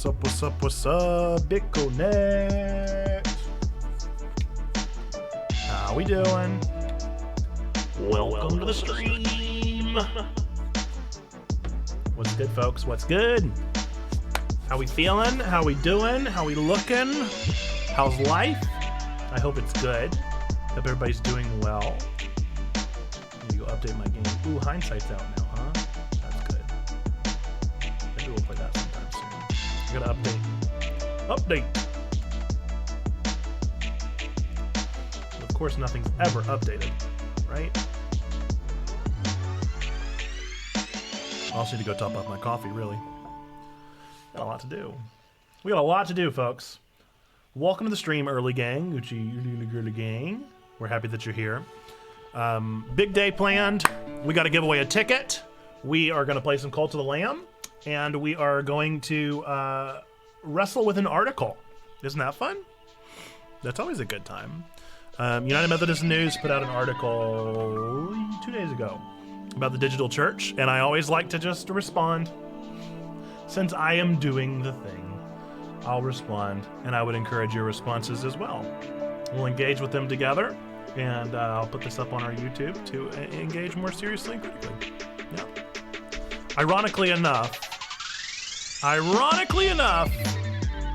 What's up, Bitcoin Net? How we doing? Welcome to the stream. What's good, folks? What's good? How we feeling? How we doing? How we looking? How's life? I hope it's good. Hope everybody's doing well. Maybe go update my game. Ooh, hindsight's out now, huh? That's good. Maybe we'll play that sometime soon. I gotta update. Of course, nothing's ever updated, right? I also need to go top off my coffee, really. Got a lot to do. We got a lot to do, folks. Welcome to the stream, early gang. Gucci gang. We're happy that you're here. Big day planned. We got to give away a ticket. We are going to play some Cult of the Lamb, and we are going to wrestle with an article. Isn't that fun? That's always a good time. United Methodist News put out an article 2 days ago about the digital church, and I always like to just respond. Since I am doing the thing, I'll respond, and I would encourage your responses as well. We'll engage with them together, and I'll put this up on our YouTube to engage more seriously and critically. Yeah. Ironically enough,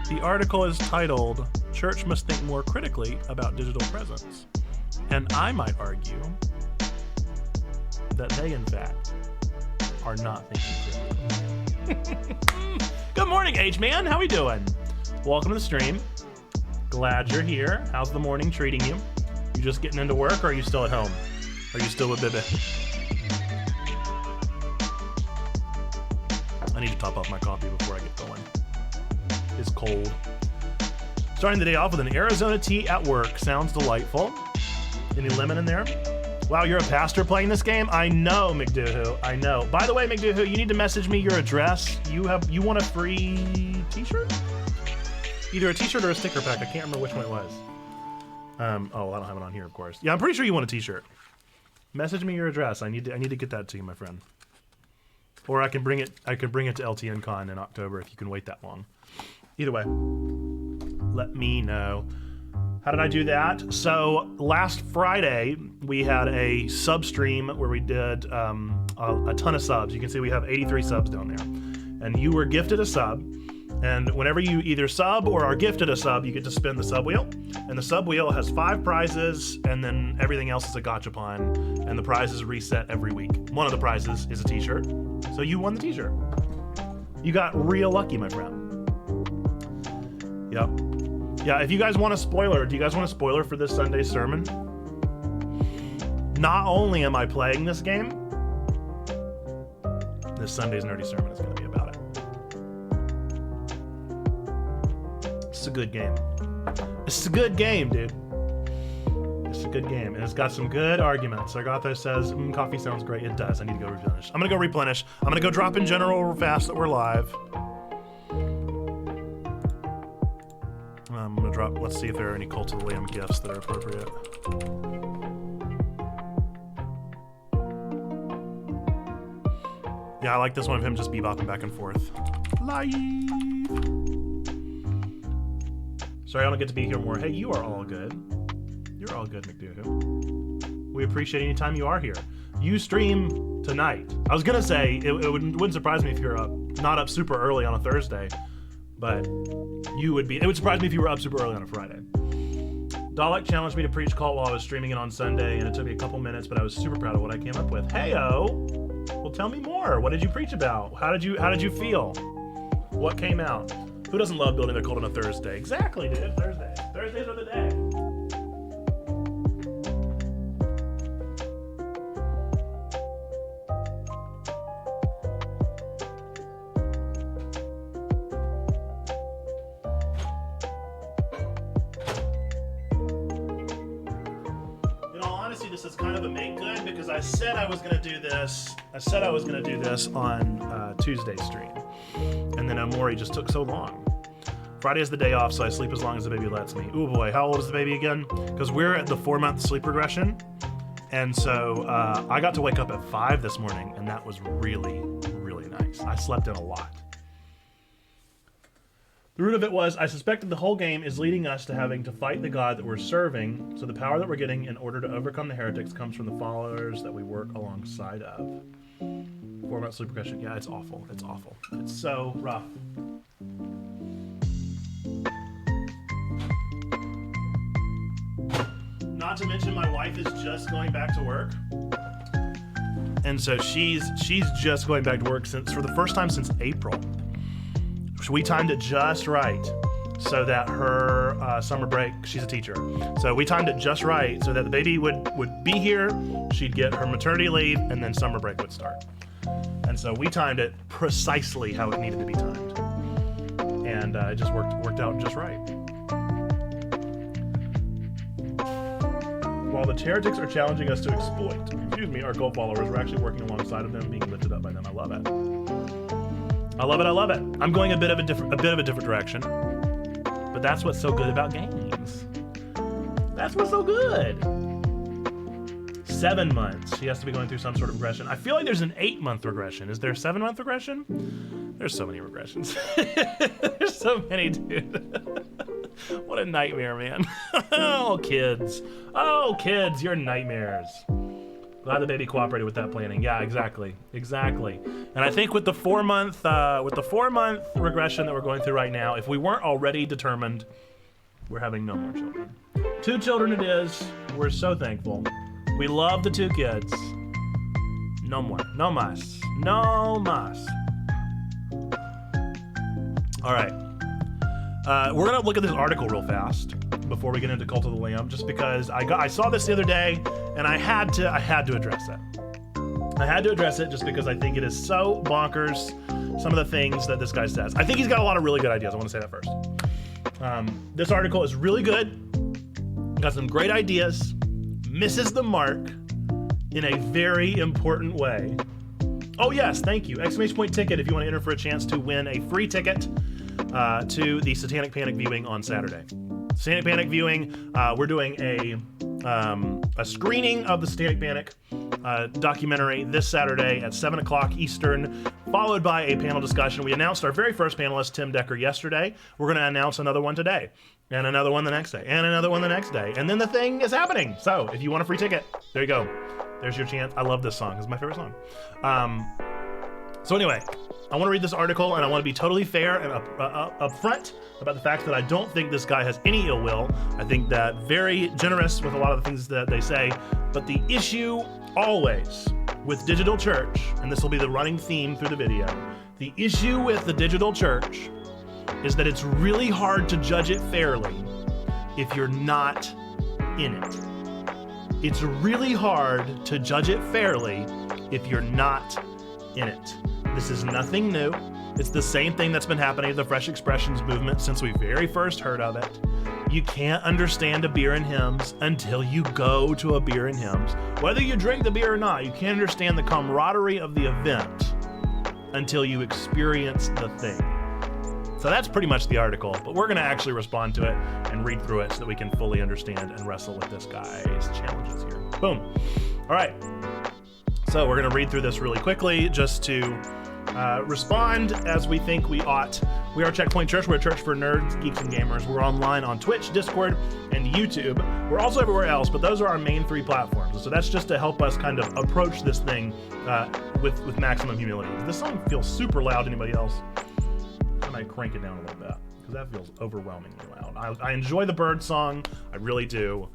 the article is titled, "Church Must Think More Critically About Digital Presence." And I might argue that they, in fact, are not thinking critically. Good morning, H-Man. How we doing? Welcome to the stream. Glad you're here. How's the morning treating you? You just getting into work, or are you still at home? Are you still with Bibi? I need to top off my coffee before I get going. It's cold. Starting the day off with an Arizona tea at work. Sounds delightful. Any lemon in there? Wow, you're a pastor playing this game? I know, McDoohoo. I know. By the way, McDoohoo, you need to message me your address. You want a free t-shirt? Either a t-shirt or a sticker pack. I can't remember which one it was. Oh, I don't have it on here, of course. Yeah, I'm pretty sure you want a t-shirt. Message me your address. I need to get that to you, my friend. Or I can bring it to LTN Con in October if you can wait that long. Either way, let me know. How did I do that? So last Friday, we had a sub stream where we did a ton of subs. You can see we have 83 subs down there. And you were gifted a sub. And whenever you either sub or are gifted a sub, you get to spin the sub wheel. And the sub wheel has 5 prizes, and then everything else is a gachapon. And the prizes reset every week. One of the prizes is a t-shirt. So you won the t-shirt. You got real lucky, my friend. Yep. Yeah, if you guys want a spoiler, do you guys want a spoiler for this Sunday's sermon? Not only am I playing this game, this Sunday's nerdy sermon is going to be about it. It's a good game. It's a good game, dude. It's a good game, and it's got some good arguments. Agatha says, coffee sounds great. It does. I need to go replenish. I'm going to go replenish. I'm going to go drop in general real fast that we're live. I'm going to drop, let's see if there are any Cult of the Lamb gifts that are appropriate. Yeah, I like this one of him just bebopping back and forth. Live! Sorry I don't get to be here more. Hey, you are all good. You're all good, McDoohoo. We appreciate any time you are here. You stream tonight. I was going to say, it wouldn't surprise me if you're not up super early on a Thursday, but you would be. It would surprise me if you were up super early on a Friday. Dalek challenged me to preach Cult while I was streaming it on Sunday, and it took me a couple minutes, but I was super proud of what I came up with. Hey-o! Well, tell me more. What did you preach about? How did you feel? What came out? Who doesn't love building their cult on a Thursday? Exactly, dude. Thursday. Thursdays are the day. This is kind of a make good because I said I was going to do this. On Tuesday's stream, and then Omori just took so long. Friday is the day off, so I sleep as long as the baby lets me. Ooh boy, how old is the baby again? Because we're at the 4-month sleep regression, and so I got to wake up at 5 this morning, and that was really, really nice. I slept in a lot. The root of it was, I suspected the whole game is leading us to having to fight the God that we're serving, so the power that we're getting in order to overcome the heretics comes from the followers that we work alongside of. 4-month sleep regression. Yeah, it's awful. It's awful. It's so rough. Not to mention my wife is just going back to work. And so she's just going back to work for the first time since April. So we timed it just right so that her summer break, she's a teacher. So we timed it just right so that the baby would be here, she'd get her maternity leave, and then summer break would start. And so we timed it precisely how it needed to be timed. And it just worked out just right. While the heretics are challenging us to exploit, our cult followers, we're actually working alongside of them, being lifted up by them. I love it. I love it. I love it. I'm going a bit of a different direction, but that's what's so good about games. That's what's so good. 7 months. She has to be going through some sort of regression. I feel like there's an 8-month regression. Is there a 7-month regression? There's so many regressions. There's so many, dude. What a nightmare, man. Oh, kids. Oh, kids, your nightmares. Glad the baby cooperated with that planning. Yeah, exactly. And I think with the 4-month regression that we're going through right now, if we weren't already determined, we're having no more children. 2 children it is. We're so thankful. We love the 2 kids. No more. No mas. No mas. All right. We're gonna look at this article real fast before we get into Cult of the Lamb, just because I saw this the other day and I had to address it. I had to address it just because I think it is so bonkers, some of the things that this guy says. I think he's got a lot of really good ideas. I want to say that first. This article is really good. Got some great ideas. Misses the mark in a very important way. Oh yes, thank you. Exclamation point ticket if you want to enter for a chance to win a free ticket to the Satanic Panic viewing on Saturday. Satanic Panic viewing, we're doing a screening of the Satanic Panic documentary this Saturday at 7 o'clock Eastern, followed by a panel discussion. We announced our very first panelist, Tim Decker, yesterday. We're going to announce another one today, and another one the next day, and another one the next day, and then the thing is happening. So if you want a free ticket, there you go. There's your chance. I love this song. It's my favorite song. So anyway, I want to read this article, and I want to be totally fair and upfront about the fact that I don't think this guy has any ill will. I think that very generous with a lot of the things that they say, but the issue always with digital church, and this will be the running theme through the video, the issue with the digital church is that it's really hard to judge it fairly if you're not in it. It's really hard to judge it fairly if you're not in it. This is nothing new. It's the same thing that's been happening to the Fresh Expressions movement since we very first heard of it. You can't understand a beer and hymns until you go to a beer and hymns. Whether you drink the beer or not, you can't understand the camaraderie of the event until you experience the thing. So that's pretty much the article, but we're going to actually respond to it and read through it so that we can fully understand and wrestle with this guy's challenges here. Boom. All right. So we're going to read through this really quickly just to respond as we think we ought. We are Checkpoint Church. We're a church for nerds, geeks, and gamers. We're online on Twitch, Discord, and YouTube. We're also everywhere else, but those are our main 3 platforms. So that's just to help us kind of approach this thing with maximum humility. This song feels super loud to anybody else. I might crank it down a little bit because that feels overwhelmingly loud. I enjoy the bird song. I really do.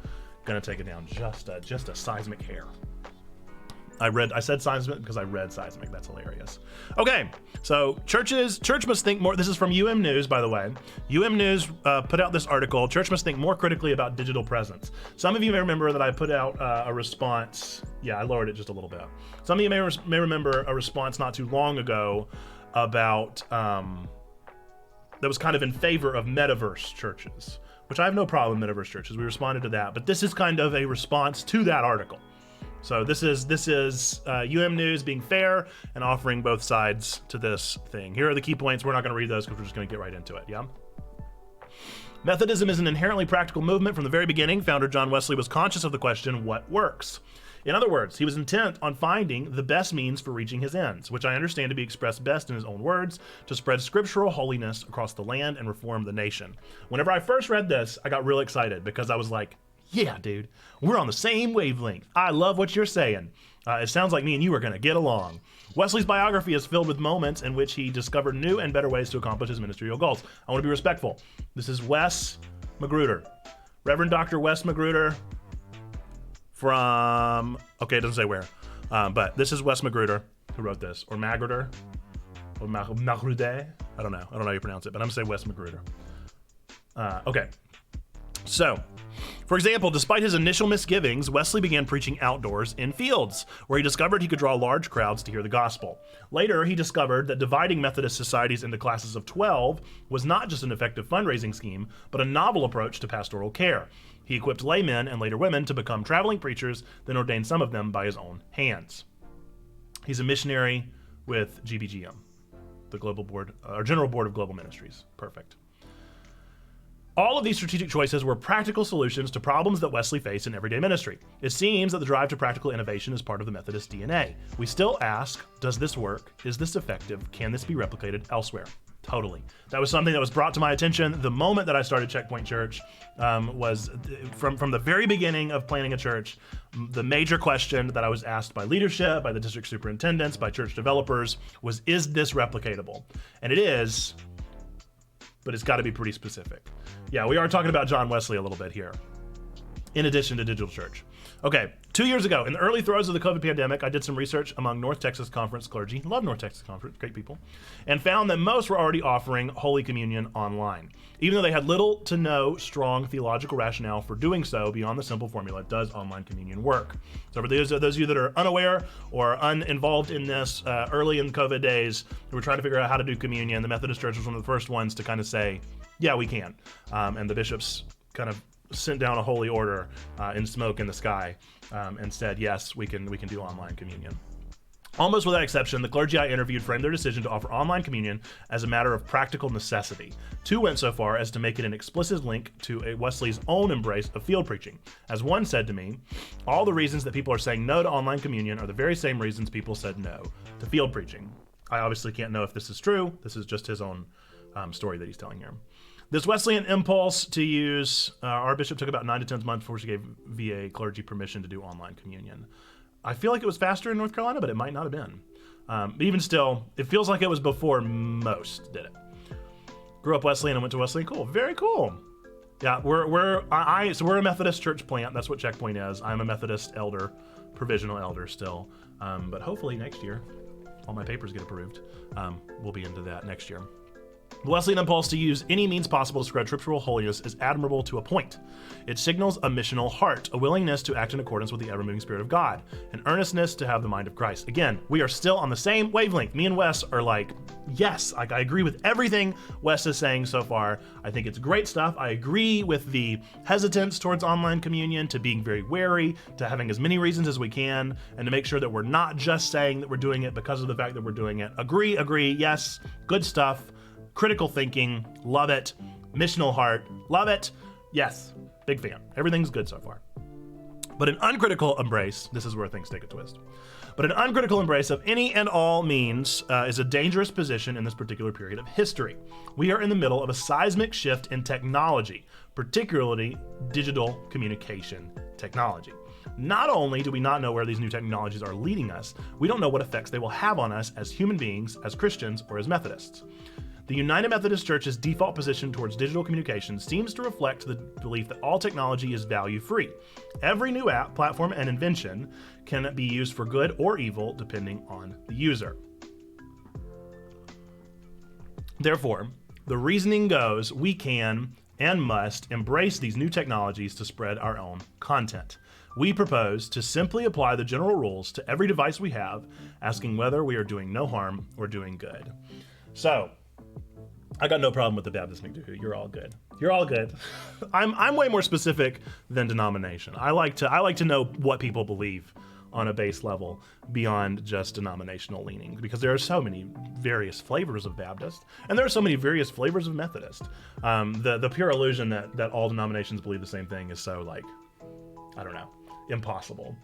Gonna take it down just a seismic hair. I said seismic because I read seismic. That's hilarious. Okay, so church must think more. This is from UMNews, by the way. UMNews put out this article. Church must think more critically about digital presence. Some of you may remember that I put out a response. Yeah, I lowered it just a little bit. Some of you may remember a response not too long ago about that was kind of in favor of metaverse churches, which I have no problem with metaverse churches. We responded to that, but this is kind of a response to that article. So this is UMNews being fair and offering both sides to this thing. Here are the key points. We're not going to read those because we're just going to get right into it. Yeah. Methodism is an inherently practical movement from the very beginning. Founder John Wesley was conscious of the question, what works? In other words, he was intent on finding the best means for reaching his ends, which I understand to be expressed best in his own words, to spread scriptural holiness across the land and reform the nation. Whenever I first read this, I got real excited because I was like, yeah, dude, we're on the same wavelength. I love what you're saying. It sounds like me and you are going to get along. Wesley's biography is filled with moments in which he discovered new and better ways to accomplish his ministerial goals. I want to be respectful. This is Wes Magruder. Reverend Dr. Wes Magruder from, okay, it doesn't say where, but this is Wes Magruder who wrote this, or Magruder, or Magruder. I don't know how you pronounce it, but I'm going to say Wes Magruder. Okay. So, for example, despite his initial misgivings, Wesley began preaching outdoors in fields, where he discovered he could draw large crowds to hear the gospel. Later, he discovered that dividing Methodist societies into classes of 12 was not just an effective fundraising scheme, but a novel approach to pastoral care. He equipped laymen and later women to become traveling preachers, then ordained some of them by his own hands. He's a missionary with GBGM, the Global Board, or General Board of Global Ministries. Perfect. All of these strategic choices were practical solutions to problems that Wesley faced in everyday ministry. It seems that the drive to practical innovation is part of the Methodist DNA. We still ask, does this work? Is this effective? Can this be replicated elsewhere? Totally. That was something that was brought to my attention the moment that I started Checkpoint Church. Was from the very beginning of planning a church, the major question that I was asked by leadership, by the district superintendents, by church developers was, is this replicatable? And it is, but it's got to be pretty specific. Yeah, we are talking about John Wesley a little bit here, in addition to digital church. Okay, 2 years ago, in the early throes of the COVID pandemic, I did some research among North Texas Conference clergy, love North Texas Conference, great people, and found that most were already offering Holy Communion online, even though they had little to no strong theological rationale for doing so beyond the simple formula, does online communion work? So for those of you that are unaware or uninvolved in this, early in COVID days, we were trying to figure out how to do communion. The Methodist Church was one of the first ones to kind of say, yeah, we can. And the bishops kind of sent down a holy order in smoke in the sky and said, yes, we can do online communion. Almost without exception, the clergy I interviewed framed their decision to offer online communion as a matter of practical necessity. Two went so far as to make it an explicit link to Wesley's own embrace of field preaching. As one said to me, all the reasons that people are saying no to online communion are the very same reasons people said no to field preaching. I obviously can't know if this is true. This is just his own story that he's telling here. This Wesleyan impulse to use, our bishop took about 9 to 10 months before she gave VA clergy permission to do online communion. I feel like it was faster in North Carolina, but it might not have been. Even still, it feels like it was before most did it. Grew up Wesleyan and went to Wesleyan. Cool, very cool. Yeah, we're a Methodist church plant. That's what Checkpoint is. I'm a Methodist elder, provisional elder still. But hopefully next year, all my papers get approved. We'll be into that next year. The Wesleyan impulse to use any means possible to spread scriptural holiness is admirable to a point. It signals a missional heart, a willingness to act in accordance with the ever-moving Spirit of God, an earnestness to have the mind of Christ. Again, we are still on the same wavelength. Me and Wes are like, yes, I agree with everything Wes is saying so far. I think it's great stuff. I agree with the hesitance towards online communion, to being very wary, to having as many reasons as we can, and to make sure that we're not just saying that we're doing it because of the fact that we're doing it. Agree, yes, good stuff. Critical thinking, love it. Missional heart, love it. Yes, big fan. Everything's good so far. But an uncritical embrace, this is where things take a twist. But an uncritical embrace of any and all means is a dangerous position in this particular period of history. We are in the middle of a seismic shift in technology, particularly digital communication technology. Not only do we not know where these new technologies are leading us, we don't know what effects they will have on us as human beings, as Christians, or as Methodists. The United Methodist Church's default position towards digital communication seems to reflect the belief that all technology is value-free. Every new app, platform, and invention can be used for good or evil depending on the user. Therefore, the reasoning goes we can and must embrace these new technologies to spread our own content. We propose to simply apply the general rules to every device we have, asking whether we are doing no harm or doing good. So, I got no problem with the Baptist McDoohoo. You're all good. You're all good. I'm way more specific than denomination. I like to know what people believe on a base level beyond just denominational leanings, because there are so many various flavors of Baptist, and there are so many various flavors of Methodist. The pure illusion that all denominations believe the same thing is so, like, I don't know, impossible.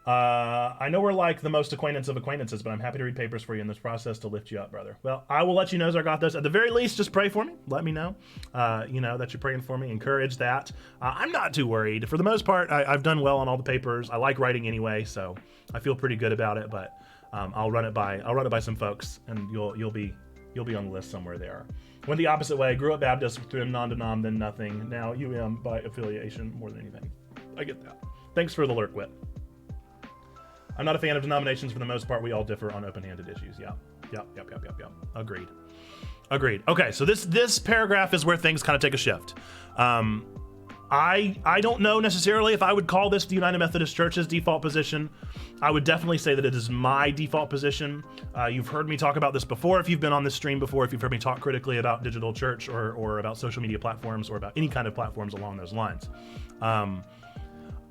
I know we're like the most acquaintance of acquaintances, but I'm happy to read papers for you in this process to lift you up, brother. Well, I will let you know as I got this. At the very least, just pray for me. Let me know, that you're praying for me. Encourage that. I'm not too worried. For the most part, I've done well on all the papers. I like writing anyway, so I feel pretty good about it. But I'll run it by some folks, and you'll be on the list somewhere there. Went the opposite way. Grew up Baptist, through non-denom, then nothing. Now UM by affiliation more than anything. I get that. Thanks for the lurk, Whit. I'm not a fan of denominations for the most part. We all differ on open-handed issues. Yep. Agreed. Okay, so this paragraph is where things kind of take a shift. I don't know necessarily if I would call this the United Methodist Church's default position. I would definitely say that it is my default position. You've heard me talk about this before if you've been on this stream before, if you've heard me talk critically about digital church or about social media platforms or about any kind of platforms along those lines.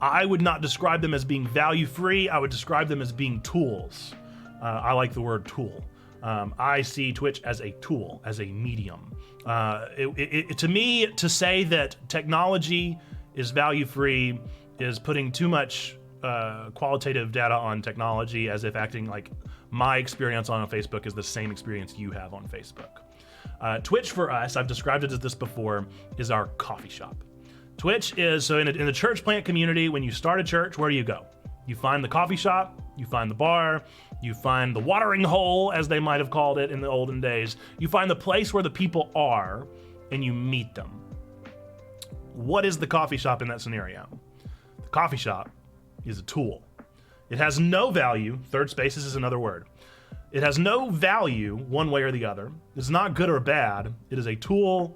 I would not describe them as being value-free. I would describe them as being tools. I like the word tool. I see Twitch as a tool, as a medium. To me, to say that technology is value-free is putting too much qualitative data on technology, as if acting like my experience on Facebook is the same experience you have on Facebook. Twitch for us, I've described it as this before, is our coffee shop. Twitch is, so in the church plant community, when you start a church, where do you go? You find the coffee shop, you find the bar, you find the watering hole, as they might have called it in the olden days. You find the place where the people are, and you meet them. What is the coffee shop in that scenario? The coffee shop is a tool. It has no value. Third spaces is another word. It has no value one way or the other. It's not good or bad. It is a tool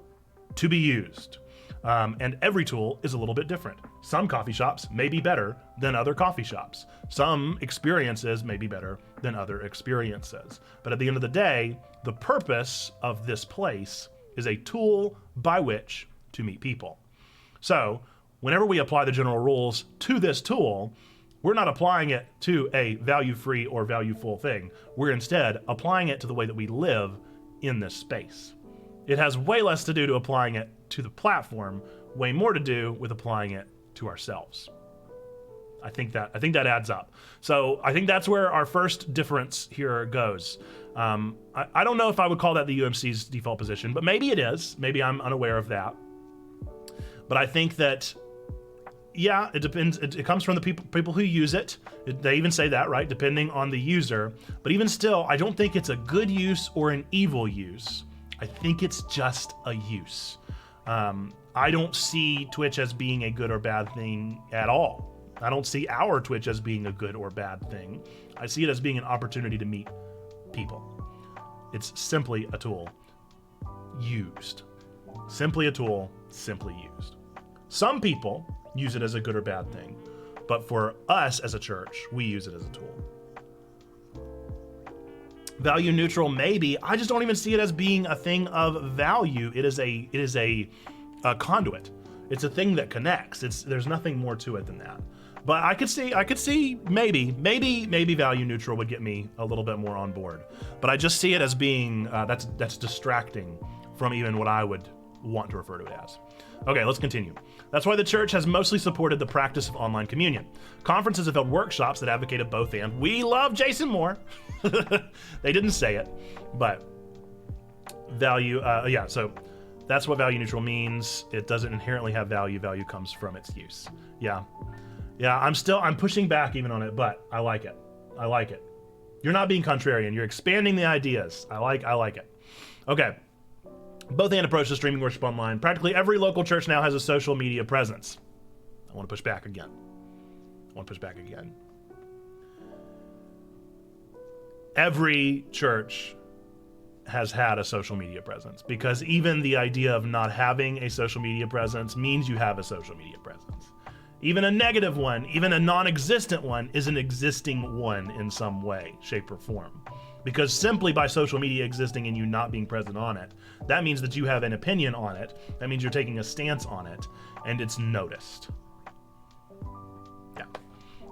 to be used. And every tool is a little bit different. Some coffee shops may be better than other coffee shops. Some experiences may be better than other experiences. But at the end of the day, the purpose of this place is a tool by which to meet people. So whenever we apply the general rules to this tool, we're not applying it to a value-free or value-full thing. We're instead applying it to the way that we live in this space. It has way less to do to applying it to the platform, way more to do with applying it to ourselves. I think that adds up. So I think that's where our first difference here goes. I don't know if I would call that the UMC's default position, but maybe it is. Maybe I'm unaware of that. But I think that, yeah, it depends. It comes from the people who use it. They even say that, right? Depending on the user. But even still, I don't think it's a good use or an evil use. I think it's just a use. I don't see Twitch as being a good or bad thing at all. I don't see our Twitch as being a good or bad thing. I see it as being an opportunity to meet people. It's simply a tool used. Simply a tool, simply used. Some people use it as a good or bad thing, but for us as a church, we use it as a tool. Value neutral, maybe. I just don't even see it as being a thing of value. It is a conduit. It's a thing that connects. There's nothing more to it than that. But I could see maybe value neutral would get me a little bit more on board. But I just see it as being that's distracting from even what I would want to refer to it as. Okay, let's continue. That's why the church has mostly supported the practice of online communion. Conferences have held workshops that advocated both and. We love Jason Moore. They didn't say it, but value, so that's what value neutral means. It doesn't inherently have value. Value comes from its use. Yeah, I'm pushing back even on it, but I like it. You're not being contrarian. You're expanding the ideas. I like it. Okay. Both and approach to streaming worship online. Practically every local church now has a social media presence. I want to push back again. Every church has had a social media presence, because even the idea of not having a social media presence means you have a social media presence. Even a negative one, even a non-existent one, is an existing one in some way, shape, or form. Because simply by social media existing and you not being present on it, that means that you have an opinion on it. That means you're taking a stance on it, and it's noticed. Yeah.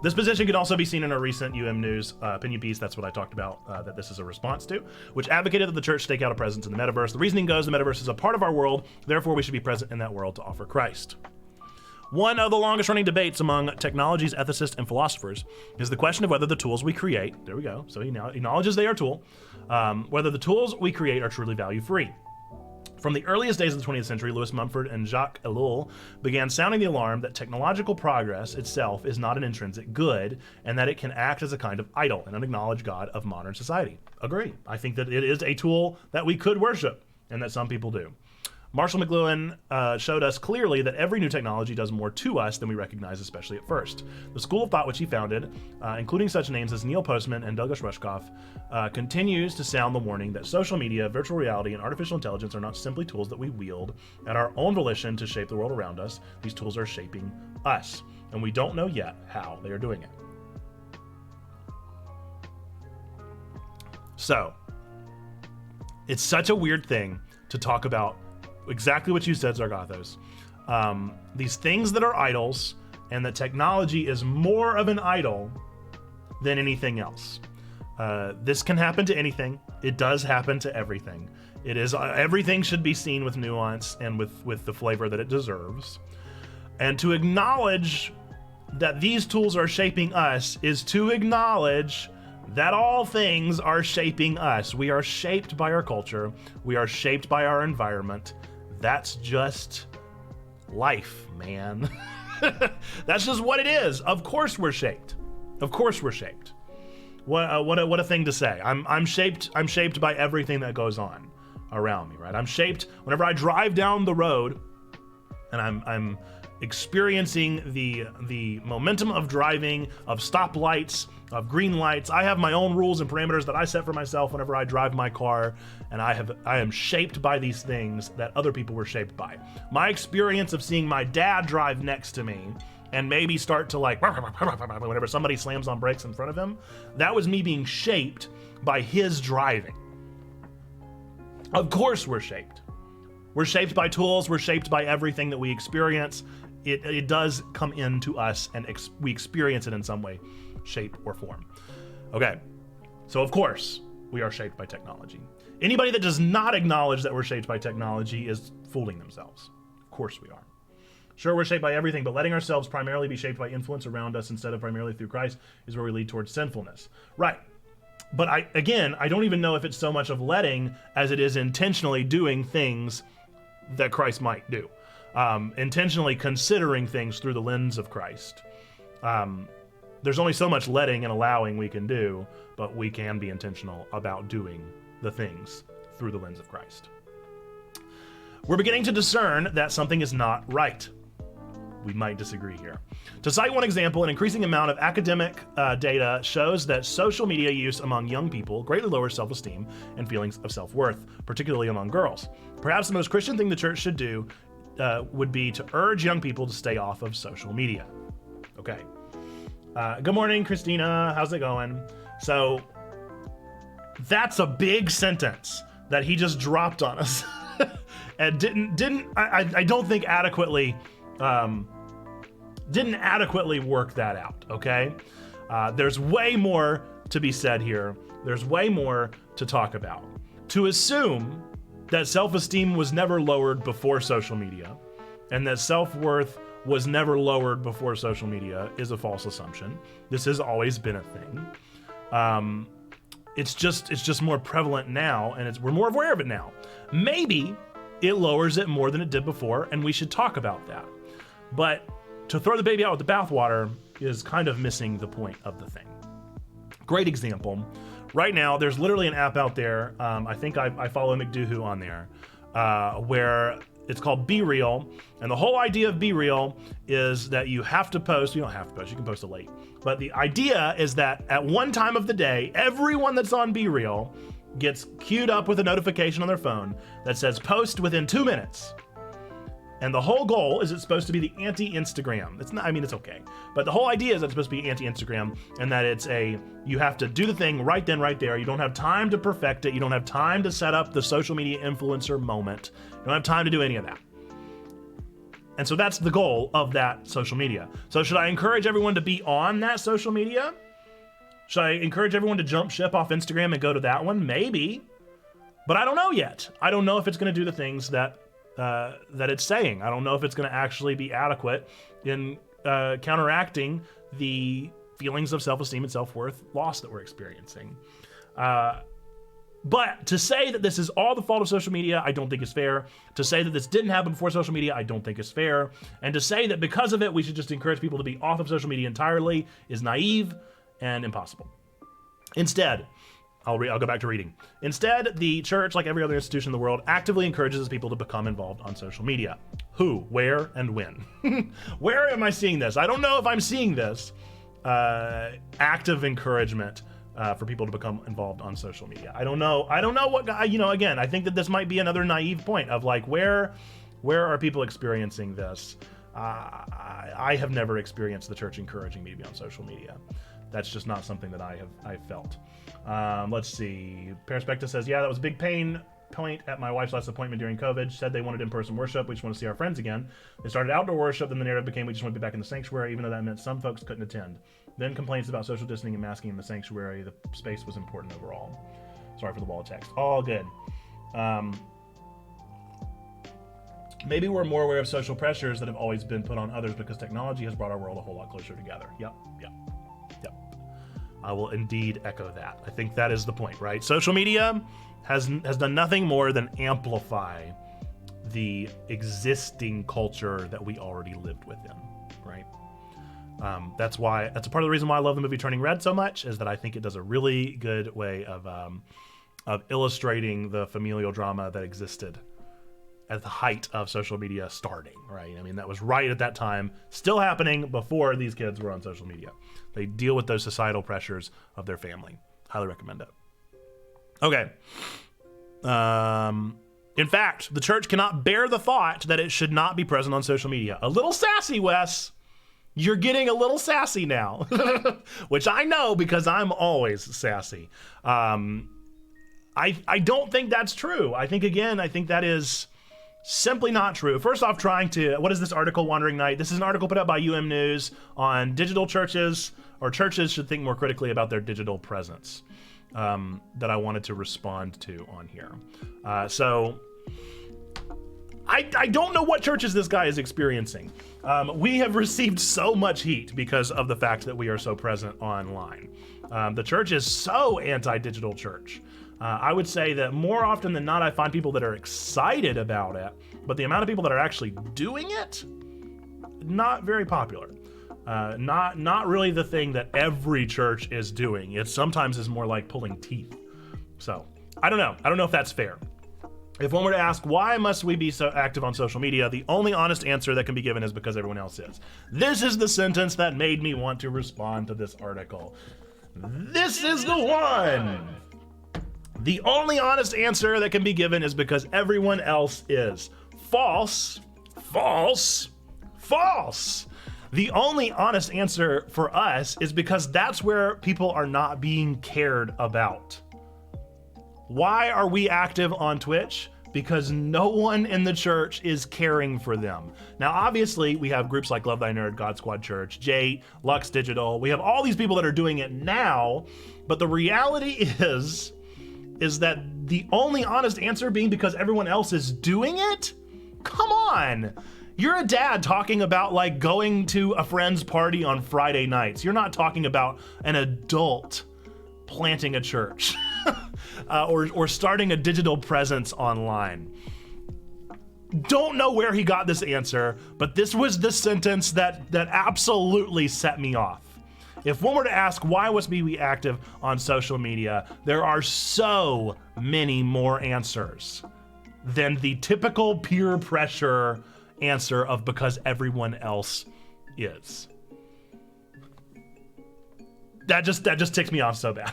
This position can also be seen in a recent UMNews opinion piece. That's what I talked about, that this is a response to, which advocated that the church stake out a presence in the metaverse. The reasoning goes, the metaverse is a part of our world, therefore we should be present in that world to offer Christ. One of the longest running debates among technology's ethicists and philosophers is the question of whether the tools we create, there we go, so he now acknowledges they are a tool, whether the tools we create are truly value free. From the earliest days of the 20th century, Louis Mumford and Jacques Ellul began sounding the alarm that technological progress itself is not an intrinsic good and that it can act as a kind of idol, an unacknowledged god of modern society. Agree. I think that it is a tool that we could worship and that some people do. Marshall McLuhan showed us clearly that every new technology does more to us than we recognize, especially at first. The school of thought which he founded, including such names as Neil Postman and Douglas Rushkoff, continues to sound the warning that social media, virtual reality, and artificial intelligence are not simply tools that we wield at our own volition to shape the world around us. These tools are shaping us, and we don't know yet how they are doing it. So, it's such a weird thing to talk about exactly what you said, Zargathos. These things that are idols, and that technology is more of an idol than anything else. This can happen to anything. It does happen to everything. It is everything should be seen with nuance and with the flavor that it deserves. And to acknowledge that these tools are shaping us is to acknowledge that all things are shaping us. We are shaped by our culture. We are shaped by our environment. That's just life, man. That's just what it is. Of course we're shaped. Of course we're shaped. What a thing to say. I'm shaped by everything that goes on around me, right? I'm shaped whenever I drive down the road and I'm experiencing the momentum of driving, of stoplights, of green lights. I have my own rules and parameters that I set for myself whenever I drive my car, and I am shaped by these things that other people were shaped by. My experience of seeing my dad drive next to me and maybe start to like whenever somebody slams on brakes in front of him, that was me being shaped by his driving. Of course we're shaped. We're shaped by tools. We're shaped by everything that we experience. It does come into us, and we experience it in some way, shape, or form. Okay, so of course we are shaped by technology. Anybody that does not acknowledge that we're shaped by technology is fooling themselves. Of course we are. Sure, we're shaped by everything, but letting ourselves primarily be shaped by influence around us instead of primarily through Christ is where we lead towards sinfulness. Right. But I don't even know if it's so much of letting as it is intentionally doing things that Christ might do. Intentionally considering things through the lens of Christ. There's only so much letting and allowing we can do, but we can be intentional about doing the things through the lens of Christ. We're beginning to discern that something is not right. We might disagree here. To cite one example, an increasing amount of academic data shows that social media use among young people greatly lowers self-esteem and feelings of self-worth, particularly among girls. Perhaps the most Christian thing the church should do would be to urge young people to stay off of social media. Okay. Good morning, Christina. How's it going? So that's a big sentence that he just dropped on us and I don't think didn't adequately work that out. Okay. There's way more to be said here. There's way more to talk about. To assume that self-esteem was never lowered before social media and that self-worth was never lowered before social media is a false assumption. This has always been a thing. It's just more prevalent now, and we're more aware of it now. Maybe it lowers it more than it did before, and we should talk about that. But to throw the baby out with the bathwater is kind of missing the point of the thing. Great example. Right now, there's literally an app out there. I think I follow McDoohoo on there, where it's called Be Real. And the whole idea of Be Real is that you have to post. You don't have to post. You can post it late. But the idea is that at one time of the day, everyone that's on Be Real gets queued up with a notification on their phone that says post within 2 minutes. And the whole goal is it's supposed to be the anti-Instagram. It's not, I mean, it's okay. But the whole idea is it's supposed to be anti-Instagram, and that you have to do the thing right then, right there. You don't have time to perfect it. You don't have time to set up the social media influencer moment. You don't have time to do any of that. And so that's the goal of that social media. So should I encourage everyone to be on that social media? Should I encourage everyone to jump ship off Instagram and go to that one? Maybe. But I don't know yet. I don't know if it's going to do the things that that it's saying. I don't know if it's going to actually be adequate in counteracting the feelings of self-esteem and self-worth loss that we're experiencing. But to say that this is all the fault of social media, I don't think is fair. To say that this didn't happen before social media, I don't think is fair. And to say that because of it, we should just encourage people to be off of social media entirely is naive and impossible. Instead, I'll go back to reading. Instead, the church, like every other institution in the world, actively encourages people to become involved on social media. Who, where, and when? Where am I seeing this? I don't know if I'm seeing this active encouragement for people to become involved on social media. I don't know what, again, I think that this might be another naive point of like, where are people experiencing this? I have never experienced the church encouraging me to be on social media. That's just not something that I've felt. Let's see. Perspective says, yeah, that was a big pain point at my wife's last appointment during COVID. She said they wanted in-person worship. We just want to see our friends again. They started outdoor worship. Then the narrative became we just want to be back in the sanctuary, even though that meant some folks couldn't attend. Then complaints about social distancing and masking in the sanctuary. The space was important overall. Sorry for the wall of text. All good. Maybe we're more aware of social pressures that have always been put on others because technology has brought our world a whole lot closer together. Yep. I will indeed echo that. I think that is the point, right? Social media has done nothing more than amplify the existing culture that we already lived within, right? That's a part of the reason why I love the movie Turning Red so much, is that I think it does a really good way of illustrating the familial drama that existed at the height of social media starting, right? I mean, that was right at that time, still happening before these kids were on social media. They deal with those societal pressures of their family. Highly recommend it. Okay. In fact, the church cannot bear the thought that it should not be present on social media. A little sassy, Wes. You're getting a little sassy now, which I know because I'm always sassy. I don't think that's true. I think that is simply not true. First off, what is this article, Wandering Night? This is an article put out by UMNews on digital churches, or churches should think more critically about their digital presence, that I wanted to respond to on here. So I don't know what churches this guy is experiencing. We have received so much heat because of the fact that we are so present online. The church is so anti-digital church. I would say that more often than not, I find people that are excited about it, but the amount of people that are actually doing it, not very popular. Not really the thing that every church is doing. It sometimes is more like pulling teeth. So I don't know. I don't know if that's fair. If one were to ask, why must we be so active on social media? The only honest answer that can be given is because everyone else is. This is the sentence that made me want to respond to this article. This is the one. The only honest answer that can be given is because everyone else is. False. False. False. The only honest answer for us is because that's where people are not being cared about. Why are we active on Twitch? Because no one in the church is caring for them. Now, obviously, we have groups like Love Thy Nerd, God Squad Church, Jate, Lux Digital. We have all these people that are doing it now, but the reality is that the only honest answer being because everyone else is doing it? Come on. You're a dad talking about like going to a friend's party on Friday nights. You're not talking about an adult planting a church or starting a digital presence online. Don't know where he got this answer, but this was the sentence that absolutely set me off. If one were to ask why must we be active on social media, there are so many more answers than the typical peer pressure answer of because everyone else is. That just ticks me off so bad.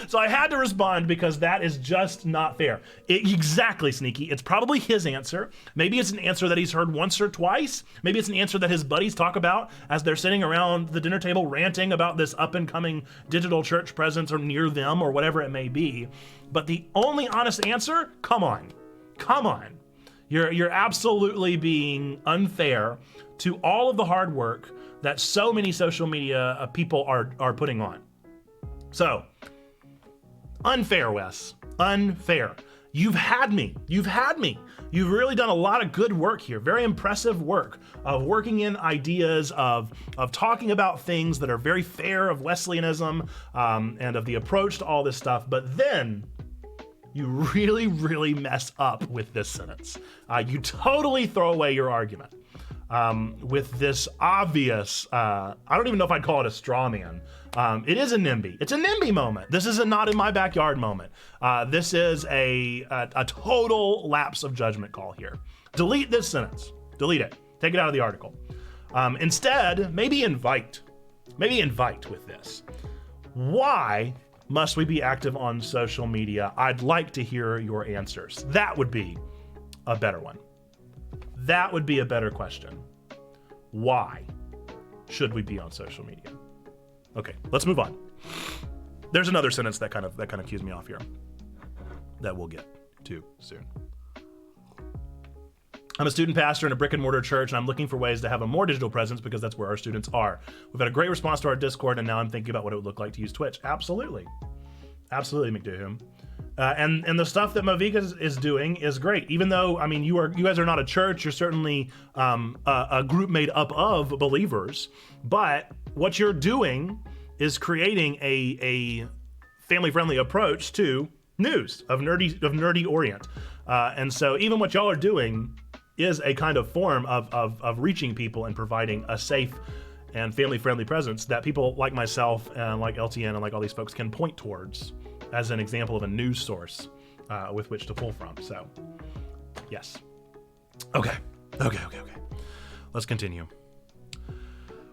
So I had to respond because that is just not fair. Exactly, Sneaky. It's probably his answer. Maybe it's an answer that he's heard once or twice. Maybe it's an answer that his buddies talk about as they're sitting around the dinner table ranting about this up-and-coming digital church presence or near them or whatever it may be. But the only honest answer, come on. You're absolutely being unfair to all of the hard work that so many social media people are putting on. So, unfair, Wes. Unfair. You've had me. You've had me. You've really done a lot of good work here. Very impressive work of working in ideas of talking about things that are very fair of Wesleyanism and of the approach to all this stuff. But then you really, really mess up with this sentence. You totally throw away your argument with this obvious, I don't even know if I'd call it a straw man. It is a NIMBY. It's a NIMBY moment. This is a not in my backyard moment. This is a total lapse of judgment call here. Delete this sentence. Delete it. Take it out of the article. Instead, maybe invite with this. Why must we be active on social media? I'd like to hear your answers. That would be a better one. That would be a better question. Why should we be on social media? Okay, let's move on. There's another sentence that kind of cues me off here that we'll get to soon. I'm a student pastor in a brick and mortar church, and I'm looking for ways to have a more digital presence because that's where our students are. We've had a great response to our Discord, and now I'm thinking about what it would look like to use Twitch. Absolutely. Absolutely, McDohum. And the stuff that Movika is doing is great. Even though, I mean, you guys are not a church, you're certainly a group made up of believers. But what you're doing is creating a family-friendly approach to news of nerdy orient. And so even what y'all are doing is a kind of form of reaching people and providing a safe and family-friendly presence that people like myself and like LTN and like all these folks can point towards as an example of a news source with which to pull from. So, yes. Okay. Let's continue.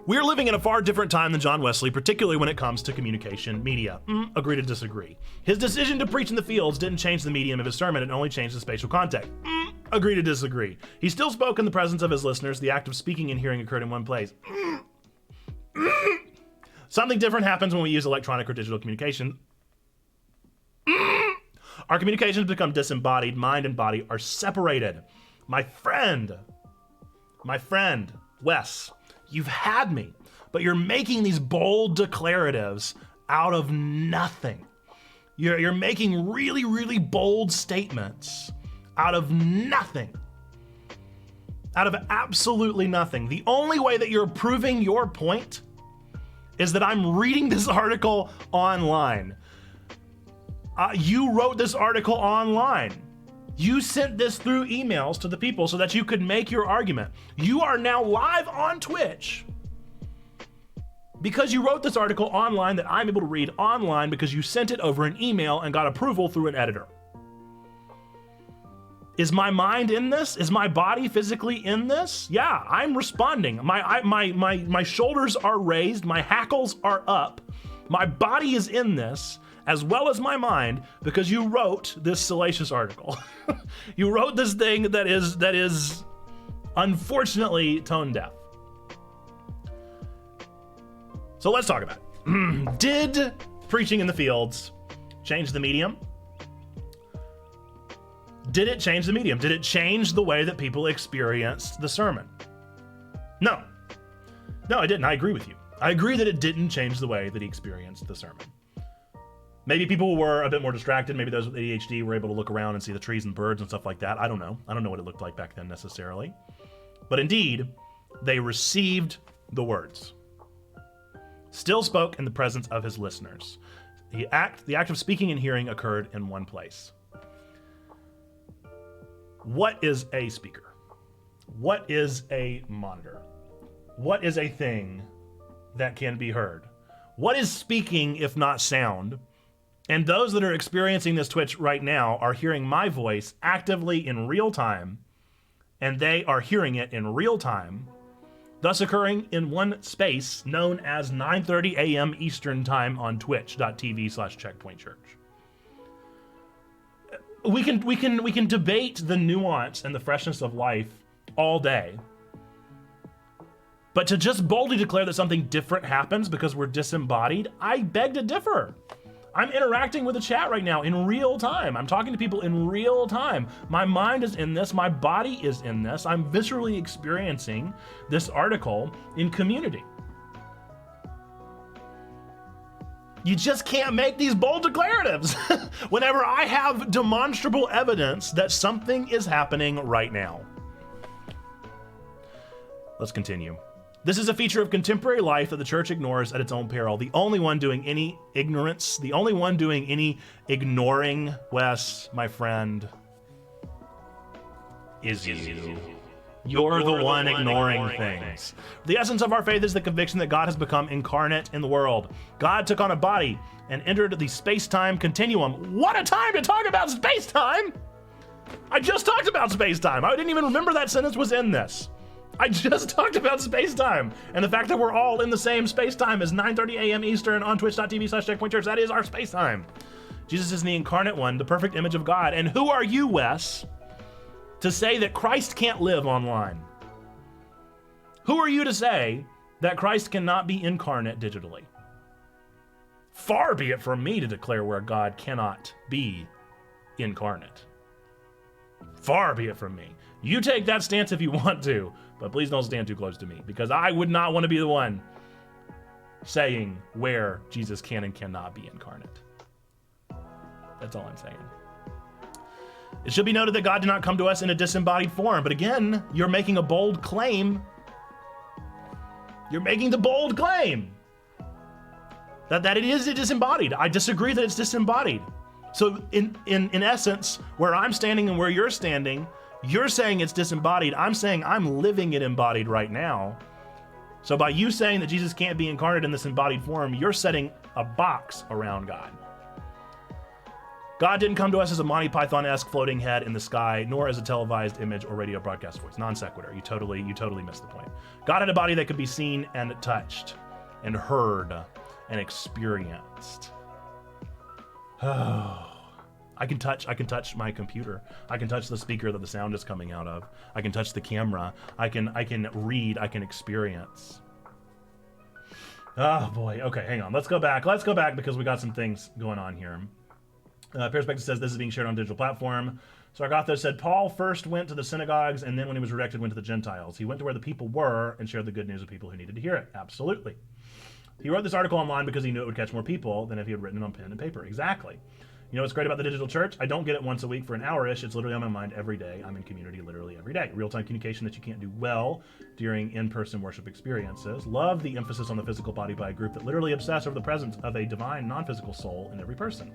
We're living in a far different time than John Wesley, particularly when it comes to communication media. Agree to disagree. His decision to preach in the fields didn't change the medium of his sermon, it only changed the spatial context. Agree to disagree. He still spoke in the presence of his listeners. The act of speaking and hearing occurred in one place. Something different happens when we use electronic or digital communication. Our communications become disembodied. Mind and body are separated. My friend, Wes, you've had me, but you're making these bold declaratives out of nothing. You're making really, really bold statements out of nothing. Out of absolutely nothing. The only way that you're proving your point is that I'm reading this article online. You wrote this article online. You sent this through emails to the people so that you could make your argument. You are now live on Twitch because you wrote this article online that I'm able to read online because you sent it over an email and got approval through an editor. Is my mind in this? Is my body physically in this? Yeah, I'm responding. My shoulders are raised, my hackles are up. My body is in this, as well as my mind, because you wrote this salacious article. You wrote this thing that is unfortunately tone deaf. So let's talk about it. Did preaching in the fields change the medium? Did it change the medium? Did it change the way that people experienced the sermon? No. No, it didn't. I agree with you. I agree that it didn't change the way that he experienced the sermon. Maybe people were a bit more distracted. Maybe those with ADHD were able to look around and see the trees and birds and stuff like that. I don't know. I don't know what it looked like back then necessarily. But indeed, they received the words. Still spoke in the presence of his listeners. The act of speaking and hearing occurred in one place. What is a speaker? What is a monitor? What is a thing that can be heard? What is speaking if not sound? And those that are experiencing this Twitch right now are hearing my voice actively in real time, and they are hearing it in real time, thus occurring in one space known as 9:30 a.m. Eastern Time on twitch.tv/checkpointchurch. We can debate the nuance and the freshness of life all day, but to just boldly declare that something different happens because we're disembodied, I beg to differ. I'm interacting with the chat right now in real time. I'm talking to people in real time. My mind is in this. My body is in this. I'm viscerally experiencing this article in community. You just can't make these bold declaratives whenever I have demonstrable evidence that something is happening right now. Let's continue. This is a feature of contemporary life that the church ignores at its own peril. The only one doing any ignorance, the only one doing any ignoring, Wes, my friend, is you. You're the one ignoring things. The essence of our faith is the conviction that God has become incarnate in the world. God took on a body and entered the space-time continuum. What a time to talk about space-time! I just talked about space-time. I didn't even remember that sentence was in this. I just talked about space-time and the fact that we're all in the same space-time as 9:30 a.m. Eastern on twitch.tv/checkpointchurch. That is our space-time. Jesus is the incarnate one, the perfect image of God. And who are you, Wes, to say that Christ can't live online? Who are you to say that Christ cannot be incarnate digitally? Far be it from me to declare where God cannot be incarnate. Far be it from me. You take that stance if you want to, but please don't stand too close to me, because I would not want to be the one saying where Jesus can and cannot be incarnate. That's all I'm saying. It should be noted that God did not come to us in a disembodied form, but again, you're making a bold claim. You're making the bold claim that it is disembodied. I disagree that it's disembodied. So in essence, where I'm standing and where you're standing, you're saying it's disembodied. I'm saying I'm living it embodied right now. So by you saying that Jesus can't be incarnate in this embodied form, you're setting a box around God. God didn't come to us as a Monty Python-esque floating head in the sky, nor as a televised image or radio broadcast voice. Non sequitur. You totally missed the point. God had a body that could be seen and touched and heard and experienced. Oh. I can touch my computer. I can touch the speaker that the sound is coming out of. I can touch the camera. I can read. I can experience. Oh boy. Okay, hang on. Let's go back because we got some things going on here. Perspective says this is being shared on a digital platform. So Agatha said, Paul first went to the synagogues, and then when he was rejected, went to the Gentiles. He went to where the people were and shared the good news with people who needed to hear it. Absolutely. He wrote this article online because he knew it would catch more people than if he had written it on pen and paper. Exactly. You know what's great about the digital church? I don't get it once a week for an hour-ish. It's literally on my mind every day. I'm in community literally every day. Real-time communication that you can't do well during in-person worship experiences. Love the emphasis on the physical body by a group that literally obsess over the presence of a divine, non-physical soul in every person.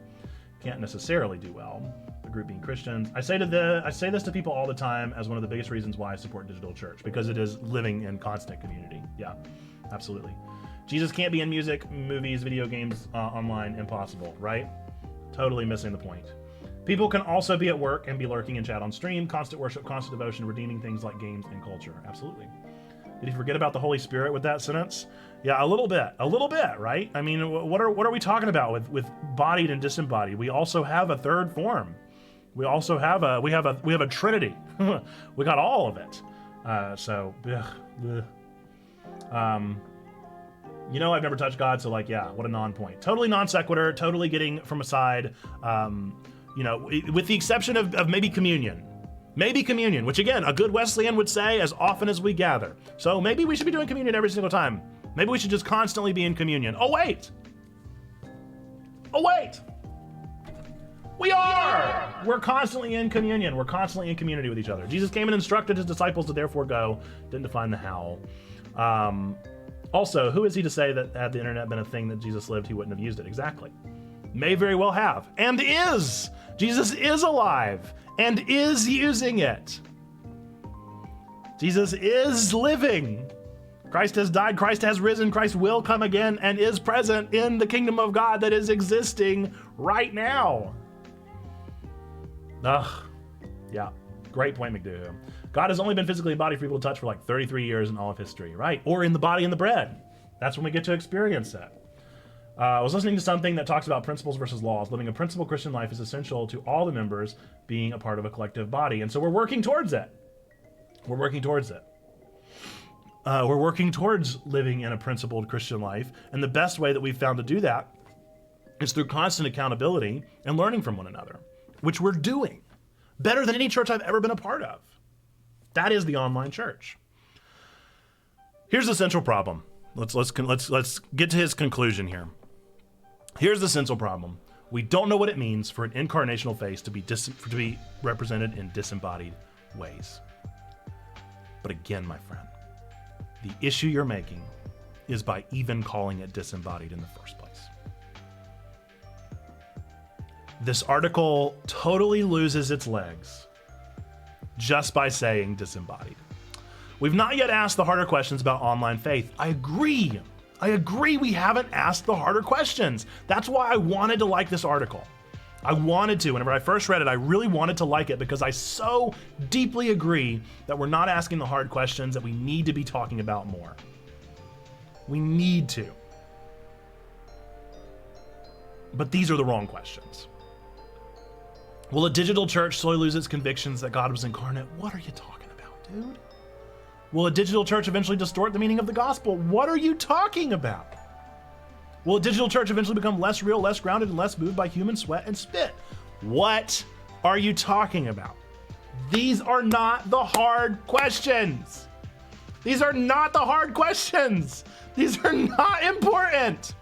Can't necessarily do well. The group being Christians. I say this to people all the time as one of the biggest reasons why I support digital church, because it is living in constant community. Yeah, absolutely. Jesus can't be in music, movies, video games, online. Impossible, right? Totally missing the point. People can also be at work and be lurking in chat on stream, constant worship, constant devotion, redeeming things like games and culture. Absolutely. Did you forget about the Holy Spirit with that sentence? Yeah, a little bit, right? I mean, what are we talking about with bodied and disembodied? We also have a third form. We also have a Trinity. We got all of it. You know, I've never touched God, so like, yeah, what a non-point. Totally non sequitur, totally getting from a side, you know, with the exception of maybe communion. Maybe communion, which again, a good Wesleyan would say as often as we gather. So maybe we should be doing communion every single time. Maybe we should just constantly be in communion. Oh wait! We are! We're constantly in communion. We're constantly in community with each other. Jesus came and instructed his disciples to therefore go, didn't define the how. Also, who is he to say that had the internet been a thing that Jesus lived, he wouldn't have used it? Exactly. May very well have, and is. Jesus is alive and is using it. Jesus is living. Christ has died, Christ has risen, Christ will come again and is present in the kingdom of God that is existing right now. Yeah, great point, McDougal. God has only been physically embodied for people to touch for like 33 years in all of history, right? Or in the body and the bread. That's when we get to experience that. I was listening to something that talks about principles versus laws. Living a principled Christian life is essential to all the members being a part of a collective body. And so we're working towards it. We're working towards living in a principled Christian life. And the best way that we've found to do that is through constant accountability and learning from one another, which we're doing better than any church I've ever been a part of. That is the online church. Here's the central problem. Let's get to his conclusion here. Here's the central problem. We don't know what it means for an incarnational face to be represented in disembodied ways. But again, my friend, the issue you're making is by even calling it disembodied in the first place. This article totally loses its legs just by saying disembodied. We've not yet asked the harder questions about online faith. I agree we haven't asked the harder questions. That's why I wanted to like this article. I wanted to. Whenever I first read it, I really wanted to like it because I so deeply agree that we're not asking the hard questions that we need to be talking about more. We need to. But these are the wrong questions. Will a digital church slowly lose its convictions that God was incarnate? What are you talking about, dude? Will a digital church eventually distort the meaning of the gospel? What are you talking about? Will a digital church eventually become less real, less grounded, and less moved by human sweat and spit? What are you talking about? These are not the hard questions. These are not the hard questions. These are not important.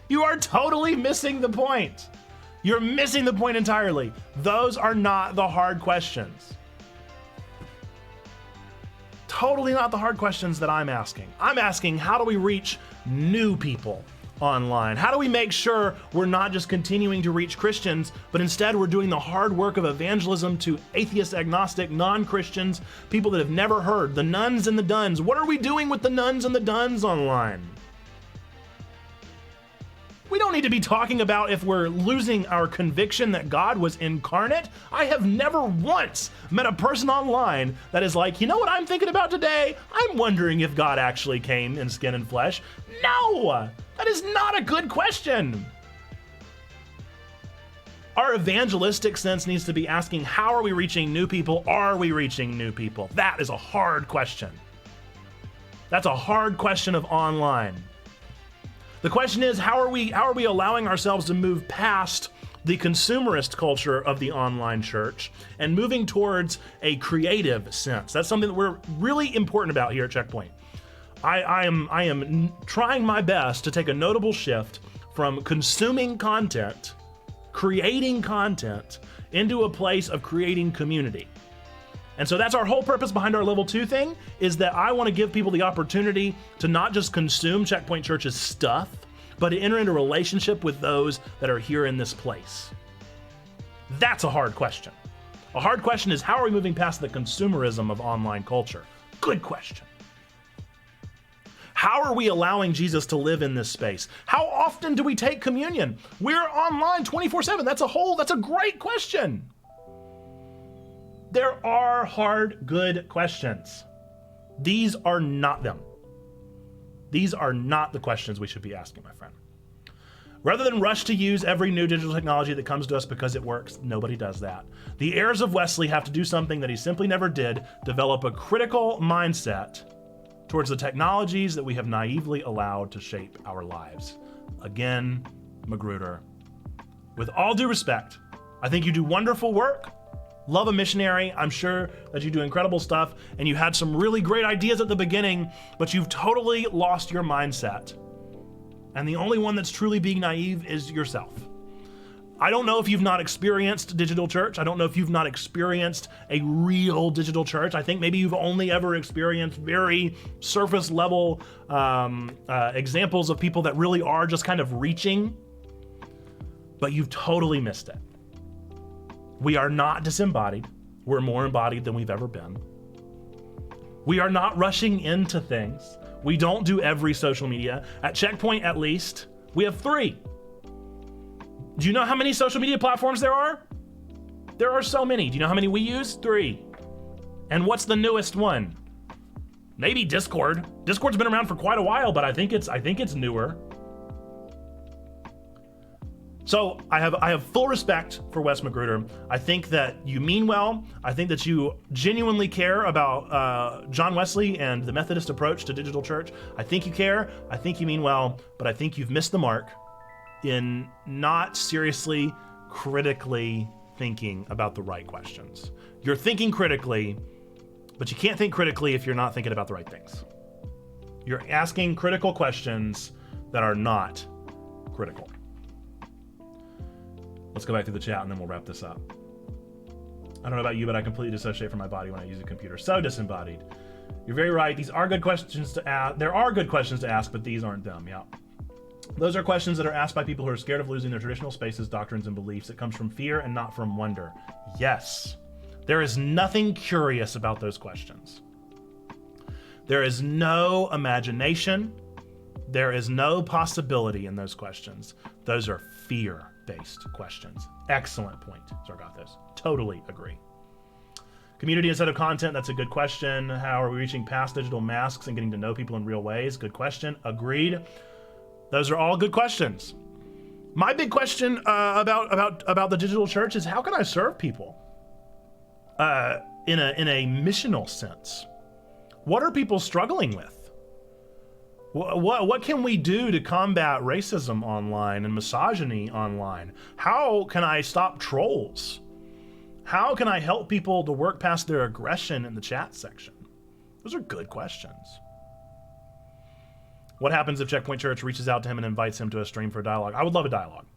You are totally missing the point. You're missing the point entirely. Those are not the hard questions. Totally not the hard questions that I'm asking. I'm asking, how do we reach new people online? How do we make sure we're not just continuing to reach Christians, but instead we're doing the hard work of evangelism to atheist, agnostic, non-Christians, people that have never heard, the nuns and the duns? What are we doing with the nuns and the duns online? We don't need to be talking about if we're losing our conviction that God was incarnate. I have never once met a person online that is like, you know what I'm thinking about today? I'm wondering if God actually came in skin and flesh. No, that is not a good question. Our evangelistic sense needs to be asking, how are we reaching new people? Are we reaching new people? That is a hard question. That's a hard question of online. The question is, how are we allowing ourselves to move past the consumerist culture of the online church and moving towards a creative sense? That's something that we're really important about here at Checkpoint. I am trying my best to take a notable shift from consuming content, creating content, into a place of creating community. And so that's our whole purpose behind our level 2 thing, is that I want to give people the opportunity to not just consume Checkpoint Church's stuff, but to enter into a relationship with those that are here in this place. That's a hard question. A hard question is, how are we moving past the consumerism of online culture? Good question. How are we allowing Jesus to live in this space? How often do we take communion? We're online 24/7. That's a great question. There are hard, good questions. These are not them. These are not the questions we should be asking, my friend. Rather than rush to use every new digital technology that comes to us because it works, nobody does that. The heirs of Wesley have to do something that he simply never did, develop a critical mindset towards the technologies that we have naively allowed to shape our lives. Again, Magruder, with all due respect, I think you do wonderful work. Love a missionary. I'm sure that you do incredible stuff and you had some really great ideas at the beginning, but you've totally lost your mindset. And the only one that's truly being naive is yourself. I don't know if you've not experienced digital church. I don't know if you've not experienced a real digital church. I think maybe you've only ever experienced very surface level examples of people that really are just kind of reaching, but you've totally missed it. We are not disembodied. We're more embodied than we've ever been. We are not rushing into things. We don't do every social media. At Checkpoint, at least, we have 3. Do you know how many social media platforms there are? There are so many. Do you know how many we use? 3. And what's the newest one? Maybe Discord. Discord's been around for quite a while, but I think it's newer. So I have full respect for Wes Magruder. I think that you mean well. I think that you genuinely care about John Wesley and the Methodist approach to digital church. I think you care. I think you mean well, but I think you've missed the mark in not seriously, critically thinking about the right questions. You're thinking critically, but you can't think critically if you're not thinking about the right things. You're asking critical questions that are not critical. Let's go back to the chat and then we'll wrap this up. I don't know about you, but I completely dissociate from my body when I use a computer. So disembodied. You're very right. These are good questions to ask. There are good questions to ask, but these aren't them. Yeah. Those are questions that are asked by people who are scared of losing their traditional spaces, doctrines, and beliefs. It comes from fear and not from wonder. Yes. There is nothing curious about those questions. There is no imagination. There is no possibility in those questions. Those are fear-based questions. Excellent point, Zargathos. Totally agree. Community instead of content, that's a good question. How are we reaching past digital masks and getting to know people in real ways? Good question. Agreed. Those are all good questions. My big question about the digital church is, how can I serve people in a missional sense? What are people struggling with? What can we do to combat racism online and misogyny online? How can I stop trolls? How can I help people to work past their aggression in the chat section? Those are good questions. What happens if Checkpoint Church reaches out to him and invites him to a stream for a dialogue? I would love a dialogue.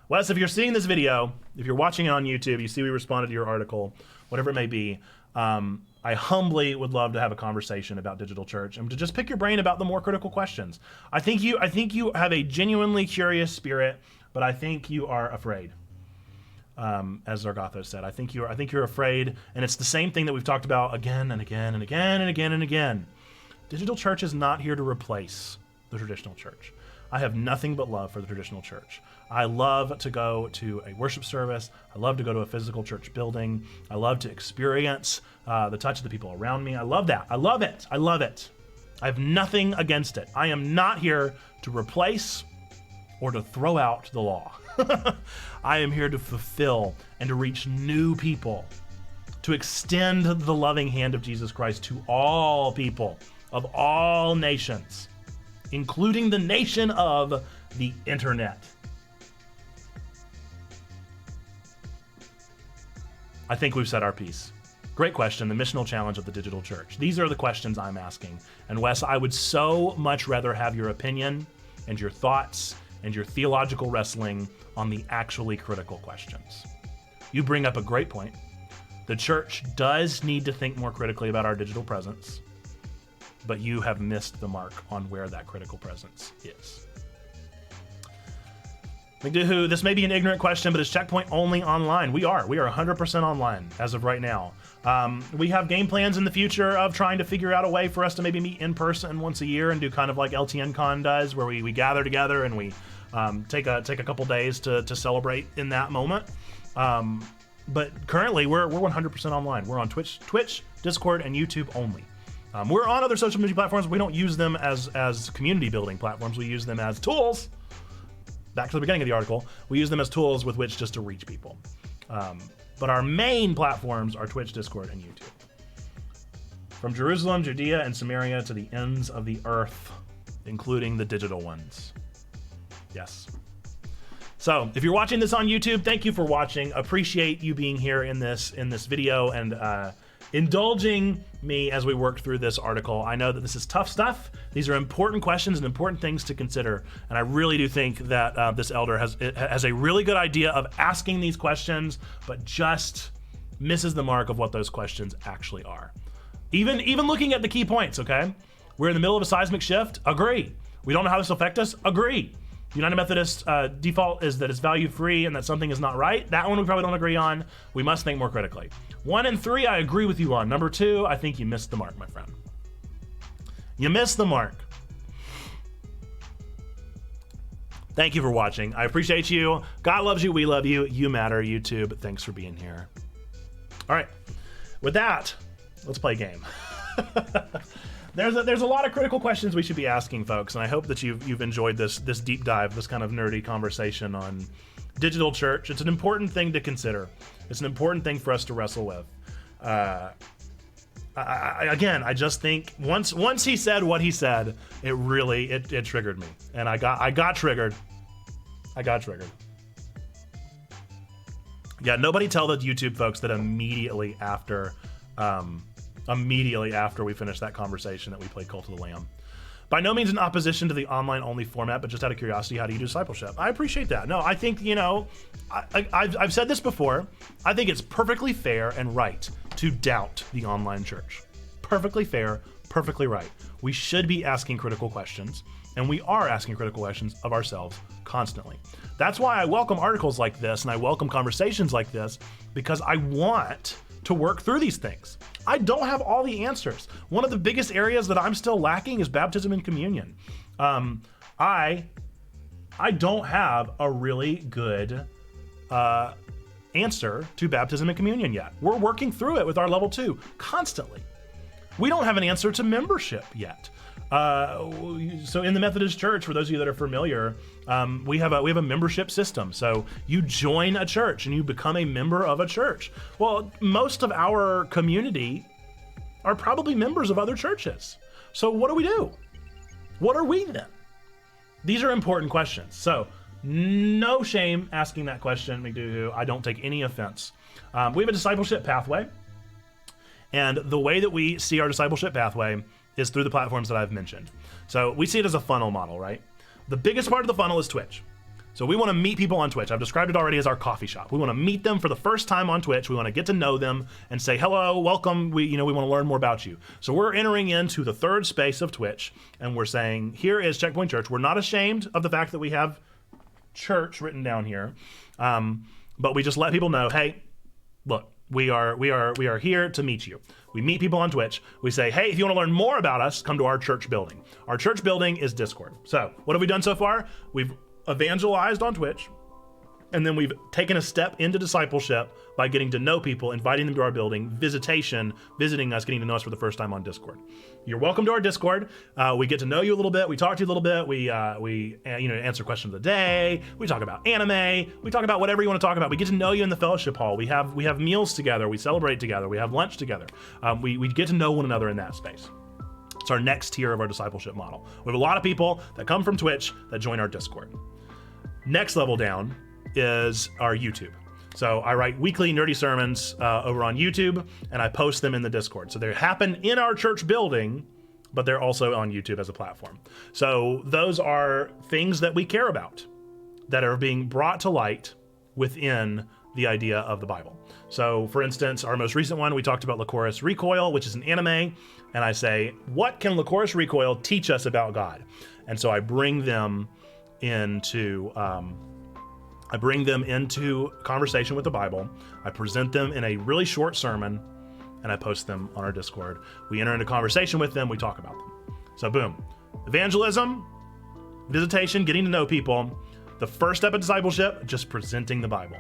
Wes, if you're seeing this video, if you're watching it on YouTube, you see we responded to your article, whatever it may be, I humbly would love to have a conversation about digital church and to just pick your brain about the more critical questions. I think you have a genuinely curious spirit, but I think you are afraid. As Zargathos said, I think you're afraid, and it's the same thing that we've talked about again and again and again and again and again. Digital church is not here to replace the traditional church. I have nothing but love for the traditional church. I love to go to a worship service. I love to go to a physical church building. I love to experience the touch of the people around me. I love that. I love it. I love it. I have nothing against it. I am not here to replace or to throw out the law. I am here to fulfill and to reach new people, to extend the loving hand of Jesus Christ to all people of all nations, including the nation of the internet. I think we've said our piece. Great question, the missional challenge of the digital church. These are the questions I'm asking. And Wes, I would so much rather have your opinion and your thoughts and your theological wrestling on the actually critical questions. You bring up a great point. The church does need to think more critically about our digital presence, but you have missed the mark on where that critical presence is. McDoohoo, this may be an ignorant question, but is Checkpoint only online? We are 100% online as of right now. We have game plans in the future of trying to figure out a way for us to maybe meet in person once a year and do kind of like LTN Con does, where we gather together and we take a couple days to celebrate in that moment. But currently we're 100% online. We're on Twitch, Discord, and YouTube only. We're on other social media platforms. We don't use them as community building platforms. We use them as tools. Back to the beginning of the article, we use them as tools with which just to reach people. But our main platforms are Twitch, Discord, and YouTube. From Jerusalem, Judea, and Samaria to the ends of the earth, including the digital ones. Yes. So if you're watching this on YouTube, thank you for watching. Appreciate you being here in this video and indulging me as we work through this article. I know that this is tough stuff. These are important questions and important things to consider. And I really do think that this elder has a really good idea of asking these questions, but just misses the mark of what those questions actually are. Even looking at the key points, okay? We're in the middle of a seismic shift, agree. We don't know how this will affect us, agree. United Methodist default is that it's value free and that something is not right. That one we probably don't agree on. We must think more critically. 1 and 3, I agree with you on. Number 2, I think you missed the mark, my friend. You missed the mark. Thank you for watching. I appreciate you. God loves you. We love you. You matter, YouTube. Thanks for being here. All right. With that, let's play a game. There's a lot of critical questions we should be asking, folks, and I hope that you've enjoyed this deep dive, this kind of nerdy conversation on digital church. It's an important thing to consider. It's an important thing for us to wrestle with. I just think once he said what he said, it really it triggered me, and I got triggered. I got triggered. Yeah, nobody tell the YouTube folks that immediately after we finished that conversation that we played Cult of the Lamb. By no means in opposition to the online-only format, but just out of curiosity, how do you do discipleship? I appreciate that. No, I think, I've said this before. I think it's perfectly fair and right to doubt the online church. Perfectly fair, perfectly right. We should be asking critical questions, and we are asking critical questions of ourselves constantly. That's why I welcome articles like this, and I welcome conversations like this, because I want to work through these things. I don't have all the answers. One of the biggest areas that I'm still lacking is baptism and communion. I don't have a really good answer to baptism and communion yet. We're working through it with our level 2 constantly. We don't have an answer to membership yet. So in the Methodist Church, for those of you that are familiar, we have a membership system. So you join a church and you become a member of a church. Well, most of our community are probably members of other churches. So what do we do? What are we then? These are important questions. So no shame asking that question, McDouhou. I don't take any offense. We have a discipleship pathway. And the way that we see our discipleship pathway is through the platforms that I've mentioned. So we see it as a funnel model, right? The biggest part of the funnel is Twitch. So we want to meet people on Twitch. I've described it already as our coffee shop. We want to meet them for the first time on Twitch. We want to get to know them and say, hello, welcome. We want to learn more about you. So we're entering into the third space of Twitch, and we're saying, here is Checkpoint Church. We're not ashamed of the fact that we have church written down here, but we just let people know, hey, look, we are here to meet you. We meet people on Twitch. We say, hey, if you want to learn more about us, come to our church building. Our church building is Discord. So what have we done so far? We've evangelized on Twitch, and then we've taken a step into discipleship by getting to know people, inviting them to our building, visiting us, getting to know us for the first time on Discord. You're welcome to our Discord. We get to know you a little bit. We talk to you a little bit. We answer questions of the day. We talk about anime. We talk about whatever you want to talk about. We get to know you in the fellowship hall. We have meals together. We celebrate together. We have lunch together. We get to know one another in that space. It's our next tier of our discipleship model. We have a lot of people that come from Twitch that join our Discord. Next level down is our YouTube. So I write weekly nerdy sermons over on YouTube, and I post them in the Discord. So they happen in our church building, but they're also on YouTube as a platform. So those are things that we care about that are being brought to light within the idea of the Bible. So for instance, our most recent one, we talked about Lycoris Recoil, which is an anime, and I say, what can Lycoris Recoil teach us about God? And so I bring them into conversation with the Bible. I present them in a really short sermon, and I post them on our Discord. We enter into conversation with them. We talk about them. So boom, evangelism, visitation, getting to know people. The first step of discipleship, just presenting the Bible.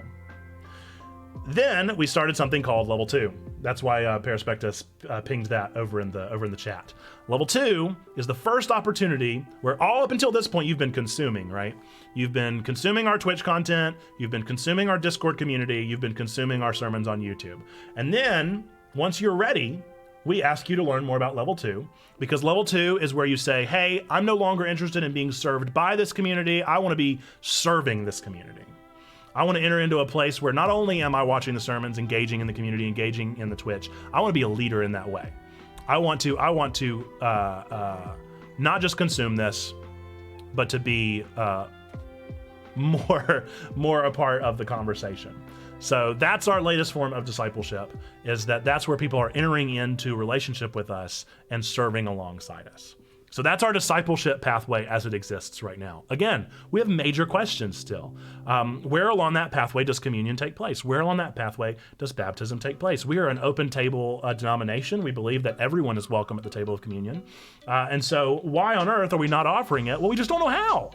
Then we started something called Level 2. That's why Perispectus pinged that over in the chat. Level 2 is the first opportunity where all up until this point you've been consuming, right? You've been consuming our Twitch content, you've been consuming our Discord community, you've been consuming our sermons on YouTube. And then, once you're ready, we ask you to learn more about Level 2, because Level 2 is where you say, hey, I'm no longer interested in being served by this community, I want to be serving this community. I want to enter into a place where not only am I watching the sermons, engaging in the community, engaging in the Twitch, I want to be a leader in that way. I want to not just consume this, but to be more a part of the conversation. So that's our latest form of discipleship, is that's where people are entering into relationship with us and serving alongside us. So that's our discipleship pathway as it exists right now. Again, we have major questions still. Where along that pathway does communion take place? Where along that pathway does baptism take place? We are an open table denomination. We believe that everyone is welcome at the table of communion. And so why on earth are we not offering it? Well, we just don't know how.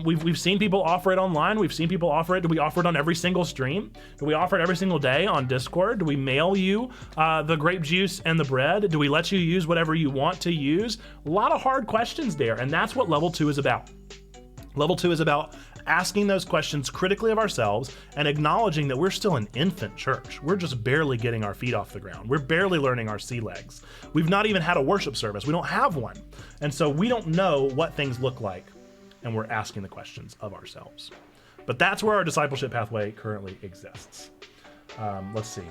We've seen people offer it online. We've seen people offer it. Do we offer it on every single stream? Do we offer it every single day on Discord? Do we mail you the grape juice and the bread? Do we let you use whatever you want to use? A lot of hard questions there, and that's what Level 2 is about. Level 2 is about asking those questions critically of ourselves and acknowledging that we're still an infant church. We're just barely getting our feet off the ground. We're barely learning our sea legs. We've not even had a worship service. We don't have one. And so we don't know what things look like, and we're asking the questions of ourselves. But that's where our discipleship pathway currently exists. Let's see.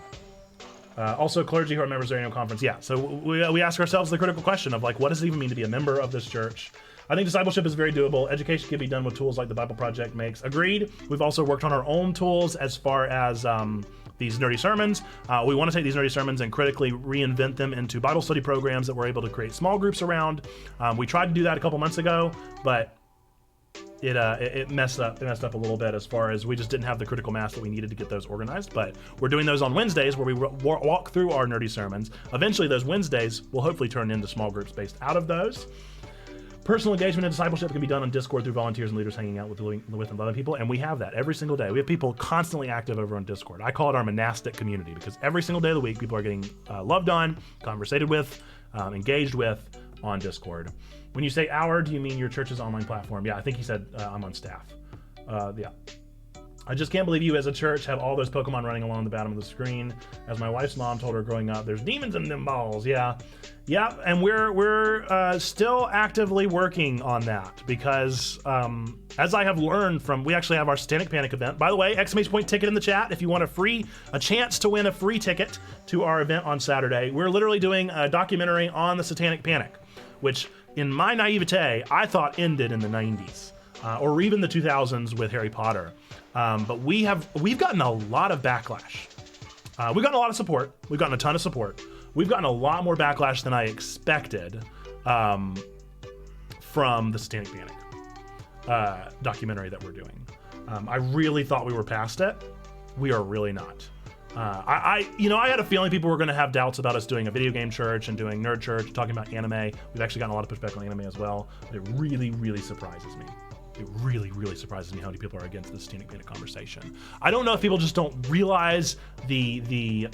Also, clergy who are members of the annual conference. Yeah, so we ask ourselves the critical question of like, what does it even mean to be a member of this church? I think discipleship is very doable. Education can be done with tools like the Bible Project makes. Agreed. We've also worked on our own tools as far as these nerdy sermons. We want to take these nerdy sermons and critically reinvent them into Bible study programs that we're able to create small groups around. We tried to do that a couple months ago, but it messed up. It messed up a little bit as far as we just didn't have the critical mass that we needed to get those organized. But we're doing those on Wednesdays where we walk through our nerdy sermons. Eventually, those Wednesdays will hopefully turn into small groups based out of those. Personal engagement and discipleship can be done on Discord through volunteers and leaders hanging out with and loving people, and we have that every single day. We have people constantly active over on Discord. I call it our monastic community because every single day of the week, people are getting loved on, conversated with, engaged with on Discord. When you say our, do you mean your church's online platform? Yeah, I think he said I'm on staff. Yeah. I just can't believe you as a church have all those Pokemon running along the bottom of the screen. As my wife's mom told her growing up, there's demons in them balls. Yeah, and we're still actively working on that because as I have learned from, we actually have our Satanic Panic event. By the way, exclamation point ticket in the chat if you want a chance to win a free ticket to our event on Saturday. We're literally doing a documentary on the Satanic Panic, which in my naivete, I thought ended in the 90s or even the 2000s with Harry Potter. But we've gotten a lot of backlash. We've gotten a lot of support. We've gotten a ton of support. We've gotten a lot more backlash than I expected from the Satanic Panic documentary that we're doing. I really thought we were past it. We are really not. I had a feeling people were going to have doubts about us doing a video game church and doing nerd church, talking about anime. We've actually gotten a lot of pushback on anime as well. But it really, really surprises me. It really, really surprises me how many people are against the Satanic Panic conversation. I don't know if people just don't realize the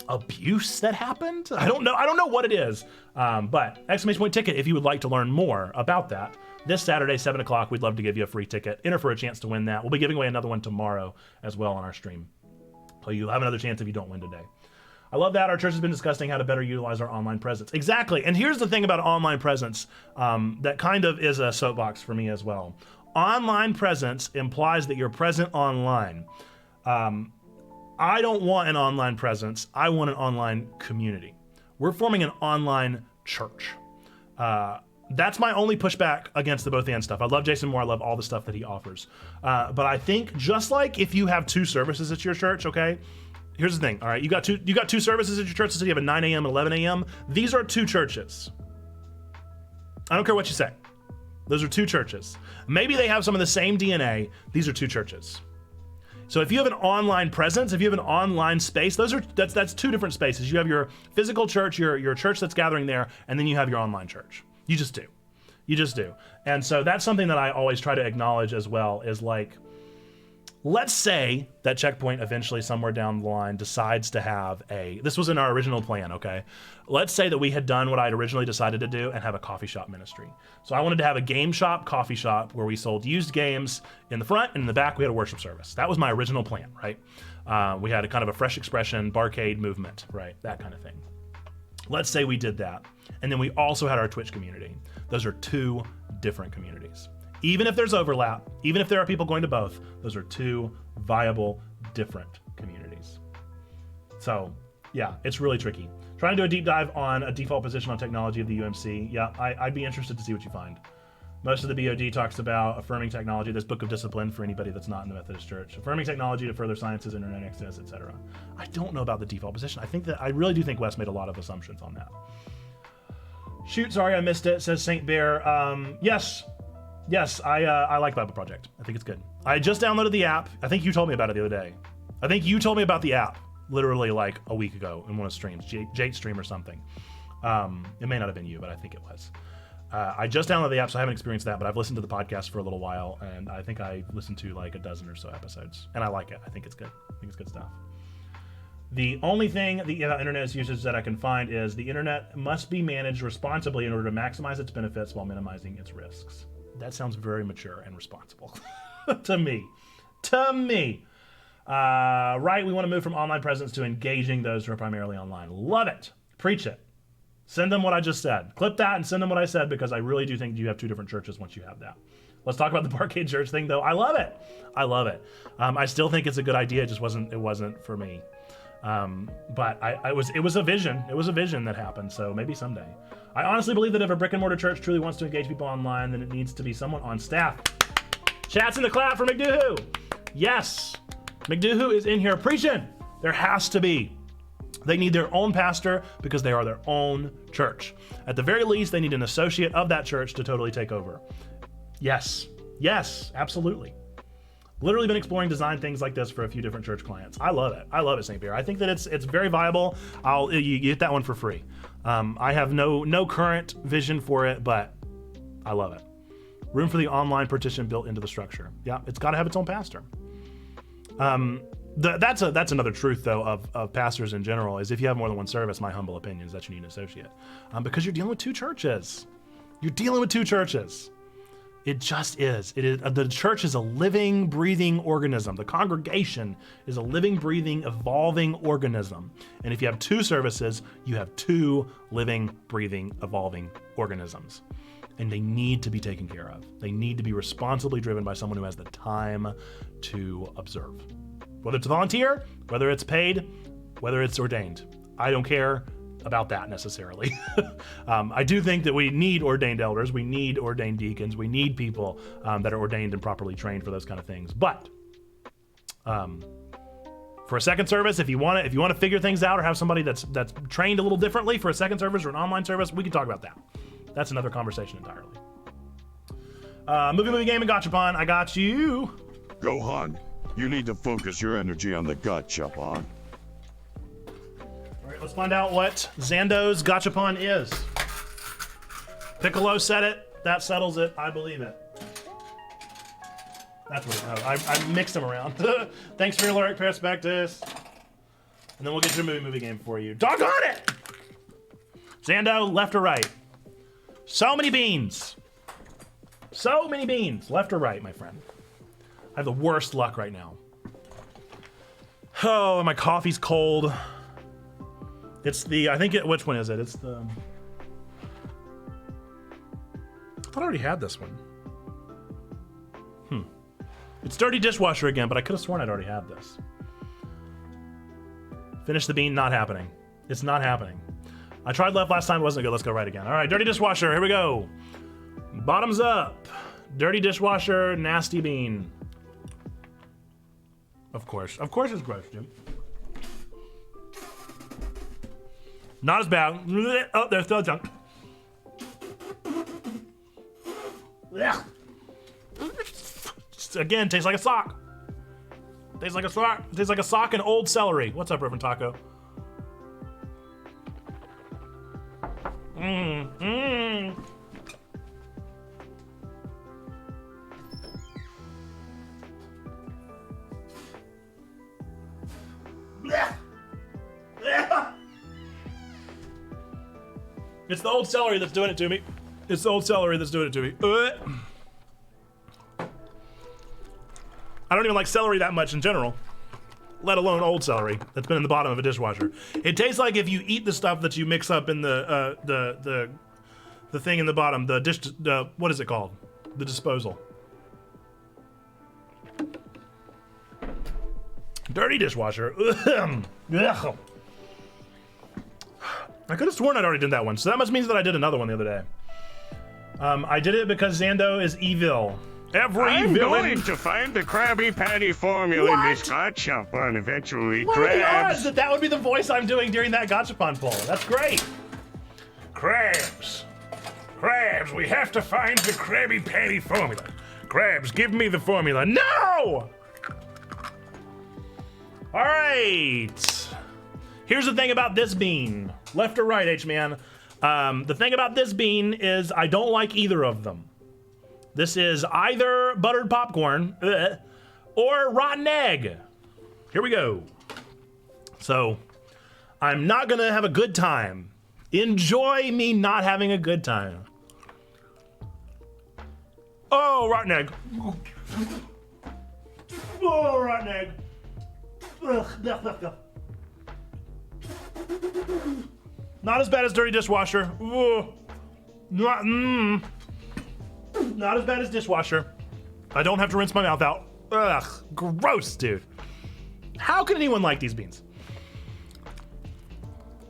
abuse that happened. I don't know what it is. But exclamation point ticket if you would like to learn more about that. This Saturday, 7 o'clock, we'd love to give you a free ticket. Enter for a chance to win that. We'll be giving away another one tomorrow as well on our stream. So you'll have another chance if you don't win today. I love that. Our church has been discussing how to better utilize our online presence. Exactly. And here's the thing about online presence that kind of is a soapbox for me as well. Online presence implies that you're present online. I don't want an online presence. I want an online community. We're forming an online church. That's my only pushback against the both and stuff. I love Jason Moore. I love all the stuff that he offers. But I think just like if you have two services at your church, okay? Here's the thing, all right? You got two services at your church, so you have a 9 a.m. and 11 a.m. These are two churches. I don't care what you say. Those are two churches. Maybe they have some of the same DNA. These are two churches. So if you have an online presence, if you have an online space, that's two different spaces. You have your physical church, your church that's gathering there, and then you have your online church. You just do. You just do. And so that's something that I always try to acknowledge as well, is like, let's say that Checkpoint eventually somewhere down the line decides to have this was in our original plan, okay? Let's say that we had done what I'd originally decided to do and have a coffee shop ministry. So I wanted to have a game shop, coffee shop, where we sold used games in the front, and in the back we had a worship service. That was my original plan, right? We had a kind of a fresh expression, barcade movement, right? That kind of thing. Let's say we did that. And then we also had our Twitch community. Those are two different communities. Even if there's overlap, even if there are people going to both, those are two viable, different communities. So yeah, it's really tricky. Trying to do a deep dive on a default position on technology of the UMC. Yeah, I'd be interested to see what you find. Most of the BOD talks about affirming technology. There's Book of Discipline for anybody that's not in the Methodist Church. Affirming technology to further sciences, internet access, etc. I don't know about the default position. I really do think Wes made a lot of assumptions on that. Shoot, sorry I missed it, says Saint Bear. Yes, I like Bible Project. I think it's good. I just downloaded the app. I think you told me about it the other day. I think you told me about the app literally like a week ago in one of the streams, Jake's stream or something. It may not have been you, but I think it was. I just downloaded the app, so I haven't experienced that, but I've listened to the podcast for a little while, and I think I listened to like a dozen or so episodes, and I like it. I think it's good. I think it's good stuff. The only thing the internet usage that I can find is the internet must be managed responsibly in order to maximize its benefits while minimizing its risks. That sounds very mature and responsible to me. Right, we want to move from online presence to engaging those who are primarily online. Love it. Preach it. Send them what I just said. Clip that and send them what I said, because I really do think you have two different churches once you have that. Let's talk about the Barcade Church thing, though. I love it. I love it. I still think it's a good idea. It just wasn't for me. But it was a vision. It was a vision that happened. So maybe someday. I honestly believe that if a brick and mortar church truly wants to engage people online, then it needs to be someone on staff. Chats in the clap for McDoohoo. Yes, McDoohoo is in here preaching. There has to be. They need their own pastor because they are their own church. At the very least, they need an associate of that church to totally take over. Yes, absolutely. Literally been exploring design things like this for a few different church clients. I love it, St. Pierre. I think that it's very viable. You get that one for free. I have no current vision for it, but I love it. Room for the online partition built into the structure. Yeah, it's got to have its own pastor. That's another truth though of pastors in general is if you have more than one service, my humble opinion is that you need an associate because you're dealing with two churches. You're dealing with two churches. It just is. It is. The church is a living, breathing organism. The congregation is a living, breathing, evolving organism. And if you have two services, you have two living, breathing, evolving organisms. And they need to be taken care of. They need to be responsibly driven by someone who has the time to observe. Whether it's a volunteer, whether it's paid, whether it's ordained. I don't care about that necessarily. I do think that we need ordained elders, we need ordained deacons, we need people that are ordained and properly trained for those kind of things. But for a second service, if you want to figure things out or have somebody that's trained a little differently for a second service or an online service, we can talk about that. That's another conversation entirely. Movie, game, and gachapon. I got you. Gohan, you need to focus your energy on the gachapon. All right, let's find out what Zando's gachapon is. Piccolo said it. That settles it. I believe it. That's what I mixed them around. Thanks for your lyric perspectives. And then we'll get to a movie game for you. Doggone it! Zando, left or right? So many beans. So many beans. Left or right, my friend? I have the worst luck right now. Oh, my coffee's cold. It's the, which one is it? It's the, I thought I already had this one. It's dirty dishwasher again, but I could have sworn I'd already had this. Finish the bean, not happening. It's not happening. I tried left last time, it wasn't good. Let's go right again. All right, dirty dishwasher, here we go. Bottoms up. Dirty dishwasher, nasty bean. Of course it's gross, Jim. Not as bad. Oh, there's still junk. Again, tastes like a sock. Tastes like a sock. Tastes like a sock and old celery. What's up, Reverend Taco? It's the old celery that's doing it to me. It's the old celery that's doing it to me. I don't even like celery that much in general, let alone old celery that's been in the bottom of a dishwasher. It tastes like if you eat the stuff that you mix up in the thing in the bottom, what is it called? The disposal. Dirty dishwasher. Ugh. I could have sworn I'd already did that one, so that must mean that I did another one the other day. I did it because Zando is evil. I'm going to find the Krabby Patty formula in this gachapon eventually. What are the odds that would be the voice I'm doing during that gachapon poll? That's great. Crabs, we have to find the Krabby Patty formula. Crabs, give me the formula. No! All right. Here's the thing about this bean. Left or right, H-Man? The thing about this bean is I don't like either of them. This is either buttered popcorn or rotten egg. Here we go. So, I'm not gonna have a good time. Enjoy me not having a good time. Oh, rotten egg. Oh, rotten egg. Not as bad as dirty dishwasher. Not as bad as dishwasher. I don't have to rinse my mouth out. Ugh, gross, dude. How can anyone like these beans?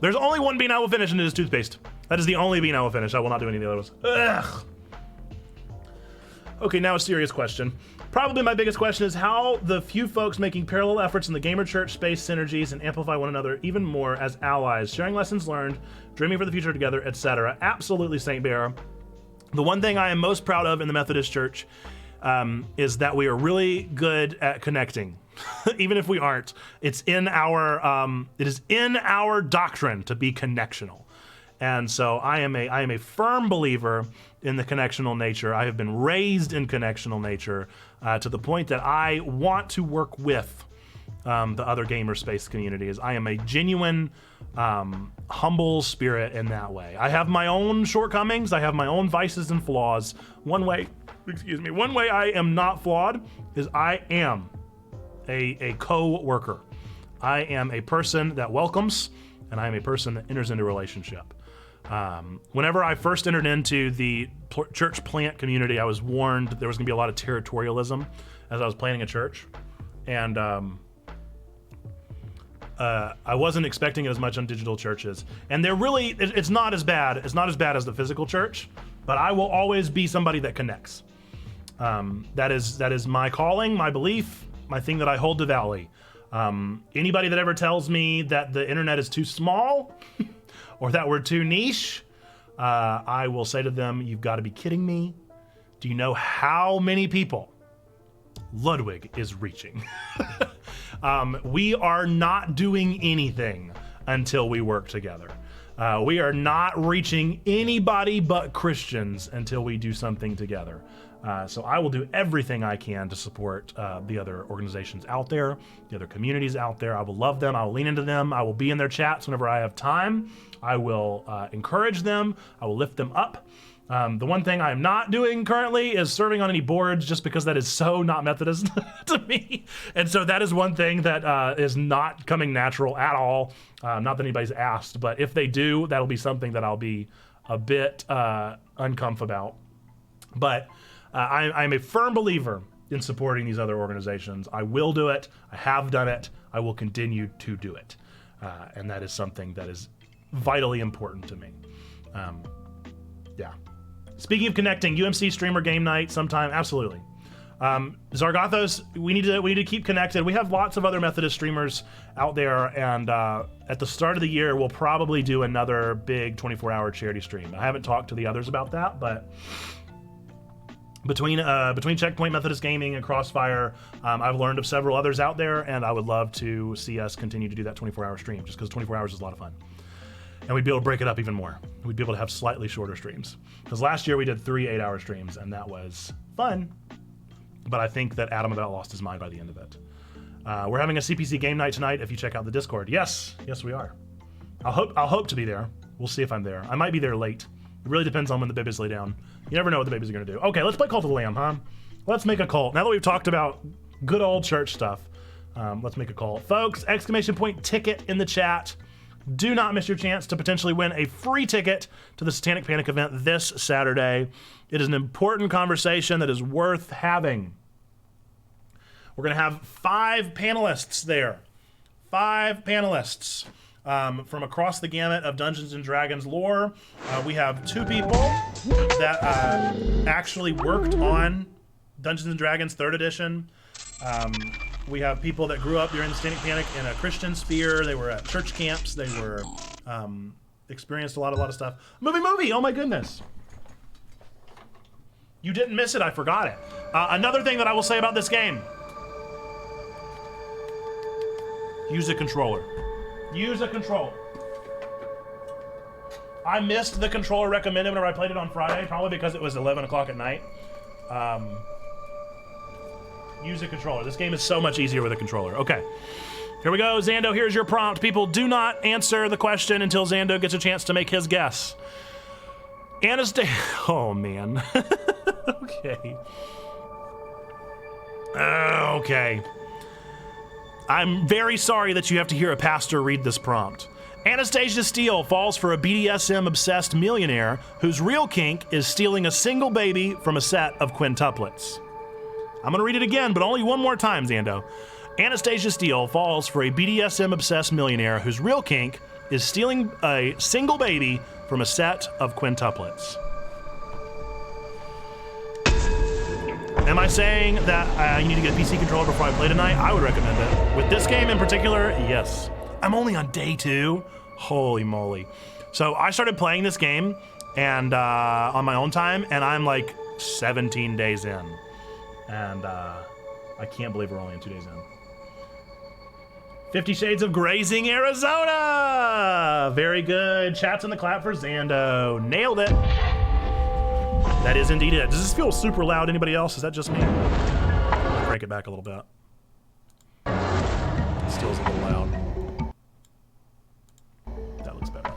There's only one bean I will finish, and it is toothpaste. That is the only bean I will finish. I will not do any of the other ones. Ugh. Okay, now a serious question. Probably my biggest question is how the few folks making parallel efforts in the gamer church space synergies and amplify one another even more as allies, sharing lessons learned, dreaming for the future together, etc. Absolutely, St. Bear. The one thing I am most proud of in the Methodist Church is that we are really good at connecting. Even if we aren't, it is in our doctrine to be connectional. And so I am a firm believer in the connectional nature. I have been raised in connectional nature to the point that I want to work with the other gamer space communities. I am a genuine, humble spirit in that way. I have my own shortcomings. I have my own vices and flaws. One way I am not flawed is I am a co-worker. I am a person that welcomes, and I am a person that enters into a relationship. Whenever I first entered into the church plant community, I was warned there was going to be a lot of territorialism as I was planning a church. And I wasn't expecting it as much on digital churches. And they're really, it's not as bad. It's not as bad as the physical church, but I will always be somebody that connects. That is my calling, my belief, my thing that I hold devoutly. Anybody that ever tells me that the internet is too small or that we're too niche, I will say to them, you've got to be kidding me. Do you know how many people Ludwig is reaching? We are not doing anything until we work together. We are not reaching anybody but Christians until we do something together. So I will do everything I can to support the other organizations out there, the other communities out there. I will love them. I will lean into them. I will be in their chats whenever I have time. I will encourage them. I will lift them up. The one thing I am not doing currently is serving on any boards, just because that is so not Methodist to me. And so that is one thing that is not coming natural at all. Not that anybody's asked, but if they do, that'll be something that I'll be a bit uncomfortable about. But I'm a firm believer in supporting these other organizations. I will do it. I have done it. I will continue to do it. And that is something that is vitally important to me. Yeah. Speaking of connecting, UMC streamer game night sometime, absolutely. Zargathos, we need to keep connected. We have lots of other Methodist streamers out there, and at the start of the year, we'll probably do another big 24-hour charity stream. I haven't talked to the others about that, but between Checkpoint Methodist Gaming and Crossfire, I've learned of several others out there, and I would love to see us continue to do that 24-hour stream, just because 24 hours is a lot of fun. And we'd be able to break it up even more. We'd be able to have slightly shorter streams. Because last year we did 3 8-hour streams, and that was fun. But I think that Adam about lost his mind by the end of it. We're having a CPC game night tonight if you check out the Discord. Yes, we are. I'll hope to be there. We'll see if I'm there. I might be there late. It really depends on when the babies lay down. You never know what the babies are going to do. Okay, let's play Cult of the Lamb, huh? Let's make a cult. Now that we've talked about good old church stuff, let's make a cult. Folks, !ticket in the chat. Do not miss your chance to potentially win a free ticket to the Satanic Panic event this Saturday. It is an important conversation that is worth having. We're going to have 5 panelists there. 5 panelists from across the gamut of Dungeons & Dragons lore. We have 2 people that actually worked on Dungeons & Dragons 3rd edition. We have people that grew up during the Satanic Panic in a Christian sphere. They were at church camps. They were experienced a lot of stuff. Movie! Oh my goodness! You didn't miss it. I forgot it. Another thing that I will say about this game: use a controller. Use a controller. I missed the controller recommended whenever I played it on Friday, probably because it was 11 o'clock at night. Use a controller. This game is so much easier with a controller. Okay. Here we go. Zando, here's your prompt. People, do not answer the question until Zando gets a chance to make his guess. Anastasia. Oh, man. Okay. Okay. I'm very sorry that you have to hear a pastor read this prompt. Anastasia Steele falls for a BDSM-obsessed millionaire whose real kink is stealing a single baby from a set of quintuplets. I'm going to read it again, but only one more time, Zando. Anastasia Steele falls for a BDSM-obsessed millionaire whose real kink is stealing a single baby from a set of quintuplets. Am I saying that you need to get a PC controller before I play tonight? I would recommend it. With this game in particular, yes. I'm only on day 2. Holy moly. So I started playing this game and on my own time, and I'm like 17 days in. And I can't believe we're only 2 days in. 50 Shades of Grazing, Arizona! Very good. Chats in the clap for Zando. Nailed it. That is indeed it. Does this feel super loud? Anybody else? Is that just me? I'll crank it back a little bit. It still is a little loud. That looks better.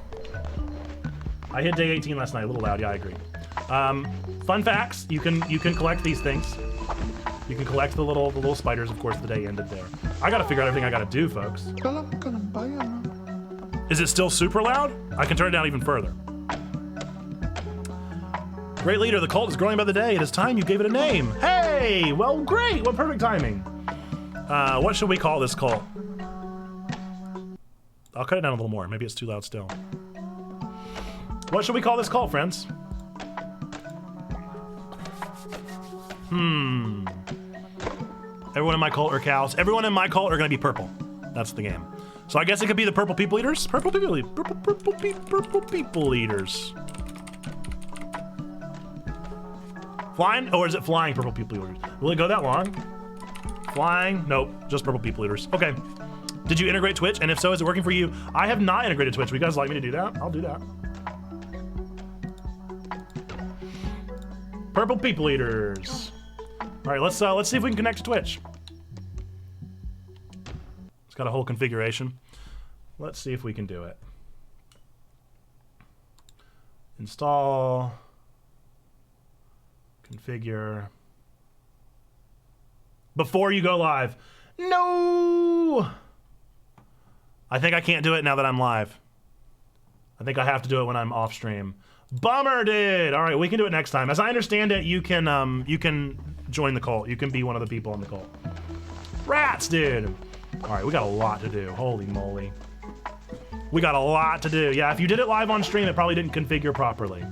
I hit day 18 last night. A little loud. Yeah, I agree. Fun facts. You can collect these things. You can collect the little spiders. Of course, the day ended there. I gotta figure out everything I gotta do, folks. Is it still super loud? I can turn it down even further. Great leader, the cult is growing by the day. It is time you gave it a name. Hey, well, great. What perfect timing. What should we call this cult? I'll cut it down a little more. Maybe it's too loud still. What should we call this cult, friends? Everyone in my cult are cows. Everyone in my cult are gonna be purple. That's the game. So I guess it could be the purple people eaters. Purple people eaters. Flying? Or is it flying purple people eaters? Will it go that long? Flying? Nope, just purple people eaters. Okay. Did you integrate Twitch? And if so, is it working for you? I have not integrated Twitch. Would you guys like me to do that? I'll do that. Purple people eaters. All right, let's see if we can connect to Twitch. It's got a whole configuration. Let's see if we can do it. Install. Configure. Before you go live. No! I think I can't do it now that I'm live. I think I have to do it when I'm off stream. Bummer, dude! All right, we can do it next time. As I understand it, you can join the cult. You can be one of the people in the cult. Rats, dude! All right, we got a lot to do. Holy moly. We got a lot to do. Yeah, if you did it live on stream, it probably didn't configure properly.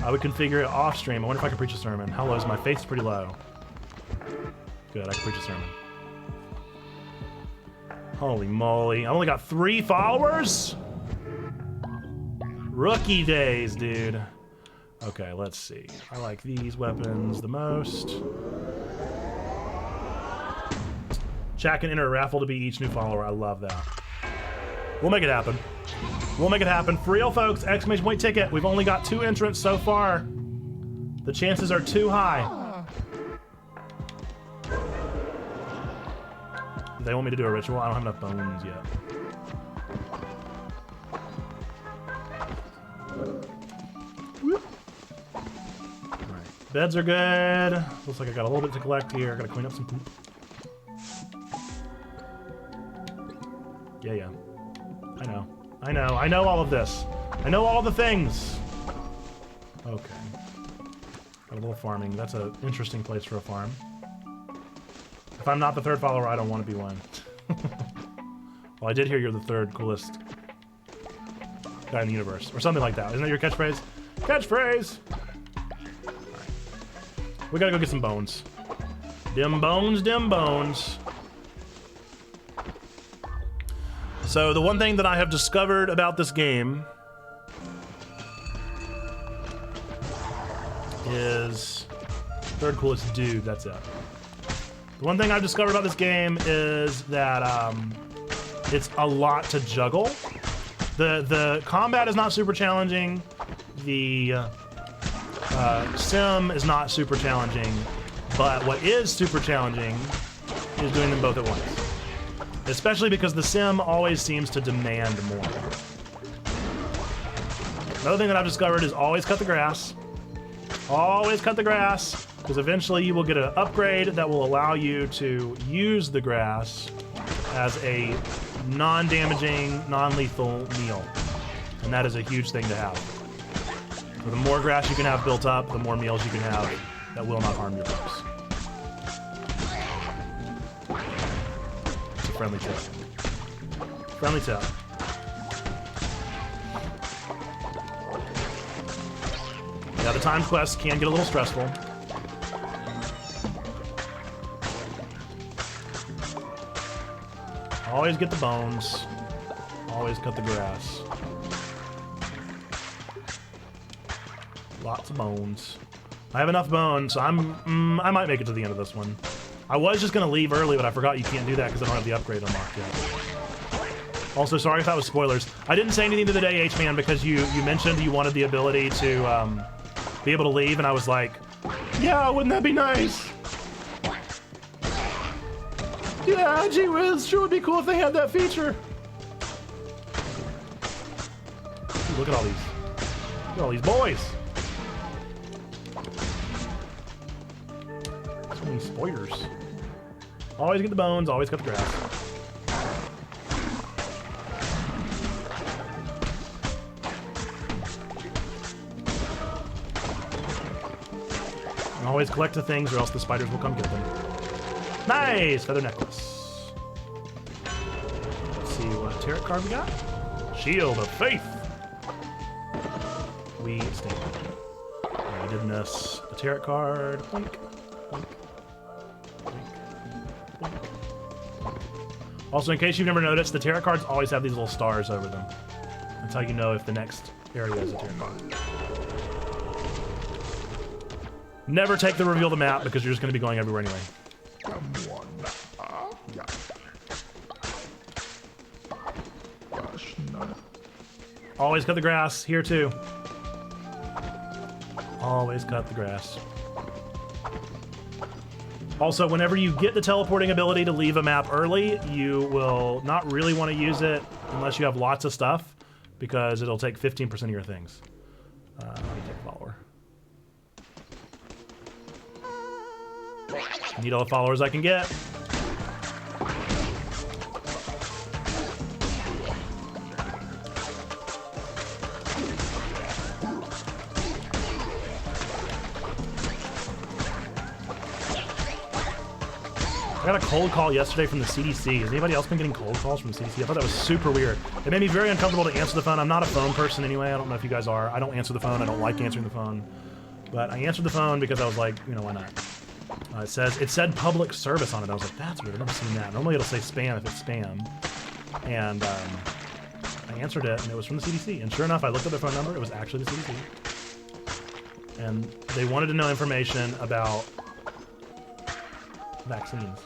I would configure it off stream. I wonder if I can preach a sermon. How low is my faith? Is pretty low. Good, I can preach a sermon. Holy moly. I only got 3 followers? Rookie days, dude. Okay, let's see. I like these weapons the most. Chat can enter a raffle to be each new follower. I love that. We'll make it happen. We'll make it happen. For real, folks, exclamation point ticket. We've only got 2 entrants so far. The chances are too high. They want me to do a ritual? I don't have enough bones yet. Alright. Beds are good. Looks like I got a little bit to collect here. I gotta clean up some poop. Yeah. I know all of this. I know all the things. Okay. Got a little farming. That's an interesting place for a farm. If I'm not the 3rd follower, I don't want to be one. Well, I did hear you're the 3rd coolest guy in the universe. Or something like that. Isn't that your catchphrase? Catchphrase! Alright. We gotta go get some bones. Dim bones, dim bones. So the one thing that I have discovered about this game is 3rd coolest dude, that's it. The one thing I've discovered about this game is that it's a lot to juggle. The combat is not super challenging. The sim is not super challenging. But what is super challenging is doing them both at once. Especially because the sim always seems to demand more. Another thing that I've discovered is always cut the grass. Always cut the grass, because eventually you will get an upgrade that will allow you to use the grass as a non-damaging, non-lethal meal. And that is a huge thing to have. So the more grass you can have built up, the more meals you can have that will not harm your folks. It's a friendly tip. Friendly tip. Yeah, the timed quests can get a little stressful. Always get the bones. Always cut the grass. Lots of bones. I have enough bones, so I might make it to the end of this one. I was just gonna leave early, but I forgot you can't do that because I don't have the upgrade unlocked yet. Also, sorry if that was spoilers. I didn't say anything to the day, H-Man, because you mentioned you wanted the ability to be able to leave, and I was like, yeah, wouldn't that be nice? Yeah, gee whiz, sure would be cool if they had that feature. Ooh, look at all these. Look at all these boys. So many spoilers. Always get the bones, always cut the grass. And always collect the things or else the spiders will come get them. Nice! Feather necklace. Let's see what tarot card we got. Shield of Faith. We stand. I did miss a tarot card. Blink. Blink. Blink. Blink. Also, in case you've never noticed, the tarot cards always have these little stars over them. That's how you know if the next area is a tarot card. Never take the reveal the map because you're just going to be going everywhere anyway. Always cut the grass. Here too. Always cut the grass. Also, whenever you get the teleporting ability to leave a map early, you will not really want to use it unless you have lots of stuff, because it'll take 15% of your things. Let me take a follower. I need all the followers I can get. I got a cold call yesterday from the CDC. Has anybody else been getting cold calls from the CDC? I thought that was super weird. It made me very uncomfortable to answer the phone. I'm not a phone person anyway. I don't know if you guys are. I don't answer the phone. I don't like answering the phone. But I answered the phone because I was like, you know, why not? It said public service on it. I was like, that's weird. I've never seen that. Normally it'll say spam if it's spam. And I answered it, and it was from the CDC. And sure enough, I looked at their phone number. It was actually the CDC. And they wanted to know information about vaccines.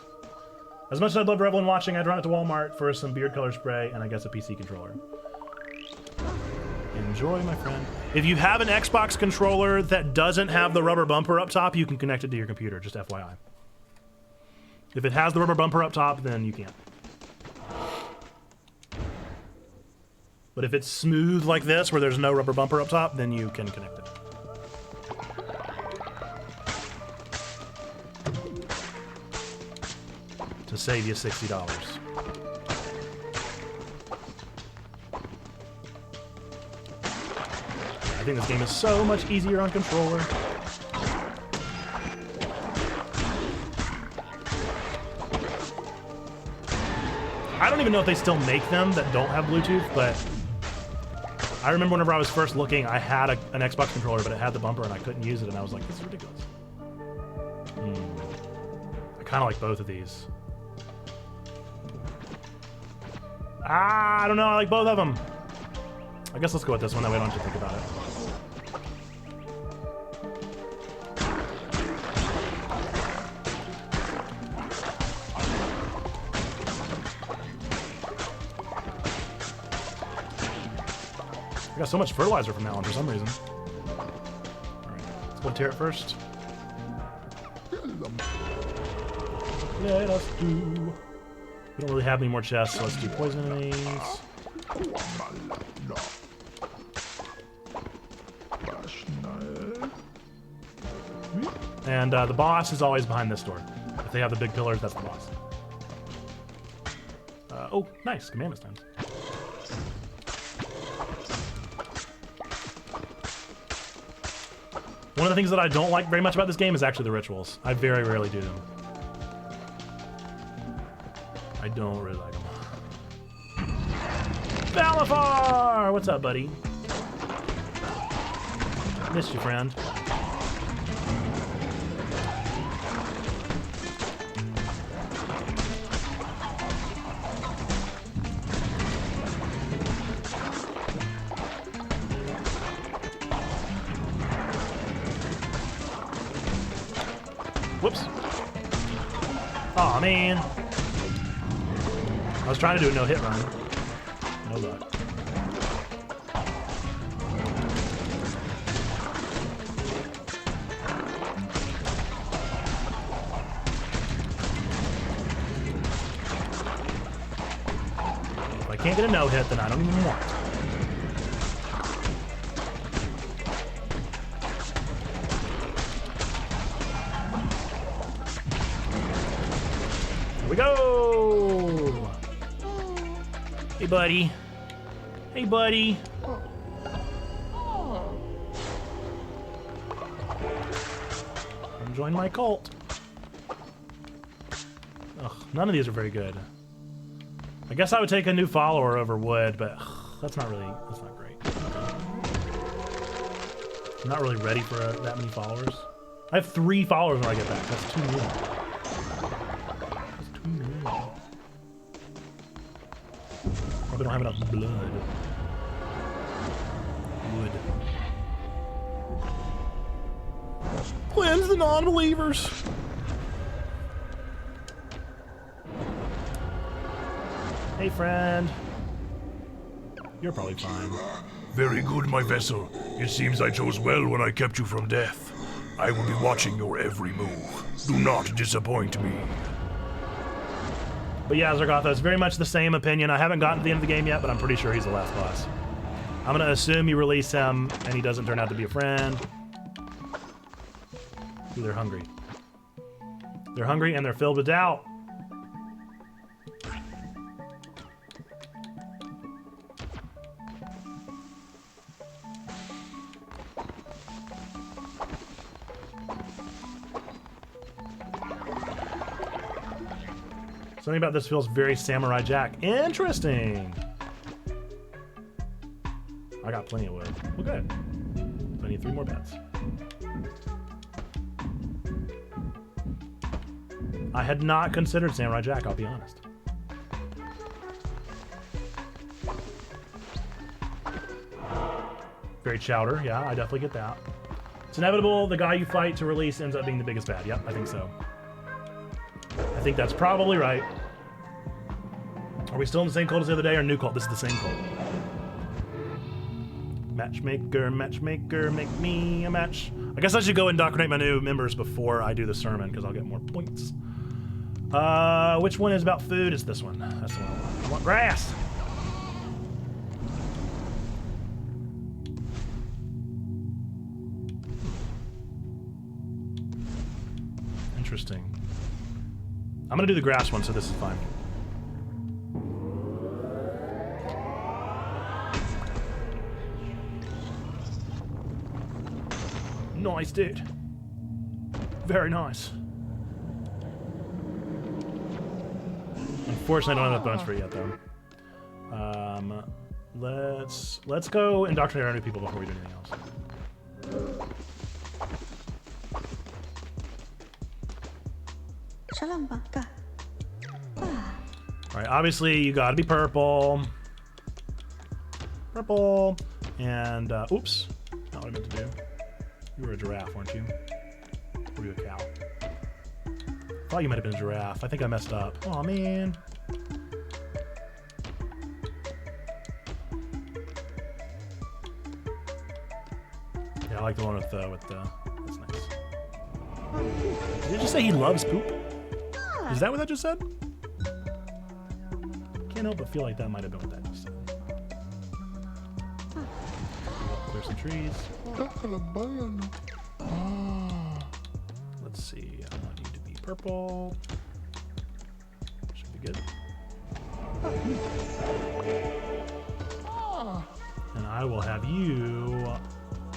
As much as I'd love to everyone watching, I'd run it to Walmart for some beard color spray and I guess a PC controller. Enjoy, my friend. If you have an Xbox controller that doesn't have the rubber bumper up top, you can connect it to your computer, just FYI. If it has the rubber bumper up top, then you can't. But if it's smooth like this, where there's no rubber bumper up top, then you can connect it. To save you $60. I think this game is so much easier on controller. I don't even know if they still make them that don't have Bluetooth, but I remember whenever I was first looking, I had an Xbox controller, but it had the bumper and I couldn't use it, and I was like, this is ridiculous. I kind of like both of these. I don't know, I like both of them. I guess let's go with this one, that way I don't have to think about it. I got so much fertilizer from that one for some reason. Alright, let's go tear it first. Let us do. We don't really have any more chests, so let's do poison enemies. And the boss is always behind this door. If they have the big pillars, that's the boss. Oh, nice. Commandment stones. One of the things that I don't like very much about this game is actually the rituals. I very rarely do them. I don't really like them. Balafar! What's up, buddy? Missed you, friend. Whoops. Aw, man. I was trying to do a no-hit run. No luck. If I can't get a no-hit, then I don't even want it. Here we go! Hey, buddy. Hey, buddy. Come join my cult. Ugh, none of these are very good. I guess I would take a new follower over wood, but that's not great. I'm not really ready for that many followers. I have 3 followers when I get back. That's too many. Probably don't have enough blood. Wood. Cleanse the non-believers. Hey, friend. You're probably fine. Very good, my vessel. It seems I chose well when I kept you from death. I will be watching your every move. Do not disappoint me. But yeah, Zargotha, it's very much the same opinion. I haven't gotten to the end of the game yet, but I'm pretty sure he's the last boss. I'm gonna assume you release him and he doesn't turn out to be a friend. Ooh, they're hungry. They're hungry and they're filled with doubt. Something about this feels very Samurai Jack. Interesting. I got plenty of wood. Well, good. So I need 3 more beds. I had not considered Samurai Jack, I'll be honest. Very chowder, yeah, I definitely get that. It's inevitable the guy you fight to release ends up being the biggest bad. Yep, I think so. I think that's probably right. Are we still in the same cult as the other day or new cult? This is the same cult. Matchmaker, matchmaker, make me a match. I guess I should go indoctrinate my new members before I do the sermon because I'll get more points. Which one is about food? It's this one. That's the one I want. I want grass. Interesting. I'm gonna do the grass one, so this is fine. Nice, dude. Very nice. Unfortunately, I don't have enough bones for it yet, though. Let's go indoctrinate our new people before we do anything else. Alright, obviously you gotta be purple. Purple. And, oops. Not what I meant to do. You were a giraffe, weren't you? Or were you a cow? I thought you might have been a giraffe. I think I messed up. Aw, man. Yeah, I like the one with the, that's nice. Did you just say he loves poop? Is that what that just said? Can't help but feel like that might have been what that just said. Clear some trees. Let's see. I want you to be purple. Should be good. And I will have you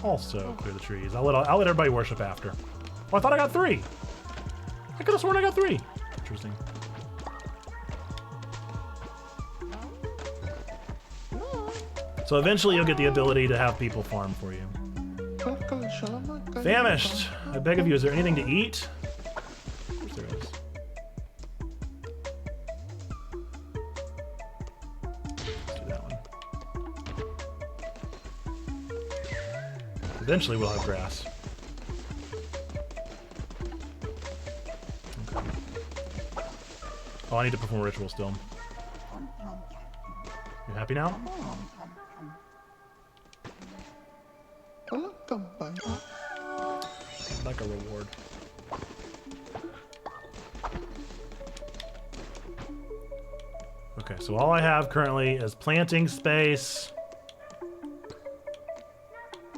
also clear the trees. I'll let everybody worship after. Oh, I thought I got 3. I could have sworn I got 3. Interesting. So eventually you'll get the ability to have people farm for you. Famished. I beg of you, is there anything to eat? Of course there is. Let's do that one. Eventually we'll have grass. Okay. Oh, I need to perform a ritual still. You happy now? Like a reward. Okay, so all I have currently is planting space.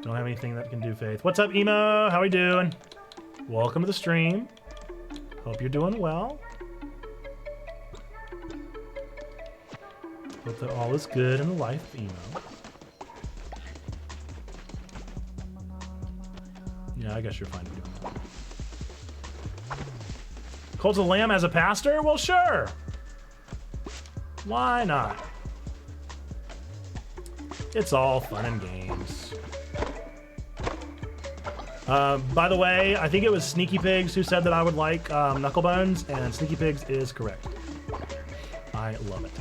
Don't have anything that can do faith. What's up, Emo? How we doing? Welcome to the stream. Hope you're doing well. Hope that all is good in the life of Emo. Yeah, I guess you're fine doing that. Cult of the Lamb as a pastor? Well, sure. Why not? It's all fun and games. By the way, I think it was Sneaky Pigs who said that I would like Knucklebones, and Sneaky Pigs is correct. I love it.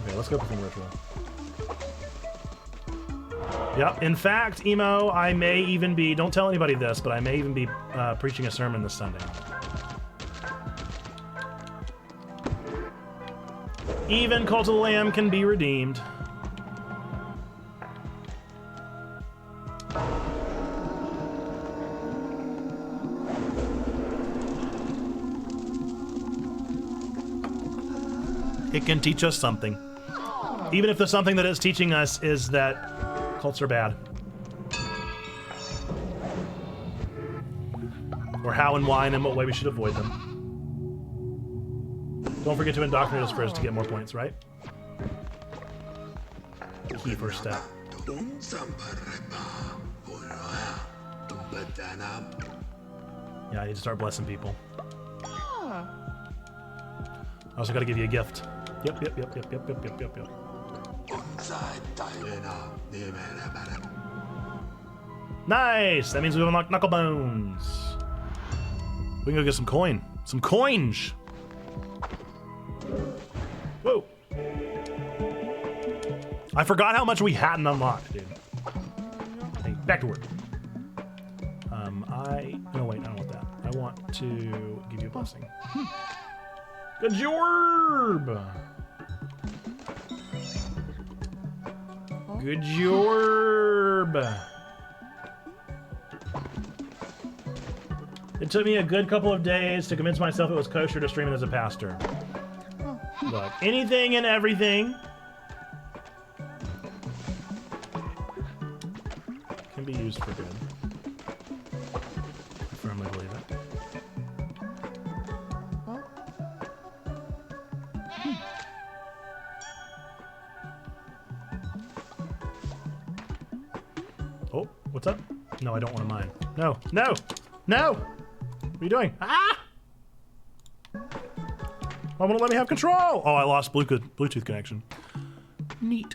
Okay, let's go perform the ritual. Yep. In fact, Emo, I may even be, don't tell anybody this, but I may even be preaching a sermon this Sunday. Even Cult of the Lamb can be redeemed. It can teach us something. Even if the something that it's teaching us is that cults are bad. Or how and why and in what way we should avoid them. Don't forget to indoctrinate us first to get more points, right? Key first step. Yeah, I need to start blessing people. I also got to give you a gift. Yep. Nice! That means we unlock Knucklebones. We can go get some coin. Some coins! Whoa! I forgot how much we hadn't unlocked, dude. Hey, back to work. No, wait, I don't want that. I want to give you a blessing. Good jorb! Good jorb! It took me a good couple of days to convince myself it was kosher to stream it as a pastor. Look, anything and everything can be used for good. I firmly believe it. Oh, what's up? No, I don't want to mine. No, no, no! What are you doing? Ah! Why won't it let me have control? Oh, I lost Bluetooth connection. Neat.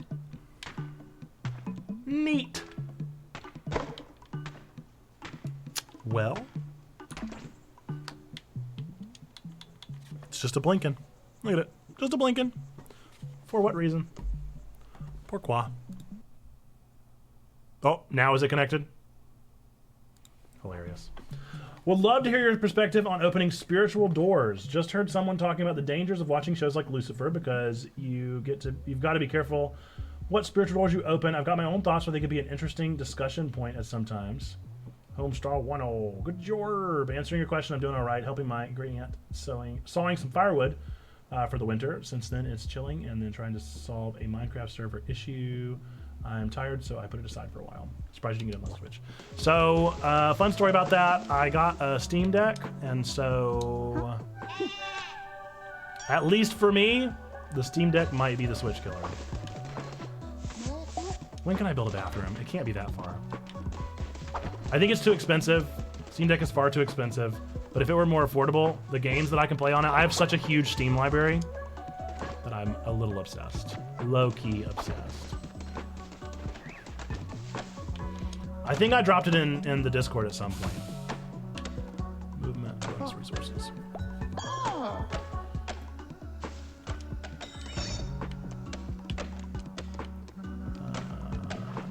Neat. Well, it's just a blinking. Look at it. Just a blinking. For what reason? Pourquoi? Oh, now is it connected? Hilarious. Would love to hear your perspective on opening spiritual doors. Just heard someone talking about the dangers of watching shows like Lucifer because you've got to be careful what spiritual doors you open. I've got my own thoughts, but they could be an interesting discussion point at sometimes. Homestar 10. Good job. Answering your question, I'm doing all right. Helping my great aunt sawing some firewood for the winter. Since then, it's chilling and then trying to solve a Minecraft server issue. I'm tired, so I put it aside for a while. Surprised you didn't get it on Switch. So, fun story about that. I got a Steam Deck, and so, at least for me, the Steam Deck might be the Switch killer. When can I build a bathroom? It can't be that far. I think it's too expensive. Steam Deck is far too expensive. But if it were more affordable, the games that I can play on it, I have such a huge Steam library that I'm a little obsessed. Low-key obsessed. I think I dropped it in the Discord at some point. Movement, bonus resources.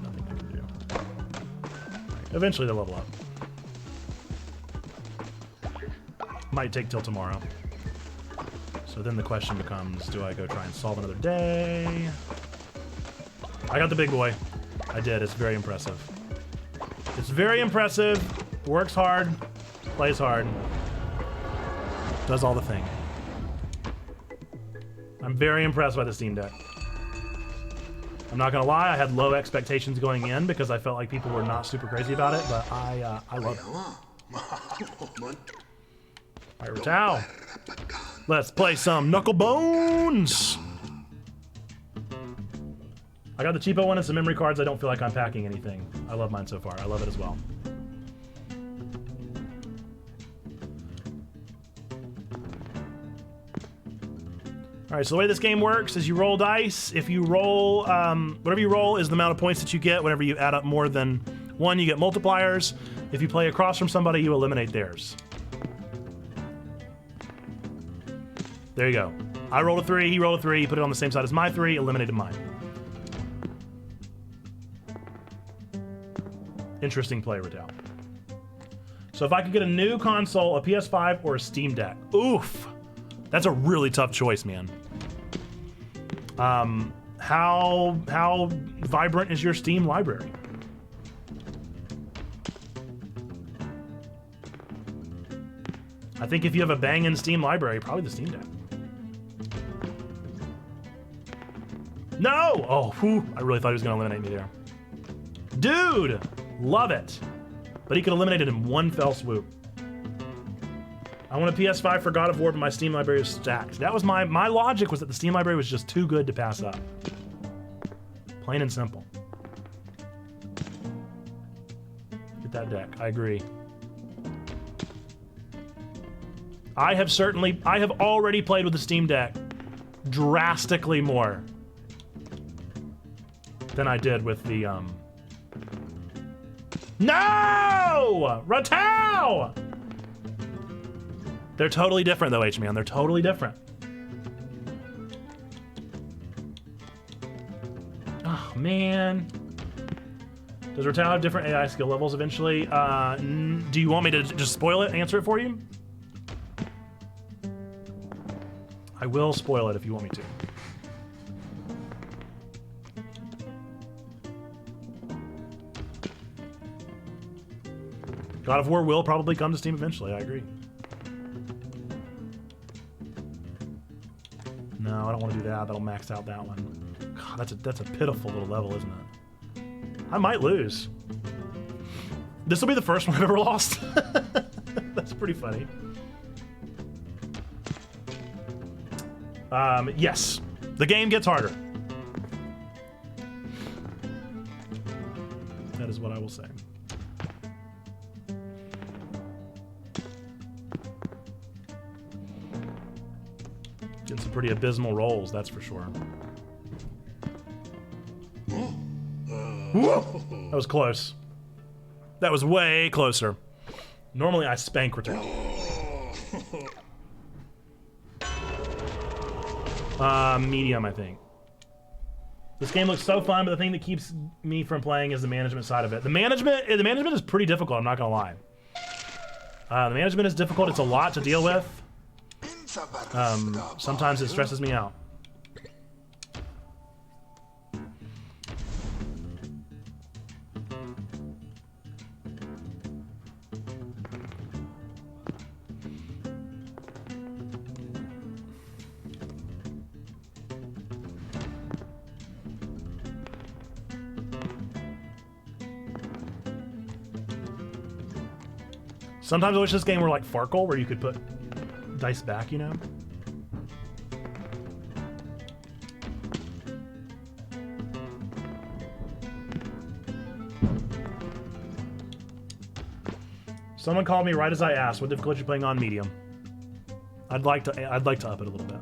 Nothing I can do. Eventually they'll level up. Might take till tomorrow. So then the question becomes, do I go try and solve another day? I got the big boy. I did. It's very impressive. It's very impressive. Works hard. Plays hard. Does all the thing. I'm very impressed by the Steam Deck. I'm not gonna lie, I had low expectations going in because I felt like people were not super crazy about it, but I love it. Alright, Ratau. Let's play some Knuckle Bones! I got the cheapo one and some memory cards. I don't feel like I'm packing anything. I love mine so far. I love it as well. Alright, so the way this game works is you roll dice. If you roll, whatever you roll is the amount of points that you get. Whenever you add up more than one, you get multipliers. If you play across from somebody, you eliminate theirs. There you go. I rolled a 3, he rolled a 3, he put it on the same side as my 3, eliminated mine. Interesting play, Ratau. So if I could get a new console, a PS5 or a Steam Deck, oof, that's a really tough choice, man. How vibrant is your Steam library? I think if you have a banging Steam library, probably the Steam Deck. No! Oh, whew, I really thought he was going to eliminate me there. Dude! Love it. But he could eliminate it in one fell swoop. I want a PS5 for God of War, but my Steam library is stacked. That was my logic was that the Steam library was just too good to pass up. Plain and simple. Get that deck. I agree. I have already played with the Steam Deck drastically more than I did with the, No! Ratau! They're totally different though, H-Man. They're totally different. Oh, man. Does Ratau have different AI skill levels eventually? Do you want me to just spoil it, answer it for you? I will spoil it if you want me to. God of War will probably come to Steam eventually, I agree. No, I don't want to do that. That'll max out that one. God, that's a pitiful little level, isn't it? I might lose. This will be the first one I've ever lost. That's pretty funny. Yes. The game gets harder. That is what I will say. Getting some pretty abysmal rolls, that's for sure. That was close. That was way closer. Normally I spank return. Medium, I think. This game looks so fun, but the thing that keeps me from playing is the management side of it. The management is pretty difficult, I'm not gonna lie. The management is difficult, it's a lot to deal with. Sometimes it stresses me out. Sometimes I wish this game were like Farkle, where you could put dice back, you know? Someone called me right as I asked, what difficulty are you playing on medium? I'd like to up it a little bit.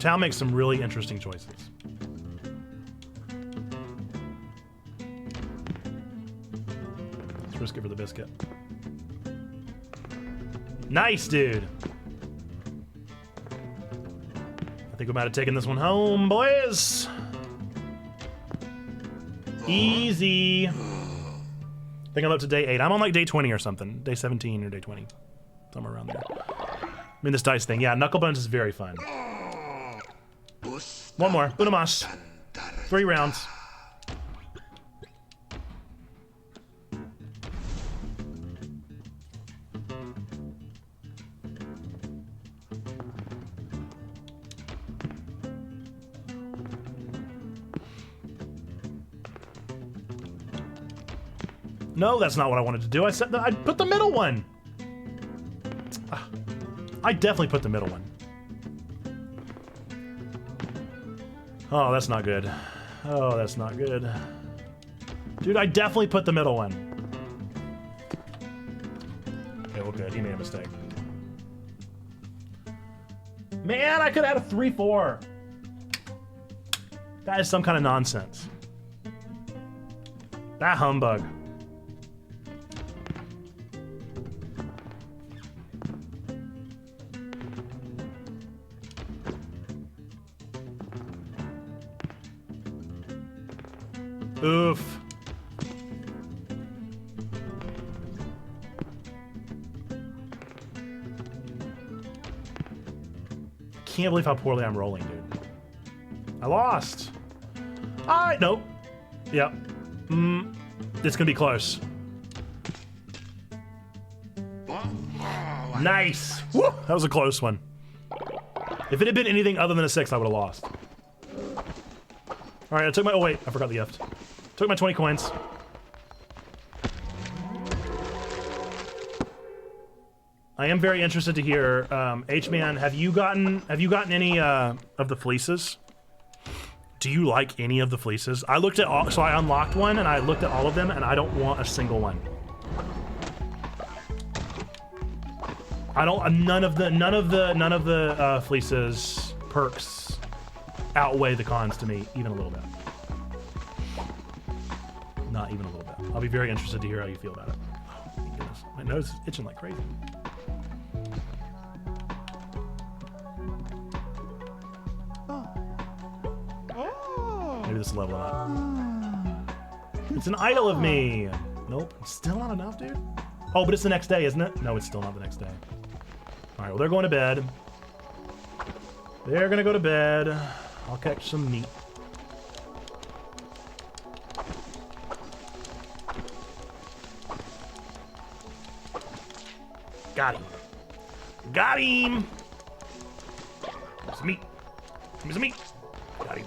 town makes some really interesting choices. Let's risk it for the biscuit. Nice, dude. I think we might have taken this one home, boys. Easy. I think I'm up to day 8. I'm on like day 20 or something. Day 17 or day 20. Somewhere around there. I mean, this dice thing. Yeah, Knuckle Bones is very fun. One more. Una mas. 3 rounds. No, that's not what I wanted to do. I said that I'd put the middle one. I definitely put the middle one. Oh, that's not good. Oh, that's not good. Dude, I definitely put the middle one. Okay, well, good. He made a mistake. Man, I could have had a 3-4. That is some kind of nonsense. That humbug. Oof. Can't believe how poorly I'm rolling, dude. I lost. Alright, nope. Yep. It's gonna be close. Nice. Woo! That was a close one. If it had been anything other than a 6, I would have lost. Alright, I took my... Oh, wait. I forgot the gift. Took my 20 coins. I am very interested to hear, H-Man, have you gotten any of the fleeces? Do you like any of the fleeces? I looked at all, so I unlocked one and I looked at all of them and I don't want a single one. I don't. None of the fleeces perks outweigh the cons to me, even a little bit. Not even a little bit. I'll be very interested to hear how you feel about it. Oh, my goodness. My nose is itching like crazy. Maybe this will level it up. It's an idol of me. Nope. It's still not enough, dude. Oh, but it's the next day, isn't it? No, it's still not the next day. All right, well, they're going to bed. They're going to go to bed. I'll catch some meat. Got him. Got him. Some meat. Give me some meat. Got him.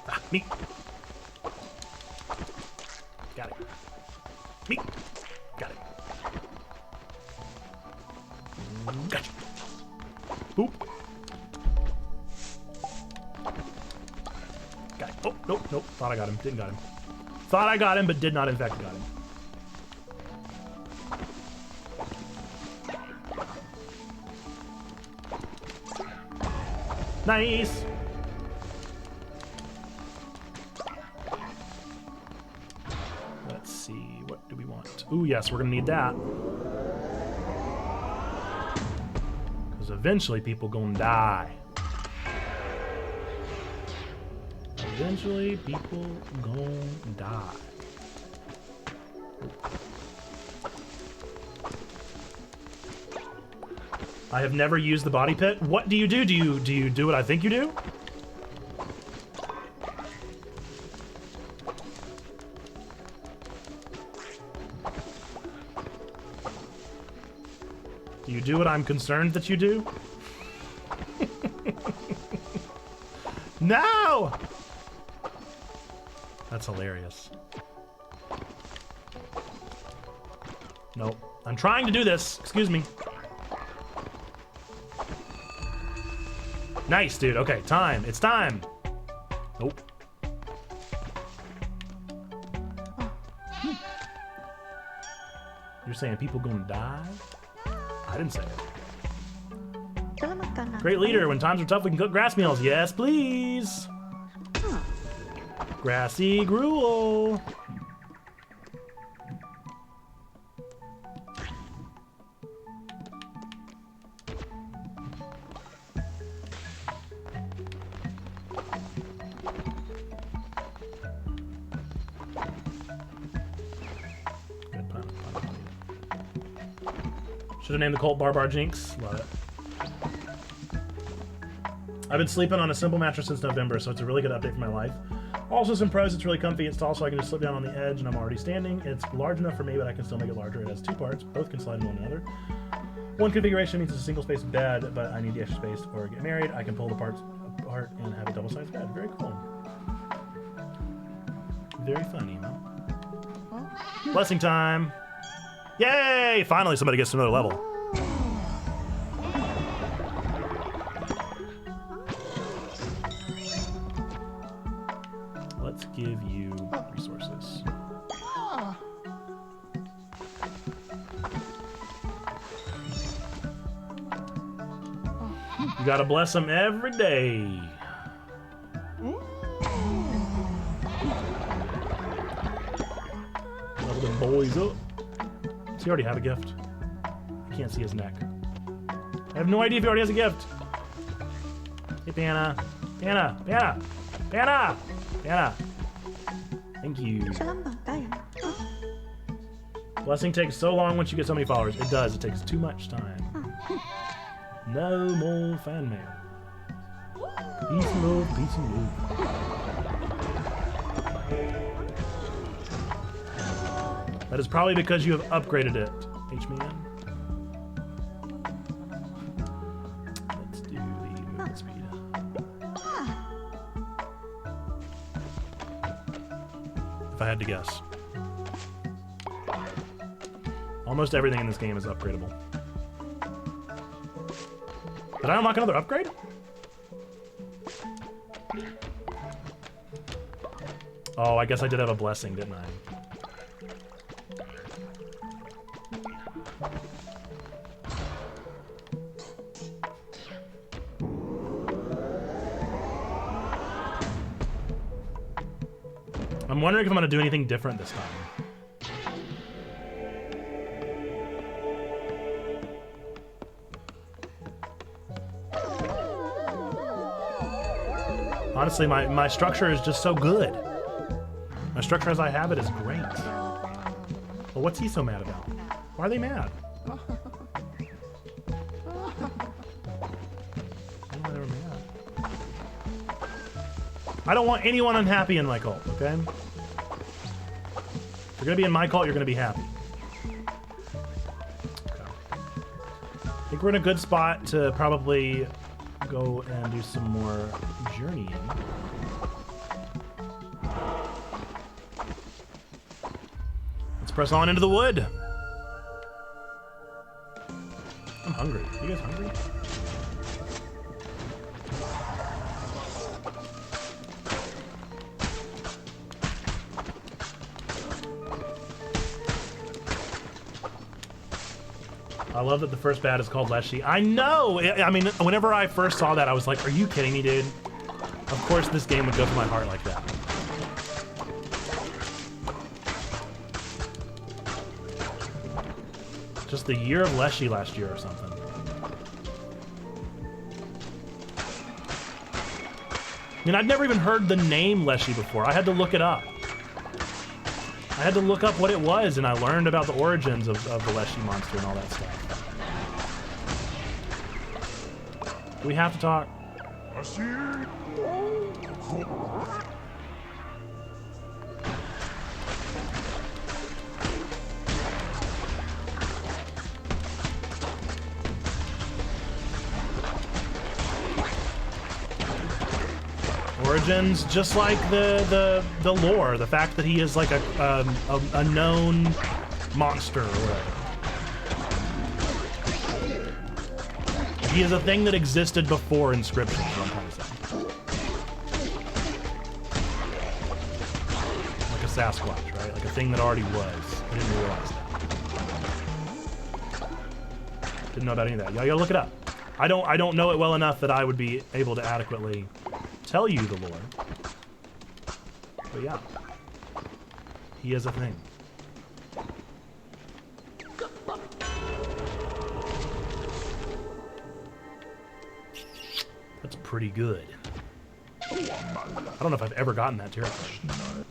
Ah, meat. Got it. Meat. Got it. Gotcha. Boop. Got it. Oh, nope, nope. Thought I got him. Didn't got him. Thought I got him, but did not in fact got him. Nice. Let's see. What do we want? Ooh, yes, we're gonna need that. Because eventually people gonna die. Eventually people gonna die. I have never used the body pit. What do you do? Do you do what I think you do? Do you do what I'm concerned that you do? No! That's hilarious. Nope. I'm trying to do this. Excuse me. Nice, dude. Okay, time. It's time. Nope. You're saying people gonna die? I didn't say it. Great leader. When times are tough, we can cook grass meals. Yes, please. Grassy gruel. Should have named the Colt Barbar Jinx. Love it. I've been sleeping on a simple mattress since November, so it's a really good update for my life. Also some pros, it's really comfy. It's tall, so I can just slip down on the edge and I'm already standing. It's large enough for me, but I can still make it larger. It has 2 parts. Both can slide into one another. One configuration means it's a single space bed, but I need the extra space or get married. I can pull the parts apart and have a double-sized bed. Very cool. Very fun, email. Blessing time. Yay! Finally somebody gets to another level. Let's give you resources. You gotta bless them every day. Level them boys up. Does he already have a gift? I can't see his neck. I have no idea if he already has a gift. Hey, Panna. Panna. Panna. Panna. Panna. Thank you. Blessing takes so long once you get so many followers. It does. It takes too much time. No more fan mail. Peace and love. Peace and love. That is probably because you have upgraded it, H-Man. Let's do the movement speed. If I had to guess. Almost everything in this game is upgradable. Did I unlock another upgrade? Oh, I guess I did have a blessing, didn't I? I'm wondering if I'm going to do anything different this time. Honestly, my structure is just so good. My structure as I have it is great. But what's he so mad about? Why are they mad? Why are they mad? I don't want anyone unhappy in my cult, okay? If you're gonna be in my cult, you're gonna be happy. Okay. I think we're in a good spot to probably go and do some more journeying. Let's press on into the wood. I'm hungry. You guys hungry? I love that the first bat is called Leshy. I know! I mean, whenever I first saw that, I was like, are you kidding me, dude? Of course this game would go to my heart like that. Just the year of Leshy last year or something. I mean, I'd never even heard the name Leshy before. I had to look it up. I had to look up what it was, and I learned about the origins of the Leshy monster and all that stuff. Do we have to talk? Origins, just like the lore, the fact that he is like a known monster or whatever. He is a thing that existed before inscriptions, is what I'm trying to say. Like a Sasquatch, right? Like a thing that already was. I didn't realize that. Didn't know about any of that. Y'all gotta look it up. I don't know it well enough that I would be able to adequately tell you the lore. But yeah, he is a thing. That's pretty good. I don't know if I've ever gotten that tarot card.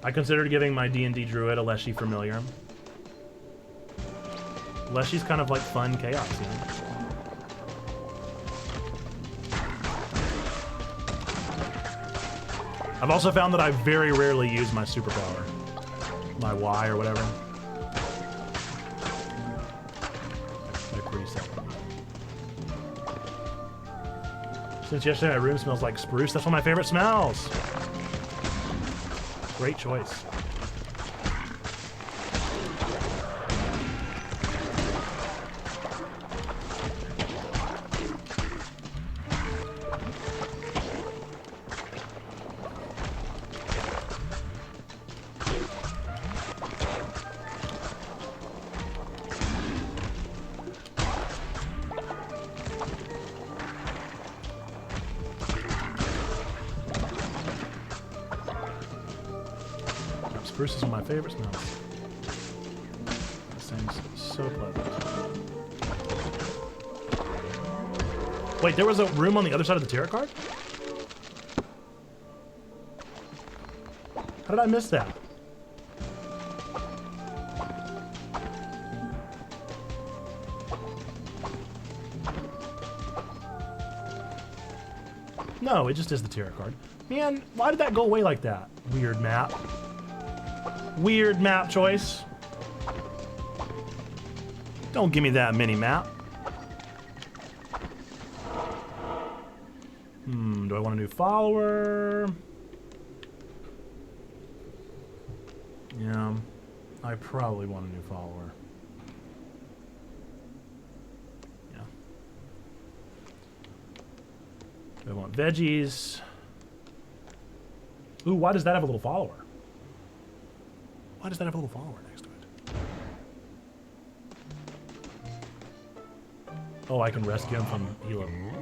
I considered giving my D&D druid a Leshy familiar. Leshy's kind of like fun chaos, you know? I've also found that I very rarely use my superpower. My Y or whatever. They're pretty simple. Since yesterday my room smells like spruce, that's one of my favorite smells. Great choice. Spruce is one of my favorite smells. This thing's so pleasant. Wait, there was a room on the other side of the tarot card? How did I miss that? No, it just is the tarot card. Man, why did that go away like that? Weird map. Weird map choice. Don't give me that mini map. Do I want a new follower? Yeah, I probably want a new follower. Yeah. Do I want veggies? Ooh, why does that have a little follower? Why does that have a little follower next to it? Oh, I can rescue him from heal him.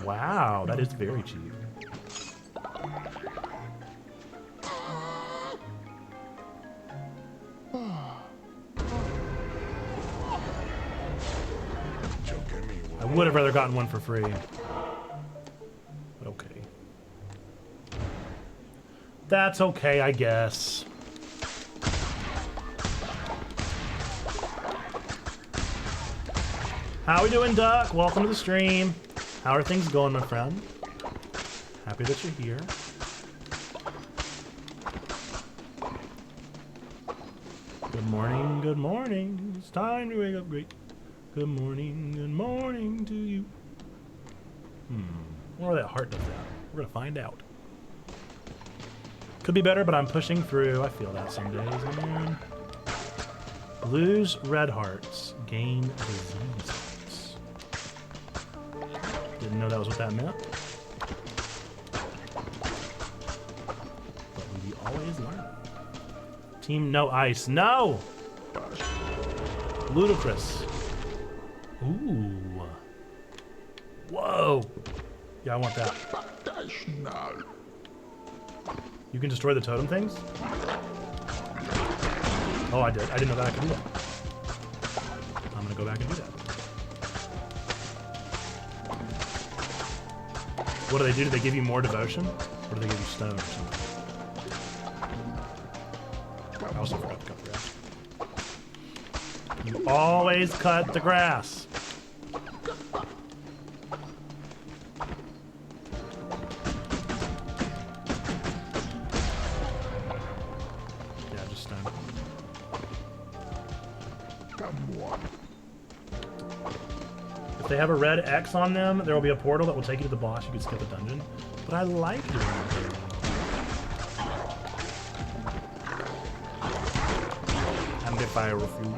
Wow, that is very cheap. I would have rather gotten one for free. But okay. That's okay, I guess. How we doing, Duck? Welcome to the stream. How are things going, my friend? Happy that you're here. Good morning, good morning. It's time to wake up great. Good morning to you. I wonder why that heart does that. We're gonna find out. Could be better, but I'm pushing through. I feel that some days, man. Lose red hearts. Gain disease hearts. Didn't know that was what that meant. But we always learn. Team no ice. No! Ludicrous. Ooh. Whoa. Yeah, I want that. You can destroy the totem things? Oh, I did. I didn't know that I could do that. I'm gonna go back and do that. What do they do? Do they give you more devotion? Or do they give you stone or something? I also forgot to cut the grass. You always cut the grass. Yeah, just stone. If they have a red X on them, there will be a portal that will take you to the boss. You can skip a dungeon. But I like doing that. And if I refuse.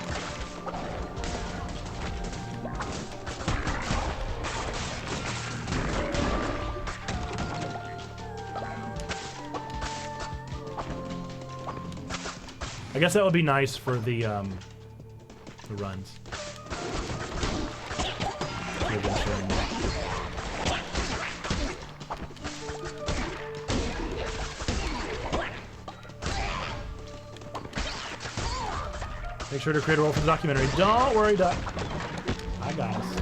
I guess that would be nice for the runs. Make sure to create a role for the documentary. Don't worry, Duck. I got us.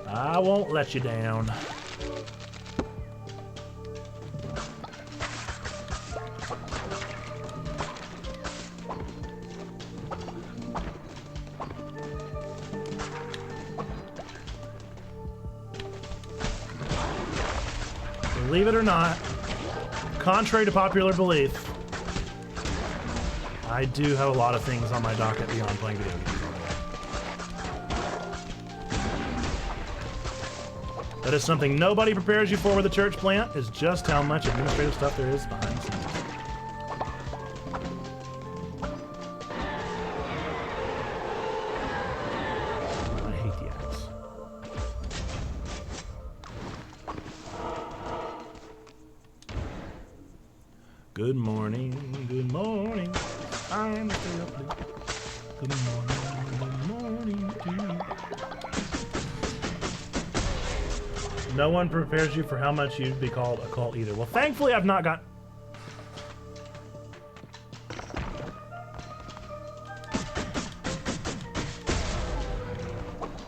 I won't let you down. Believe it or not, contrary to popular belief, I do have a lot of things on my docket beyond playing video games. That is something nobody prepares you for with a church plant, is just how much administrative stuff there is behind the scenes. I hate the axe. Good morning, good morning. I'm stay up late. Good morning to you. No one prepares you for how much you'd be called a cult either. Well, thankfully I've not got...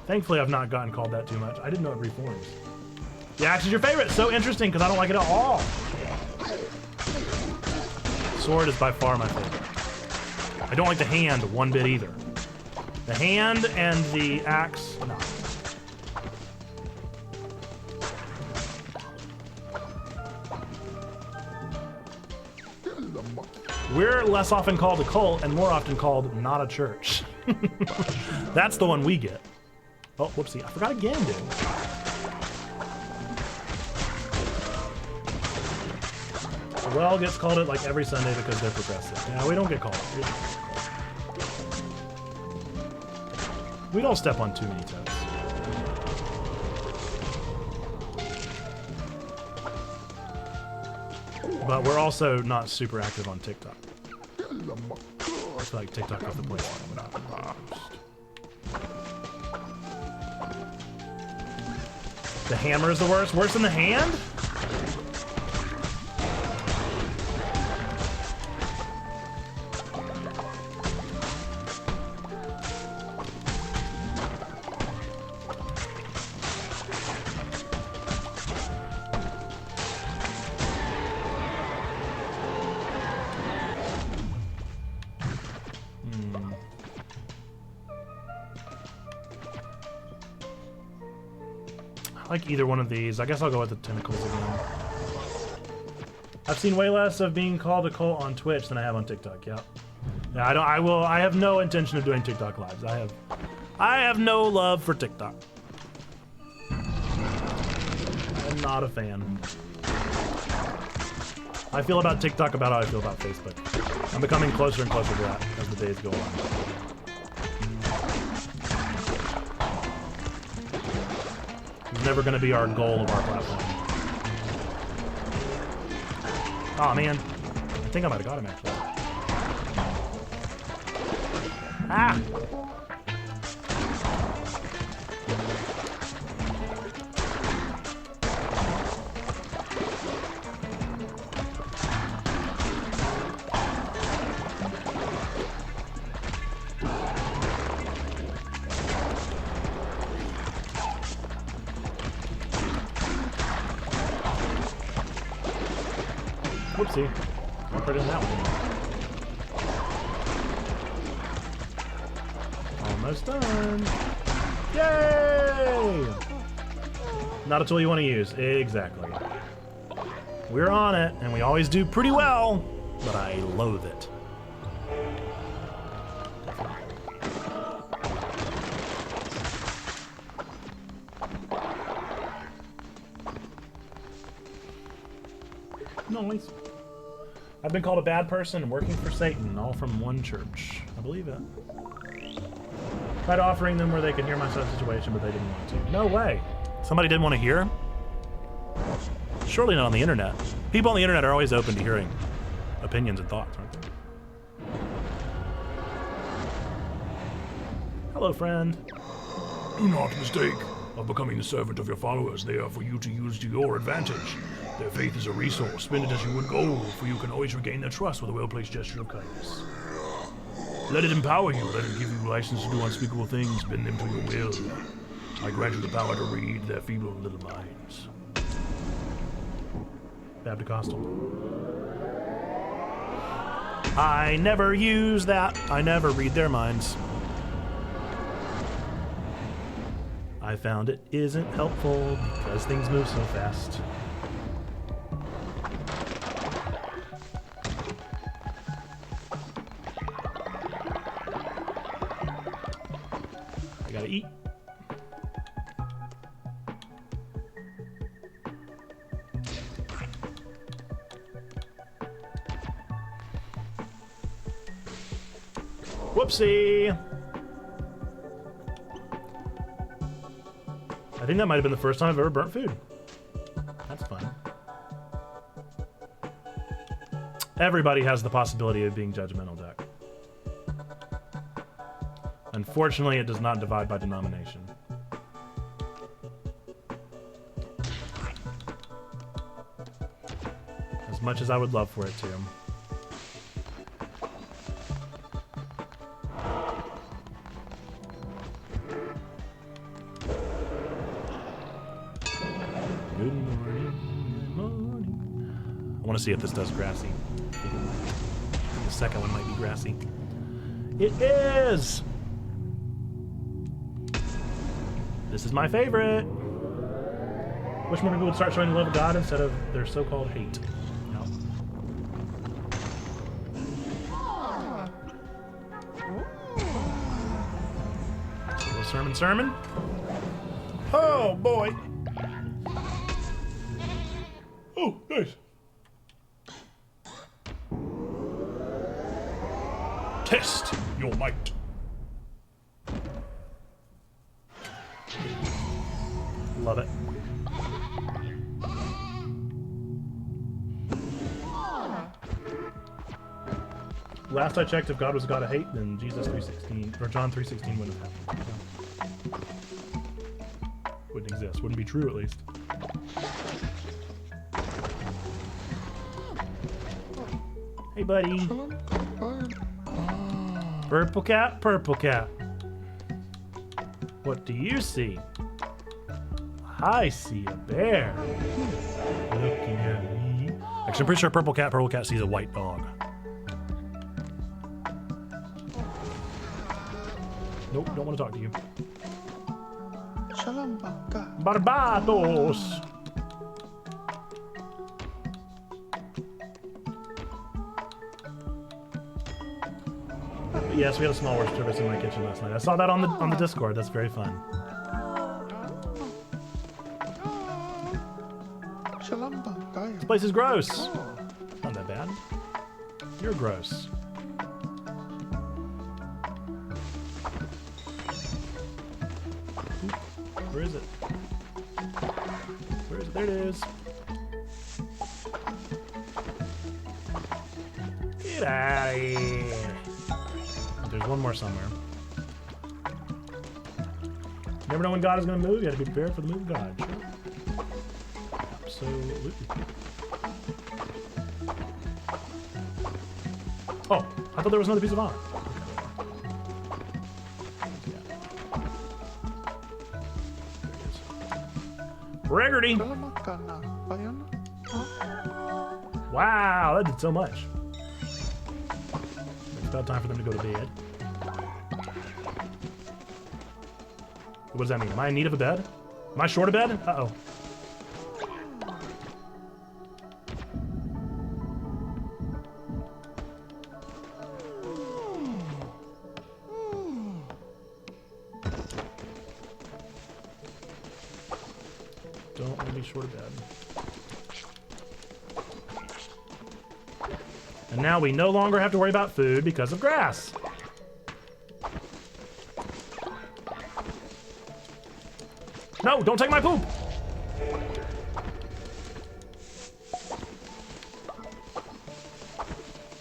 Thankfully I've not gotten called that too much. I didn't know it reforms. The axe is your favorite. So interesting because I don't like it at all. Sword is by far my favorite. I don't like the hand one bit either. The hand and the axe, no. We're less often called a cult and more often called not a church. That's the one we get. Oh, whoopsie, I forgot again, dude. The well gets called it like every Sunday because they're progressive. Yeah, we don't get called it. We don't step on too many toes. But we're also not super active on TikTok. I feel like TikTok off the place. The hammer is the worst? Worse than the hand? I like either one of these. I guess I'll go with the tentacles again. I've seen way less of being called a cult on Twitch than I have on TikTok. Yep. Yeah, I have no intention of doing TikTok lives. I have no love for TikTok. I'm not a fan. I feel about TikTok about how I feel about Facebook. I'm becoming closer and closer to that as the days go on. It's never going to be our goal of our platform. Oh man, I think I might have got him actually. Ah! Whoopsie. I'll put it in that one. Almost done. Yay! Not a tool you want to use. Exactly. We're on it, and we always do pretty well, but I loathe it. Nice. I've been called a bad person and working for Satan, all from one church. I believe it. Tried offering them where they could hear my son's situation, but they didn't want to. No way. Somebody didn't want to hear? Surely not on the internet. People on the internet are always open to hearing opinions and thoughts, aren't they? Hello, friend. Do not mistake of becoming the servant of your followers. They are for you to use to your advantage. Their faith is a resource. Spend it as you would gold, for you can always regain their trust with a well-placed gesture of kindness. Let it empower you. Let it give you license to do unspeakable things. Bend them to your will. I grant you the power to read their feeble little minds. Baptocostal. I never use that. I never read their minds. I found it isn't helpful because things move so fast. I gotta eat. Whoopsie! I think that might have been the first time I've ever burnt food. That's fun. Everybody has the possibility of being judgmental, Deck. Unfortunately, it does not divide by denomination. As much as I would love for it to. Good morning, morning. I want to see if this does grassy. The second one might be grassy. It is! This is my favorite. Wish more people would start showing the love of God instead of their so-called hate. No. A little sermon. Oh boy. Oh, nice. Test your might. Love it. Last I checked, if God was a God of hate, then Jesus 3:16 or John 3:16 wouldn't have happened. Wouldn't exist. Wouldn't be true, at least. Hey, buddy. Purple cat, purple cat. What do you see? I see a bear. Looking at me. Actually, I'm pretty sure purple cat sees a white dog. Nope, don't want to talk to you. Barbados. Yes, we had a small worship service in my kitchen last night. I saw that on the Discord. That's very fun. This place is gross. Not that bad. You're gross. Where is it? Where is it? There it is. Get out of here. There's one more somewhere. Never know when God is going to move. You got to be prepared for the move of God. Sure. Absolutely. Oh, I thought there was another piece of honor. Gregory! Wow, that did so much. It's about time for them to go to bed. What does that mean? Am I in need of a bed? Am I short a bed? Uh-oh. Don't want to be short a bed. And now we no longer have to worry about food because of grass. No, don't take my poop!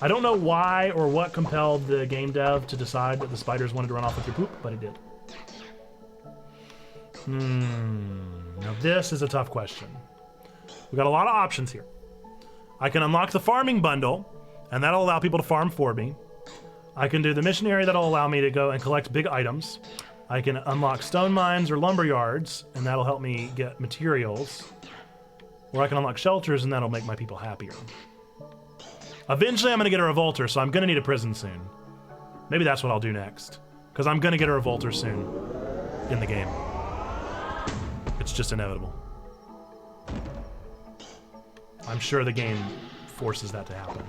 I don't know why or what compelled the game dev to decide that the spiders wanted to run off with your poop, but it did. Now this is a tough question. We got a lot of options here. I can unlock the farming bundle, and that'll allow people to farm for me. I can do the missionary, that'll allow me to go and collect big items. I can unlock stone mines or lumber yards, and that'll help me get materials. Or I can unlock shelters, and that'll make my people happier. Eventually I'm gonna get a revolter, so I'm gonna need a prison soon. Maybe that's what I'll do next. Because I'm gonna get a revolter soon in the game. It's just inevitable. I'm sure the game forces that to happen.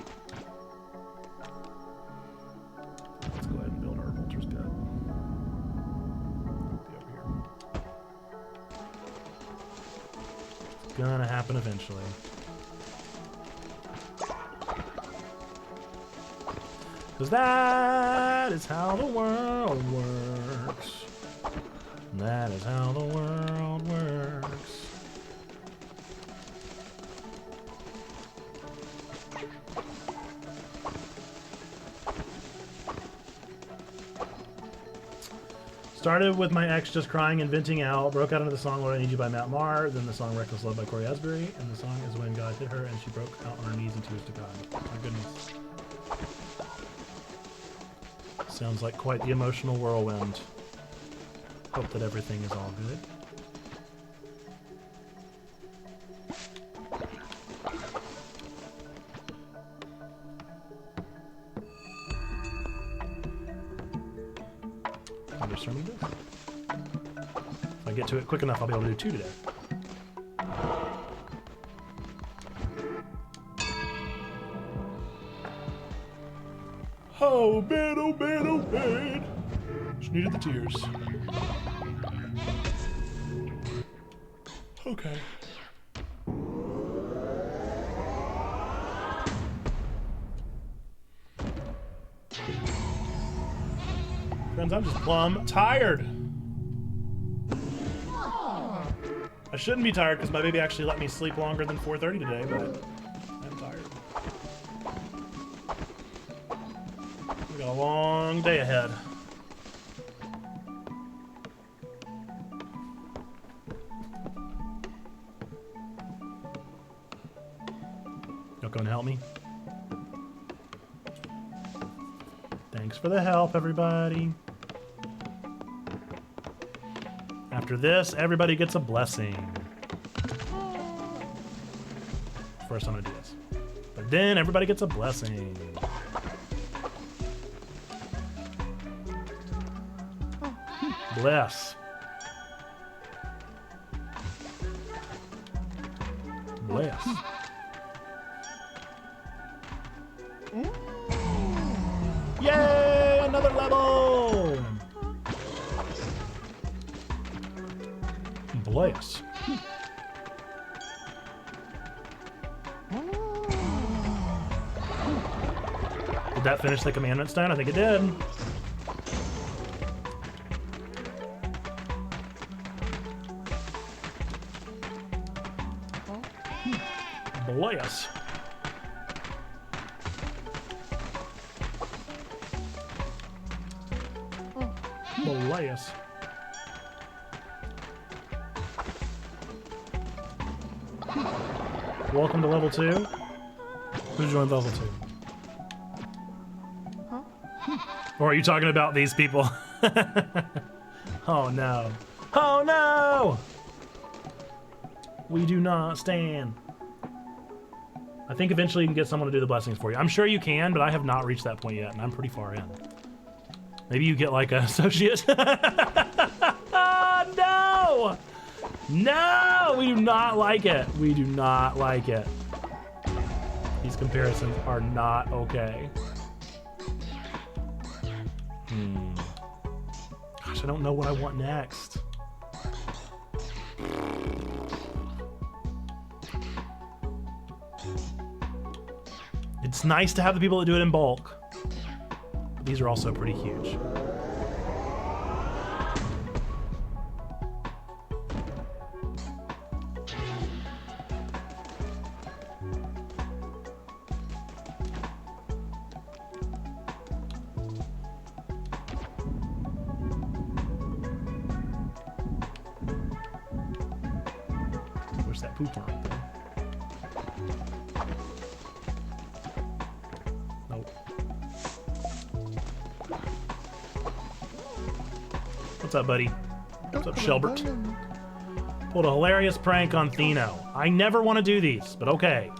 Let's go ahead and build our revolter's pit. Be over here. It's gonna happen eventually. Because that is how the world works. That is how the world works. Started with my ex just crying and venting out, broke out into the song Lord I Need You by Matt Maher, then the song Reckless Love by Corey Asbury, and the song is When God Hit Her and she broke out on her knees in tears to God. My goodness. Sounds like quite the emotional whirlwind. Hope that everything is all good. Sermon this. If I get to it quick enough, I'll be able to do 2 today. Oh, bad, oh, bad, oh, bad. Just needed the tears. Okay. Friends, I'm just plumb tired. I shouldn't be tired because my baby actually let me sleep longer than 4:30 today, but I'm tired. We got a long day ahead. Y'all come and help me? Thanks for the help, everybody. After this, everybody gets a blessing. First, I'm gonna do this. But then everybody gets a blessing. Bless. Bless. Yay! Another level! Bless. Did that finish the commandment stone? I think it did. Bless. Bless. Welcome to level 2. Who joined level 2? Or are you talking about these people? Oh no. Oh no! We do not stand. I think eventually you can get someone to do the blessings for you. I'm sure you can, but I have not reached that point yet, and I'm pretty far in. Maybe you get like an associate. No! No! We do not like it. We do not like it. These comparisons are not okay. Gosh, I don't know what I want next. It's nice to have the people that do it in bulk. But these are also pretty huge. course, that poop went right there. Nope. What's up, buddy? What's up, Shelbert? Pulled a hilarious prank on Thino. I never want to do these, but okay.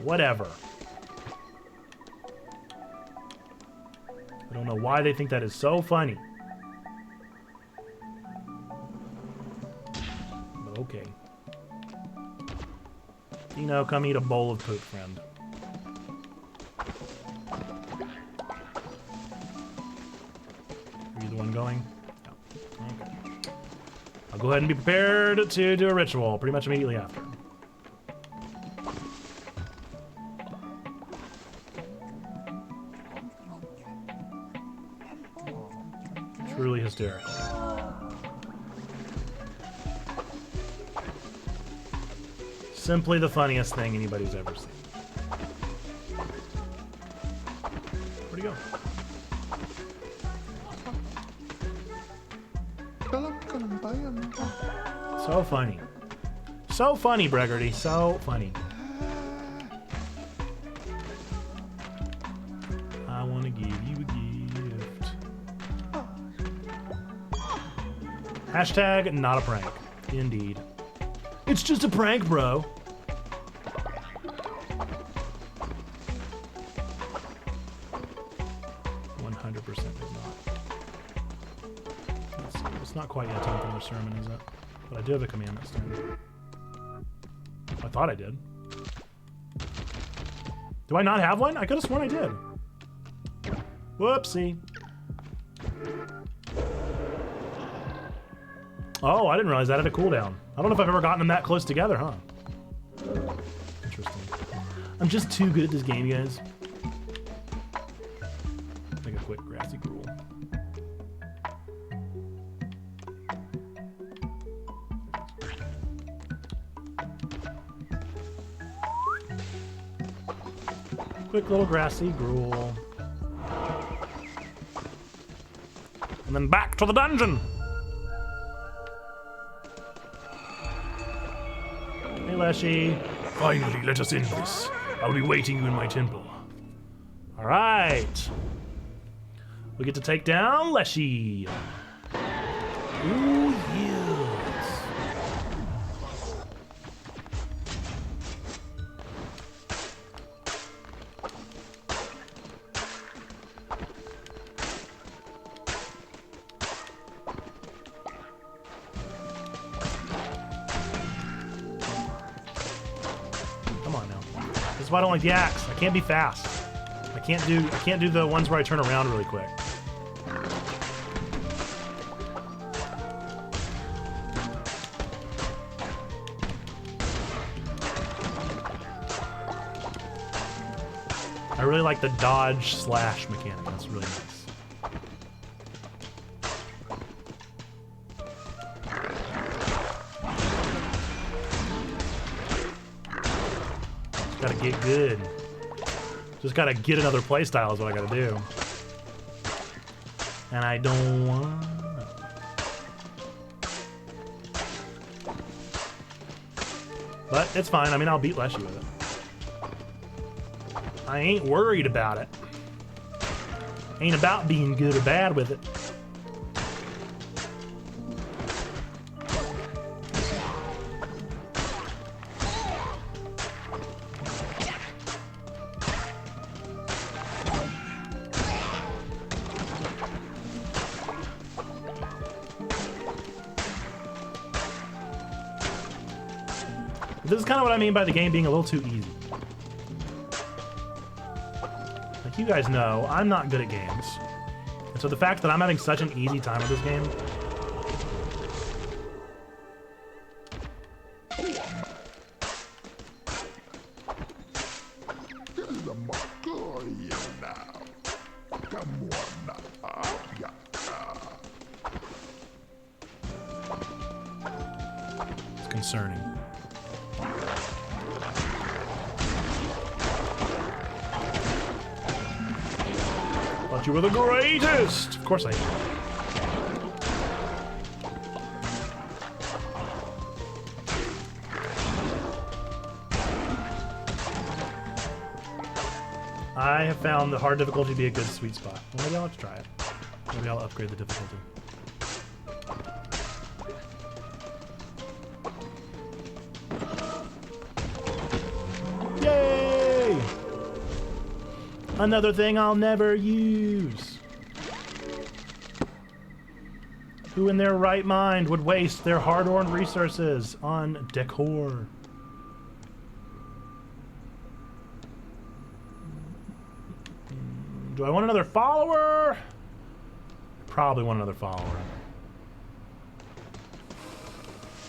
Whatever. I don't know why they think that is so funny. But okay. Thino, come eat a bowl of poop, friend. Are you the one going? No. Okay. I'll go ahead and be prepared to do a ritual pretty much immediately after. Truly hysterical. Simply the funniest thing anybody's ever seen. Where'd he go? So funny. So funny, Breggarty. So funny. I want to give you a gift. Hashtag not a prank. Indeed. It's just a prank, bro. Not quite yet time for another sermon, is it? But I do have a commandment stand. I thought I did. Do I not have one? I could have sworn I did. Whoopsie. Oh, I didn't realize that had a cooldown. I don't know if I've ever gotten them that close together, huh? Interesting. I'm just too good at this game, guys. Make a quick grassy gruel. Quick little grassy gruel. And then back to the dungeon! Hey, Leshy. Finally, let us end this. I'll be waiting you in my temple. Alright. We get to take down Leshy. Ooh, yes. That's why I don't like the axe. I can't be fast. I can't do the ones where I turn around really quick. I really like the dodge slash mechanic. That's really nice. Gotta get good. Just gotta get another playstyle is what I gotta do. And I don't want... But it's fine. I mean, I'll beat Leshy with it. I ain't worried about it. Ain't about being good or bad with it. This is kind of what I mean by the game being a little too easy. Like you guys know, I'm not good at games. And so the fact that I'm having such an easy time with this game... It's concerning. You were the greatest! Of course I am. I have found the hard difficulty to be a good sweet spot. Well, maybe I'll have to try it. Maybe I'll upgrade the difficulty. Yay! Another thing I'll never use. Who in their right mind would waste their hard-earned resources on decor? Do I want another follower? Probably want another follower.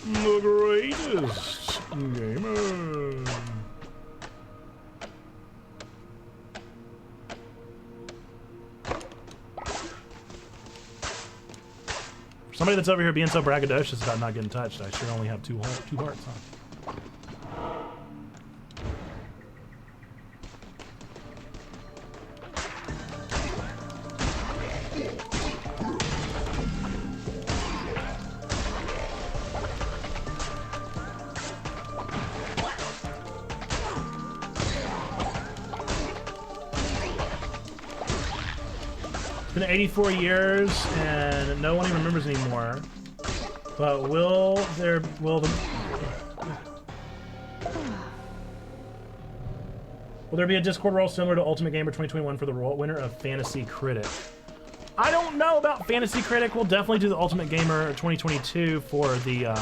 The greatest gamer. Somebody that's over here being so braggadocious about not getting touched, I sure only have two hearts, huh? It's been 84 years and no one even remembers anymore. But will the will there be a Discord role similar to Ultimate Gamer 2021 for the winner of Fantasy Critic? I don't know about Fantasy Critic. We'll definitely do the Ultimate Gamer 2022 for the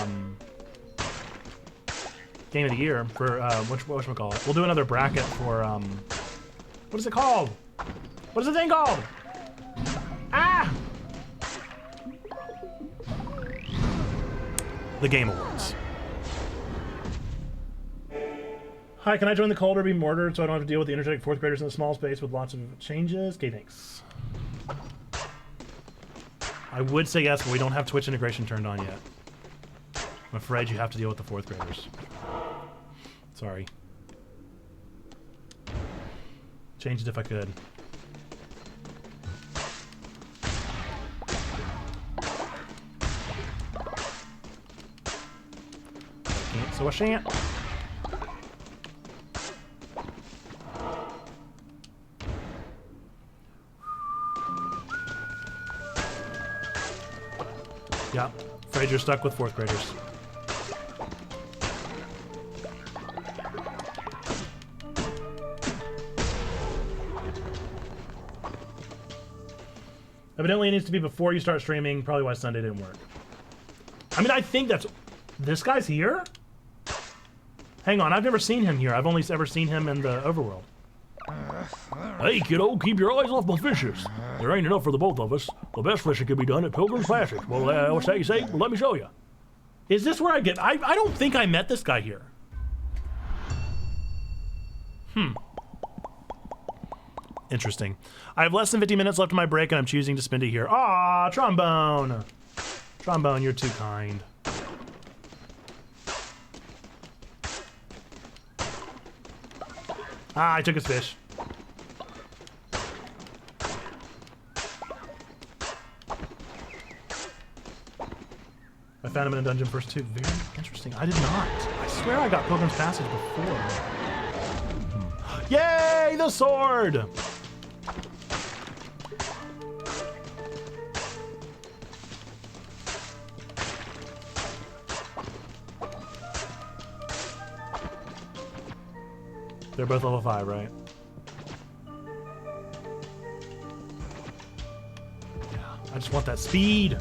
Game of the Year for whatchamacallit. We'll do another bracket for what is it called? What is the thing called? Ah! The Game Awards. Hi, can I join the cult or be murdered so I don't have to deal with the energetic fourth graders in a small space with lots of changes? Okay, thanks. I would say yes, but we don't have Twitch integration turned on yet. I'm afraid you have to deal with the fourth graders. Sorry. Change it if I could. Can't, so I shan't. Yeah, afraid you're stuck with fourth graders. Evidently it needs to be before you start streaming, probably why Sunday didn't work. I mean, I think that's... This guy's here? Hang on, I've never seen him here. I've only ever seen him in the overworld. Hey, kiddo, keep your eyes off my fishes. There ain't enough for the both of us. The best fishing can be done at Pilgrim's Passage. Well, what's that you say? Well, let me show you. Is this where I get... I don't think I met this guy here. Interesting. I have less than 50 minutes left of my break and I'm choosing to spend it here. Aw, Trombone. Trombone, you're too kind. Ah, I took his fish. I found him in a dungeon first too. Very interesting. I did not. I swear I got Pilgrim's Passage before. Yay, the sword! They're both level 5, right? Yeah, I just want that speed.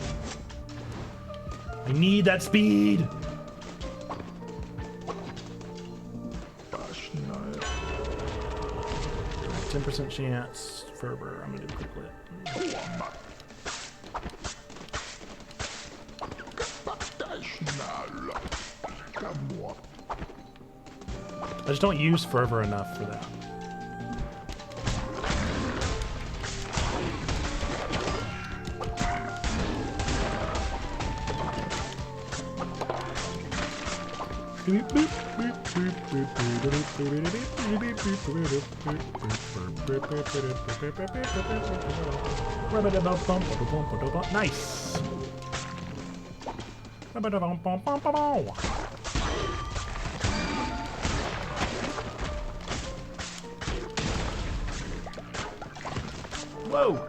I need that speed. 10% chance. Fervor. I'm gonna do a quick lit. I just don't use fervor enough for that. Nice. Whoa.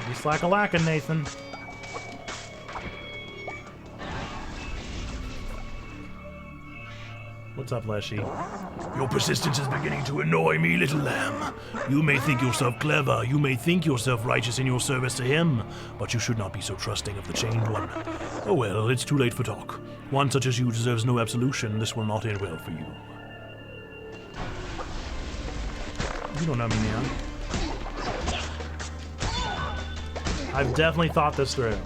You slack-a-lackin', Nathan. What's up, Leshy? Your persistence is beginning to annoy me, little lamb. You may think yourself clever, you may think yourself righteous in your service to him, but you should not be so trusting of the Chained One. Oh well, it's too late for talk. One such as you deserves no absolution. This will not end well for you. You don't know me, man. I've definitely thought this through.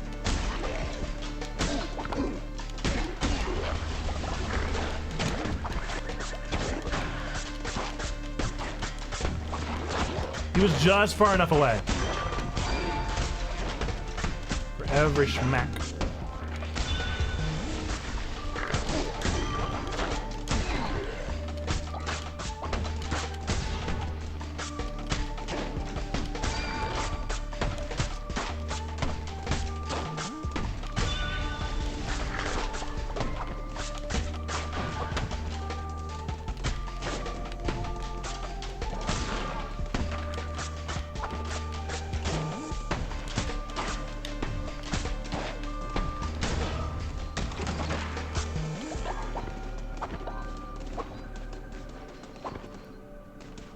He was just far enough away. For every schmack.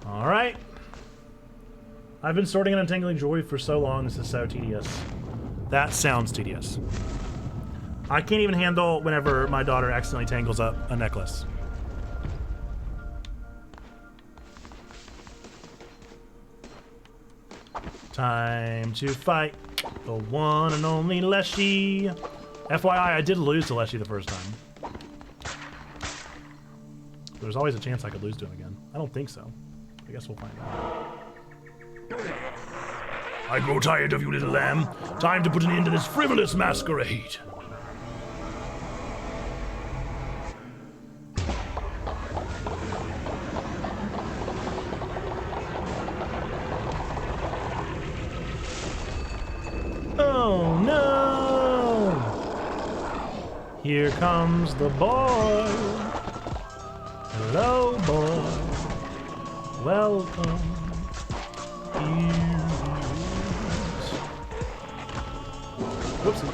Alright. I've been sorting and untangling jewelry for so long, this is so tedious. That sounds tedious. I can't even handle whenever my daughter accidentally tangles up a necklace. Time to fight the one and only Leshy. FYI, I did lose to Leshy the first time. There's always a chance I could lose to him again. I don't think so. I guess we'll find out. I grow tired of you, little lamb. Time to put an end to this frivolous masquerade. Oh no! Here comes the boy. Hello, boy. Welcome. Here he is. Whoopsie.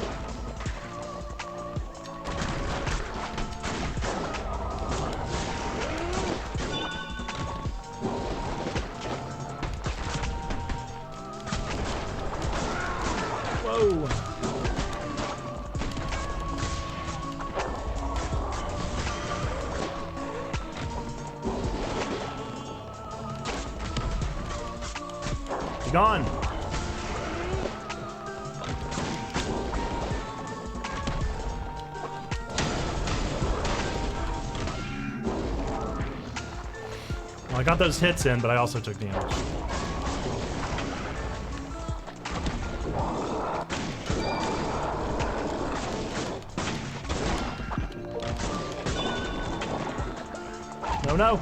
Whoa. Be gone. Well, I got those hits in, but I also took damage. No, no.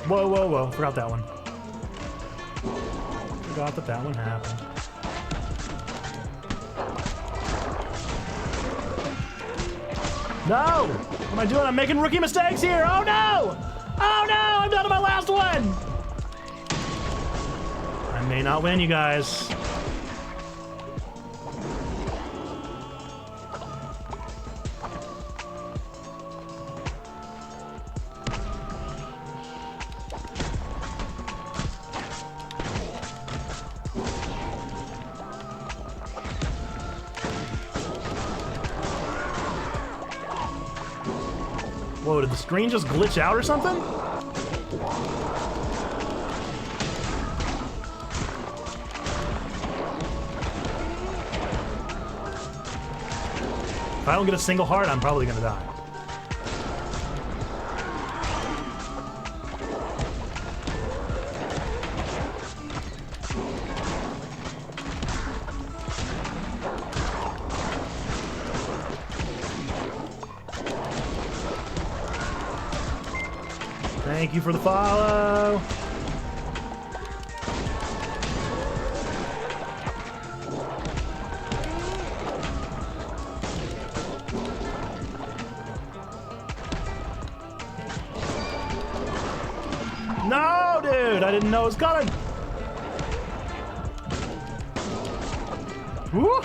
Whoa, whoa, whoa. Forgot that one. Forgot that that one happened. No! What am I doing? I'm making rookie mistakes here! Oh no! Oh no! I'm down to my last one! I may not win, you guys. Whoa, did the screen just glitch out or something? If I don't get a single heart, I'm probably gonna die. Thank you for the follow. No, dude, I didn't know it was coming. Woo!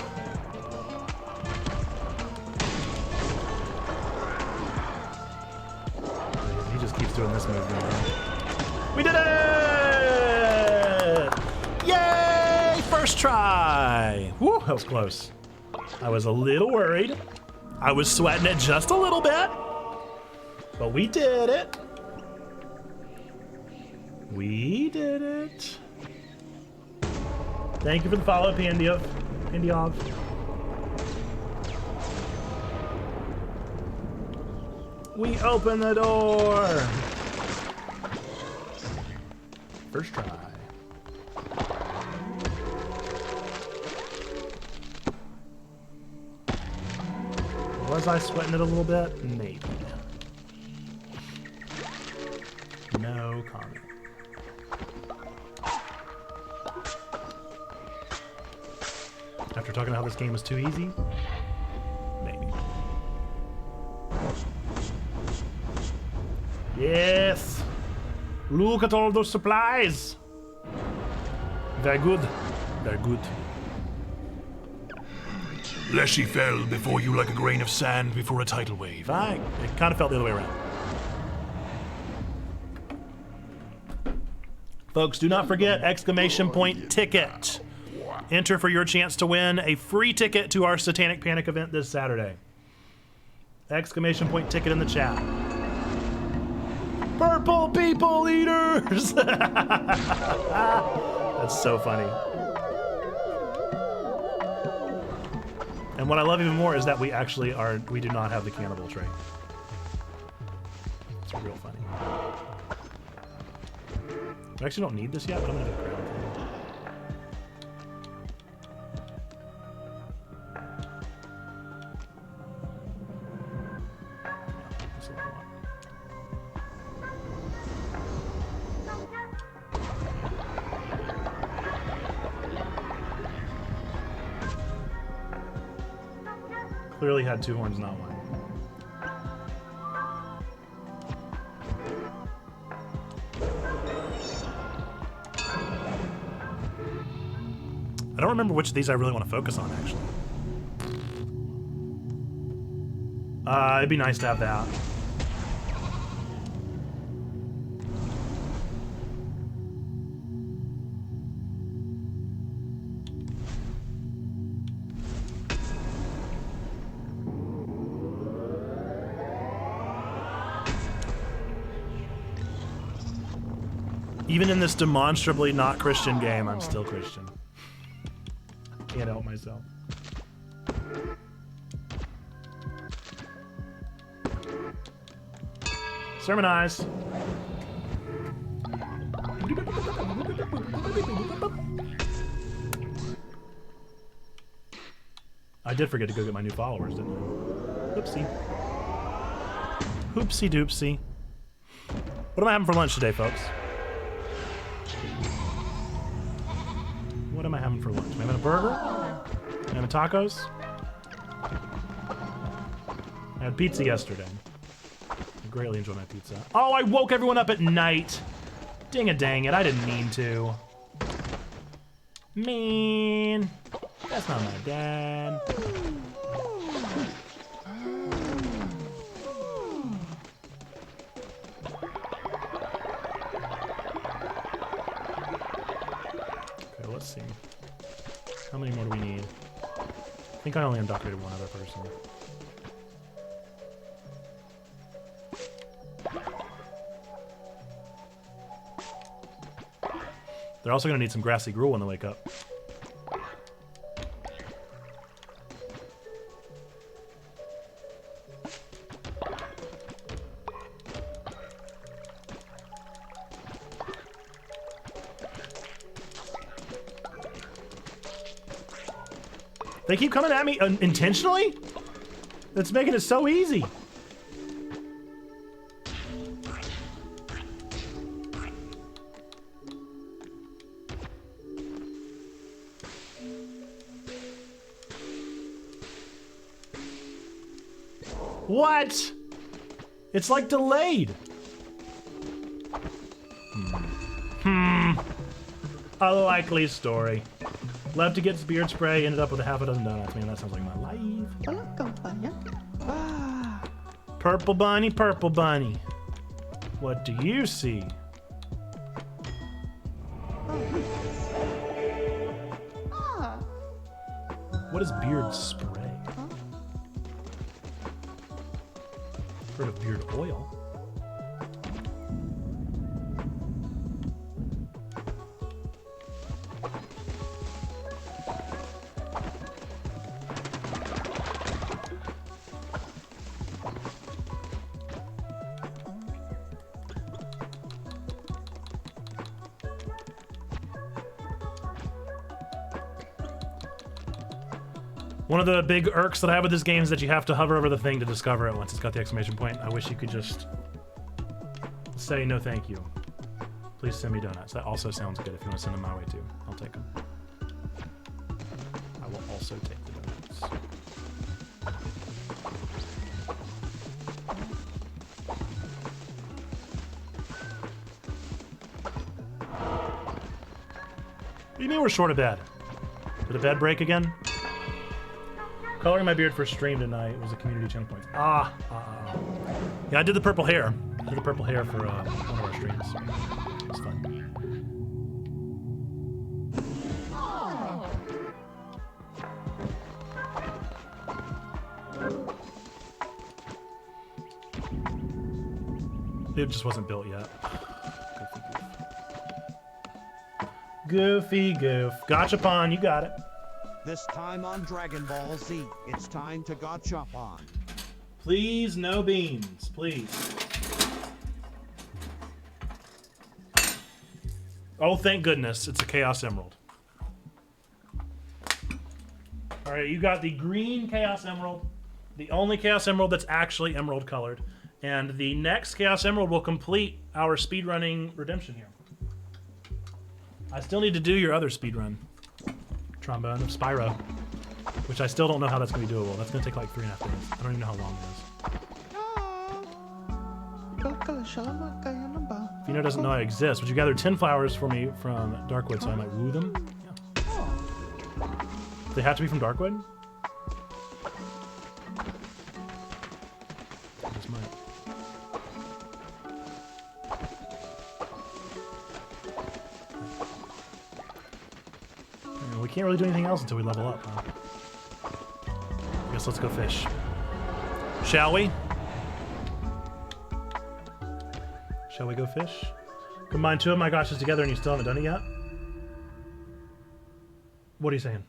He just keeps doing this move now. We did it! Yay! First try! Woo, that was close. I was a little worried. I was sweating it just a little bit. But we did it. We did it. Thank you for the follow, Pandiov. We open the door. First try. Was I sweating it a little bit? Maybe. No comment. After talking about how this game was too easy? Maybe. Yes! Look at all those supplies! Very good. Very good. Leshy fell before you like a grain of sand before a tidal wave. It kind of felt the other way around. Folks, do not forget exclamation point ticket. Enter for your chance to win a free ticket to our Satanic Panic event this Saturday. Exclamation point ticket in the chat. Purple people eaters! That's so funny. And what I love even more is that we do not have the cannibal trait. It's real funny. I actually don't need this yet, but I'm gonna do a crown thing. Clearly had two horns, not one. I don't remember which of these I really want to focus on, actually. It'd be nice to have that. Even in this demonstrably not Christian game, I'm still Christian. Can't help myself. Sermonize. I did forget to go get my new followers, didn't I? Oopsie. Hoopsie doopsie. What am I having for lunch today, folks? What am I having for lunch? Am I having a burger? Am I having tacos? I had pizza yesterday. I greatly enjoy my pizza. Oh, I woke everyone up at night. Dang it, I didn't mean to. Man, that's not my dad. Okay, let's see. How many more do we need? I think I only indoctrinated one other person. They're also going to need some grassy gruel when they wake up. They keep coming at me intentionally? That's making it so easy. What? It's like delayed. A likely story. Left to get his beard spray, ended up with a half a dozen donuts. Man, that sounds like my life. Purple bunny, purple bunny. What do you see? What is beard spray? Heard of beard oil. One of the big irks that I have with this game is that you have to hover over the thing to discover it once it's got the exclamation point. I wish you could just say no thank you. Please send me donuts. That also sounds good if you want to send them my way too. I'll take them. I will also take the donuts. What do you mean we're short of bed? Did the bed break again? Coloring my beard for stream tonight was a community channel point. Yeah, I did the purple hair. I did the purple hair for one of our streams. It was fun. It just wasn't built yet. Goofy goof. Gachapon, you got it. This time on Dragon Ball Z, it's time to gachapon. Please, no beans, please. Oh, thank goodness, it's a Chaos Emerald. All right, you got the green Chaos Emerald, the only Chaos Emerald that's actually emerald colored, and the next Chaos Emerald will complete our speedrunning redemption here. I still need to do your other speedrun. Trombone of Spyro, which I still don't know how that's going to be doable. That's going to take like 3.5 days. I don't even know how long it is. Fino doesn't know I exist. Would you gather 10 flowers for me from Darkwood so I might woo them? Yeah. They have to be from Darkwood? I just might. We can't really do anything else until we level up, huh? I guess let's go fish. Shall we? Shall we go fish? Combine 2 of my gotchas together and you still haven't done it yet? What are you saying?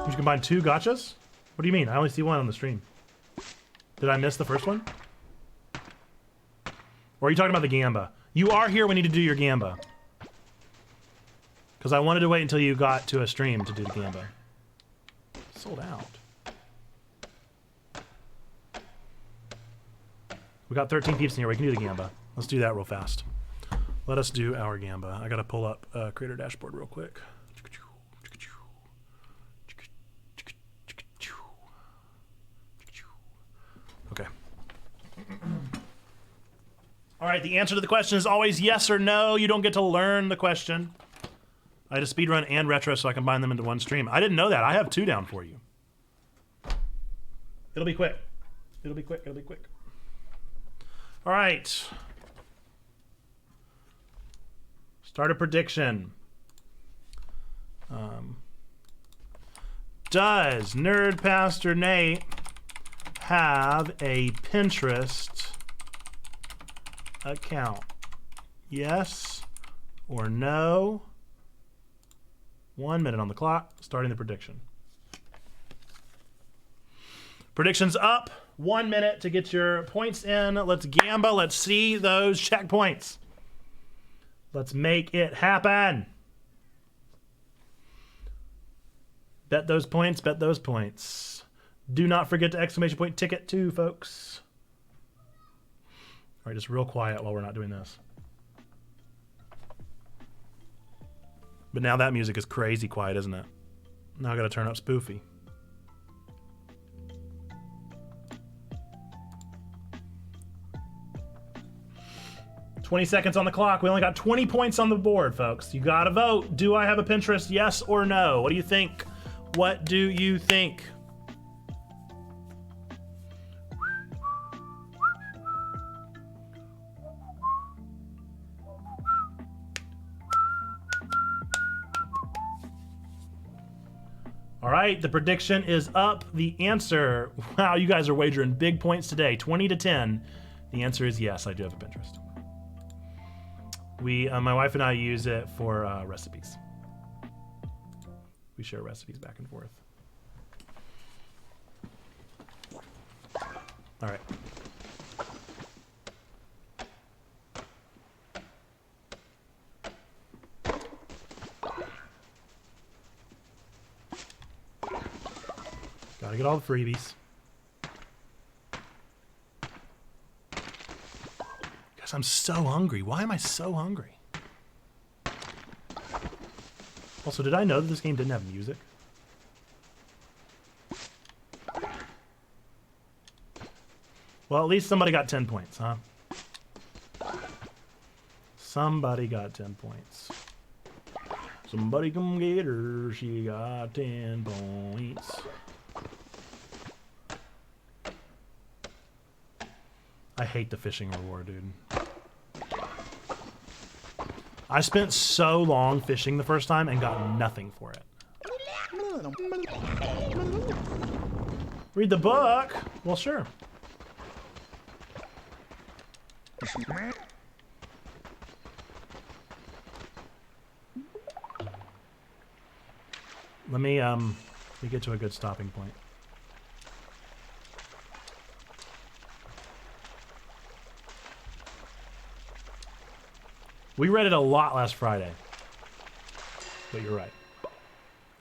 You combine 2 gotchas? What do you mean? I only see one on the stream. Did I miss the first one? Or are you talking about the Gamba? You are here when you need to do your Gamba. Because I wanted to wait until you got to a stream to do the Gamba. Sold out. We got 13 peeps in here. We can do the Gamba. Let's do that real fast. Let us do our Gamba. I gotta pull up Creator Dashboard real quick. Okay. All right, the answer to the question is always yes or no. You don't get to learn the question. I had a speedrun and retro, so I combined them into one stream. I didn't know that. I have 2 down for you. It'll be quick. It'll be quick. It'll be quick. All right. Start a prediction. Does Nerd Pastor Nate have a Pinterest account? Yes or no? 1 minute on the clock, starting the prediction. Predictions up. 1 minute to get your points in. Let's Gamba. Let's see those checkpoints. Let's make it happen. Bet those points. Bet those points. Do not forget to exclamation point ticket too, folks. All right, just real quiet while we're not doing this. But now that music is crazy quiet, isn't it? Now I gotta turn up Spoofy. 20 seconds on the clock. We only got 20 points on the board, folks. You gotta vote. Do I have a Pinterest? Yes or no? What do you think? What do you think? All right, the prediction is up. The answer, wow, you guys are wagering big points today, 20-10. The answer is yes, I do have a Pinterest. My wife and I use it for recipes. We share recipes back and forth. All right. Gotta get all the freebies. Guys, I'm so hungry. Why am I so hungry? Also, did I know that this game didn't have music? Well, at least somebody got 10 points, huh? Somebody got 10 points. Somebody come get her. She got 10 points. I hate the fishing reward, dude. I spent so long fishing the first time and got nothing for it. Read the book? Well, sure. Let me get to a good stopping point. We read it a lot last Friday. But you're right.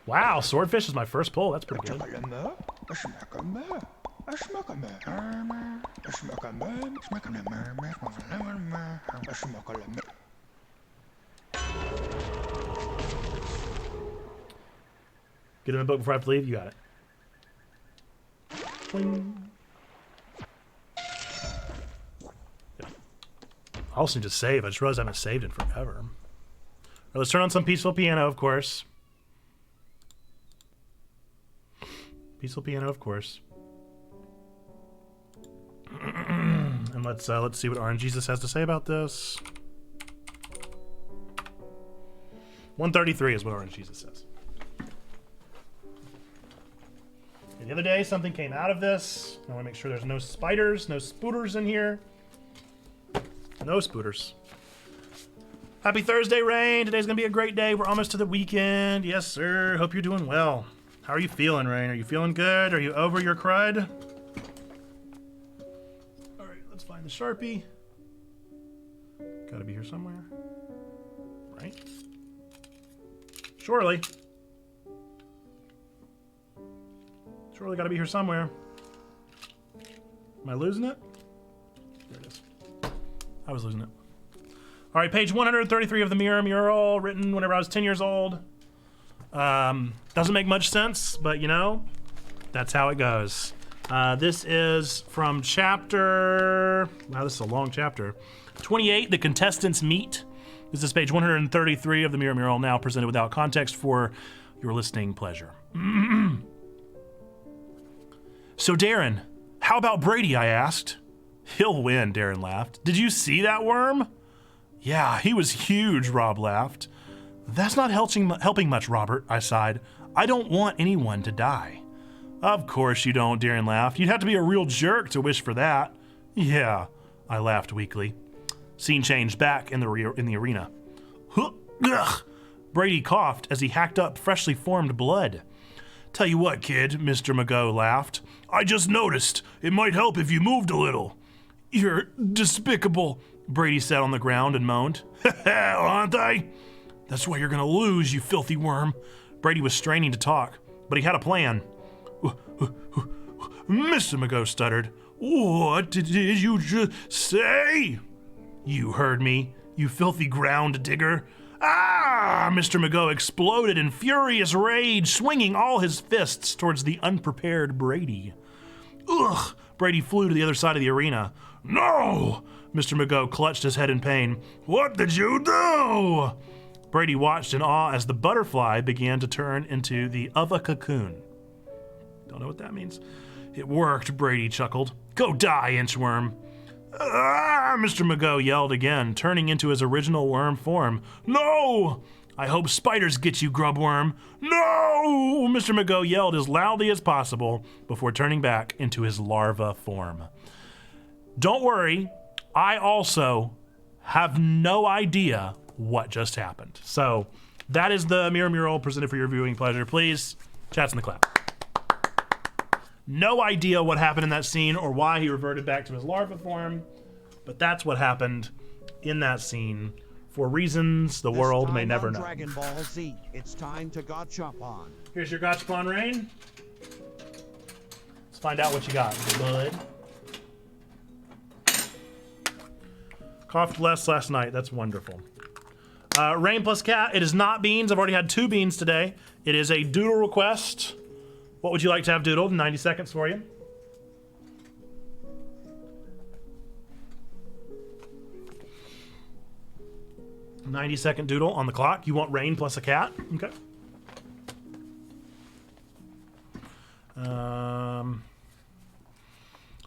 Wow, swordfish is my first pull. That's pretty good. Get in the book before I have to leave. You got it. Boing. I also need to save. I just realized I haven't saved in forever. All right, let's turn on some peaceful piano, of course. Peaceful piano, of course. And let's see what Orange Jesus has to say about this. 133 is what Orange Jesus says. And the other day, something came out of this. I want to make sure there's no spiders, no spooters in here. No spooters. Happy Thursday, Rain. Today's going to be a great day. We're almost to the weekend. Yes, sir. Hope you're doing well. How are you feeling, Rain? Are you feeling good? Are you over your crud? All right, let's find the Sharpie. Got to be here somewhere. Right? Surely. Surely got to be here somewhere. Am I losing it? There it is. I was losing it. All right, page 133 of the Mirror Mural, written whenever I was 10 years old. Doesn't make much sense, but you know, that's how it goes. This is from chapter, wow, this is a long chapter. 28, The Contestants Meet. This is page 133 of the Mirror Mural, now presented without context for your listening pleasure. So Darren, how about Brady, I asked. He'll win, Darren laughed. Did you see that worm? Yeah, he was huge, Rob laughed. That's not helping much, Robert, I sighed. I don't want anyone to die. Of course you don't, Darren laughed. You'd have to be a real jerk to wish for that. Yeah, I laughed weakly. Scene changed back in the arena. Ugh. Brady coughed as he hacked up freshly formed blood. Tell you what, kid, Mr. McGo laughed. I just noticed. It might help if you moved a little. You're despicable, Brady sat on the ground and moaned. Aren't I? That's why you're gonna lose, you filthy worm. Brady was straining to talk, but he had a plan. Mr. McGo stuttered. What did you just say? You heard me, you filthy ground digger. Ah! Mr. McGo exploded in furious rage, swinging all his fists towards the unprepared Brady. Ugh! Brady flew to the other side of the arena. No! Mr. McGo clutched his head in pain. What did you do? Brady watched in awe as the butterfly began to turn into the of a cocoon. Don't know what that means. It worked, Brady chuckled. Go die, inchworm. Mr. McGo yelled again, turning into his original worm form. No! I hope spiders get you, grubworm. No! Mr. McGo yelled as loudly as possible before turning back into his larva form. Don't worry, I also have no idea what just happened. So that is the mirror mural presented for your viewing pleasure. Please, chats in the clap. No idea what happened in that scene or why he reverted back to his larva form, but that's what happened in that scene for reasons the world may never know. Dragon Ball Z, it's time to gachapon. Here's your gachapon, Rain. Let's find out what you got. Bud. Coughed less last night. That's wonderful. Rain plus cat. It is not beans. I've already had 2 beans today. It is a doodle request. What would you like to have doodled? 90 seconds for you. "90-second doodle on the clock. You want Rain plus a cat? Okay.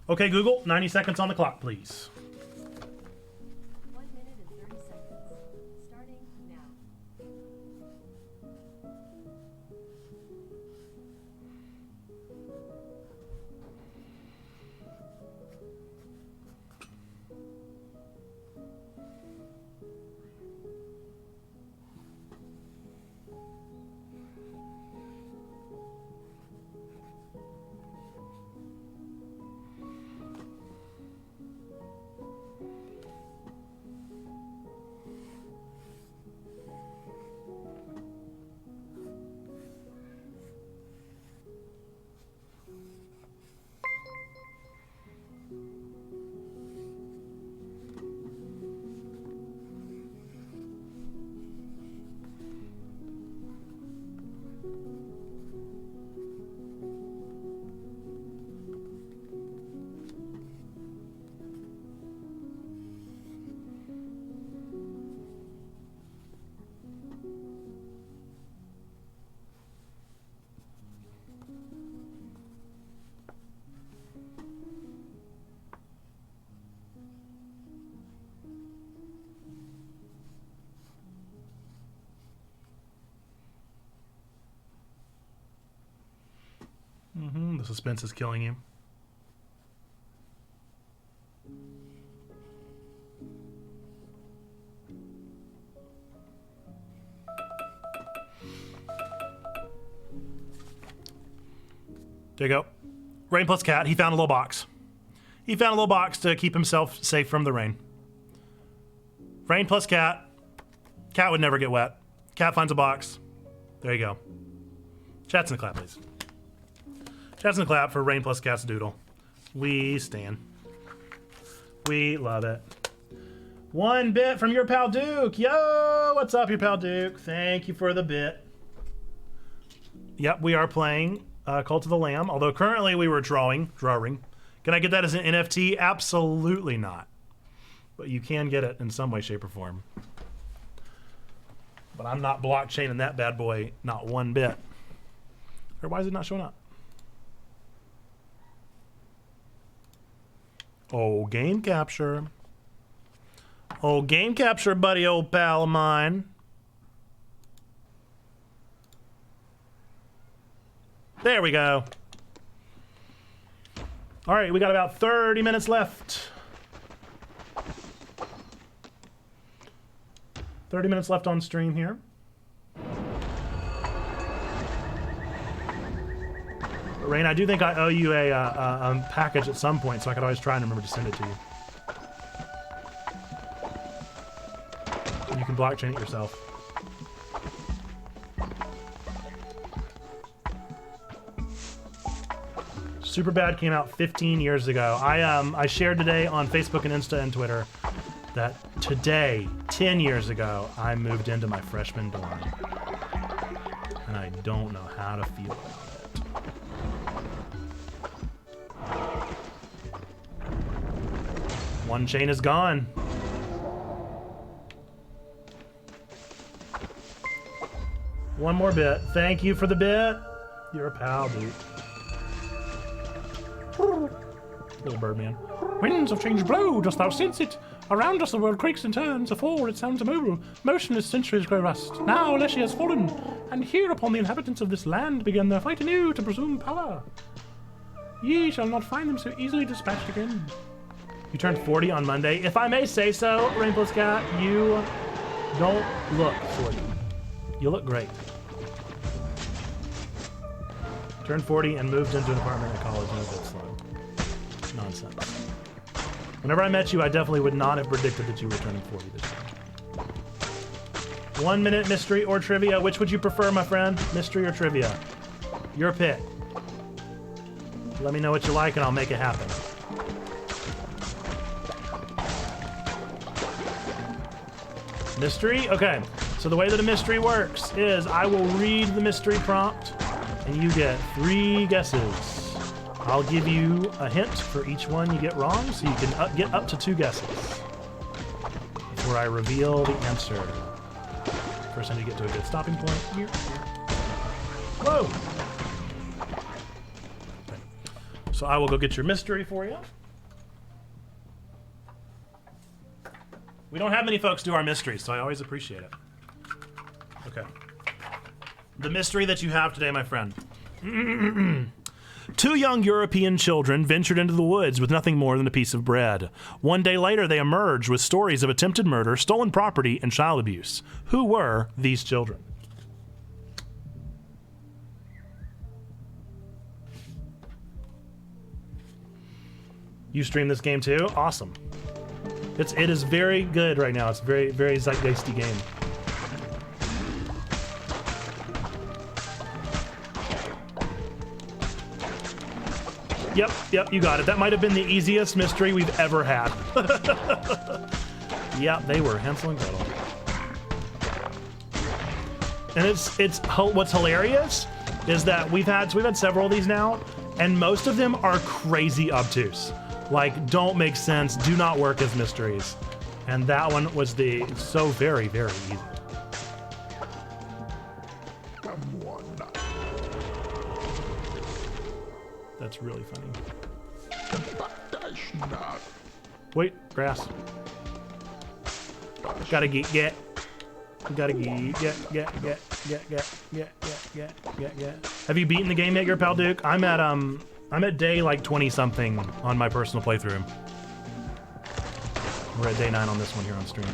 Okay, Google, 90 seconds on the clock, please. 1 minute and 30 seconds. Starting now. The suspense is killing you. There you go. Rain plus cat. He found a little box. He found a little box to keep himself safe from the rain. Rain plus cat. Cat would never get wet. Cat finds a box. There you go. Chats in the clap, please. Chats in the clap for Rain plus cat's doodle. We stand. We love it. 1 bit from your pal Duke. Yo, what's up, your pal Duke? Thank you for the bit. Yep, we are playing Cult of the Lamb, although currently we were drawing. Can I get that as an NFT? Absolutely not. But you can get it in some way, shape, or form. But I'm not blockchaining that bad boy, not 1 bit. Or why is it not showing up? Oh, game capture. Oh, game capture, buddy, old pal of mine. There we go. All right, we got about 30 minutes left. 30 minutes left on stream here. Rain, I do think I owe you a package at some point, so I could always try and remember to send it to you. And you can blockchain it yourself. Superbad came out 15 years ago. I shared today on Facebook and Insta and Twitter that today, 10 years ago, I moved into my freshman dorm. And I don't know how to feel about it. One chain is gone. One more bit. Thank you for the bit. You're a pal, dude. Little birdman. Winds of change blow, dost thou sense it? Around us the world quakes and turns, afore it sounds immobile. Motionless centuries grow rust. Now Leshy has fallen, and here upon the inhabitants of this land begin their fight anew to presume power. Ye shall not find them so easily dispatched again. You turned 40 on Monday. If I may say so, Rainbow's Cat, you don't look 40. You look great. Turned 40 and moved into an apartment at college. No good slow. Nonsense. Whenever I met you, I definitely would not have predicted that you were turning 40 this year. 1 minute mystery or trivia. Which would you prefer, my friend? Mystery or trivia? Your pick. Let me know what you like and I'll make it happen. Mystery? Okay. So the way that a mystery works is I will read the mystery prompt and you get 3 guesses. I'll give you a hint for each one you get wrong, so you can get up to 2 guesses before I reveal the answer. First, I need to get to a good stopping point. Here. Whoa! Okay. So I will go get your mystery for you. We don't have many folks do our mysteries, so I always appreciate it. Okay. The mystery that you have today, my friend. 2 young European children ventured into the woods with nothing more than a piece of bread. One day later, they emerged with stories of attempted murder, stolen property, and child abuse. Who were these children? You stream this game too? Awesome. It is very good right now. It's a very, very zeitgeisty game. Yep, you got it. That might have been the easiest mystery we've ever had. Yeah, they were Hansel and Gretel. And it's what's hilarious is that we've had several of these now, and most of them are crazy obtuse. Like, don't make sense, do not work as mysteries. And that one was so very, very easy. That's really funny. Wait, grass. Gotta get. Gotta get. Have you beaten the game yet, your pal Duke? I'm at day like 20 something on my personal playthrough. We're at day 9 on this one here on stream.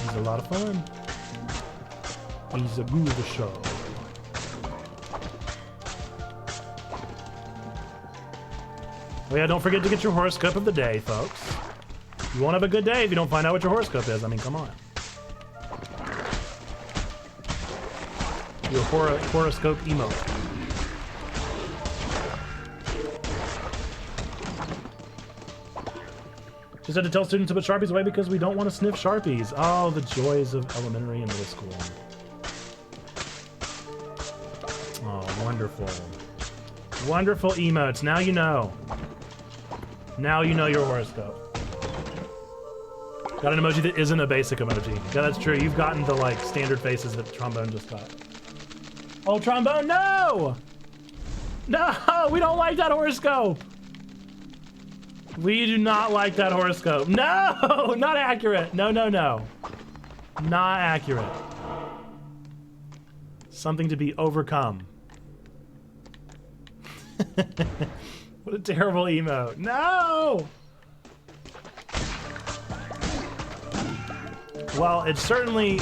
He's a lot of fun. He's a good show. Oh yeah, don't forget to get your horoscope of the day, folks. You won't have a good day if you don't find out what your horoscope is. I mean, come on. Your horoscope emote. Just had to tell students to put Sharpies away because we don't want to sniff Sharpies. Oh, the joys of elementary and middle school. Oh, wonderful. Wonderful emotes. Now you know. Now you know your horoscope. Got an emoji that isn't a basic emoji. Yeah, that's true. You've gotten the, like, standard faces that Trombone just got. Oh, Trombone, no! No, we don't like that horoscope. We do not like that horoscope. No, not accurate. No. Not accurate. Something to be overcome. What a terrible emote. No! Well, it's certainly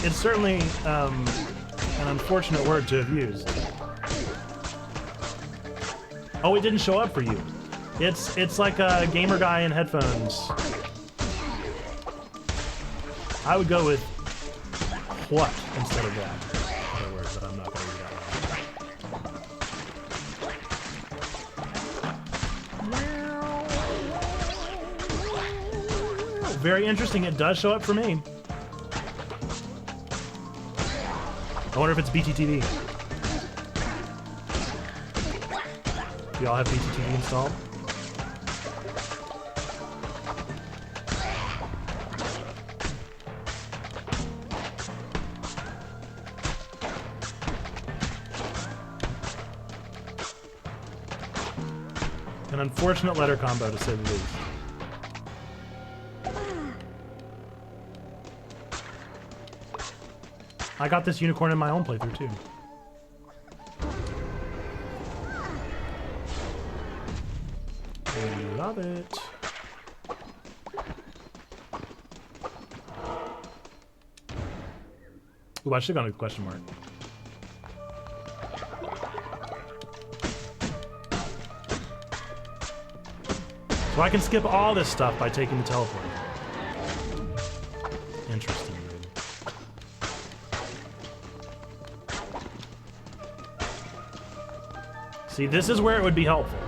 an unfortunate word to have used. Oh, it didn't show up for you. It's like a gamer guy in headphones. I would go with what instead of that. Other words that I'm not going to read out loud. Very interesting. It does show up for me. I wonder if it's BTTV. Do y'all have BTTV installed? An unfortunate letter combo, to say the least. I got this unicorn in my own playthrough, too. I love it. Ooh, I should have gone with a question mark. So I can skip all this stuff by taking the teleport. Interesting. See, this is where it would be helpful.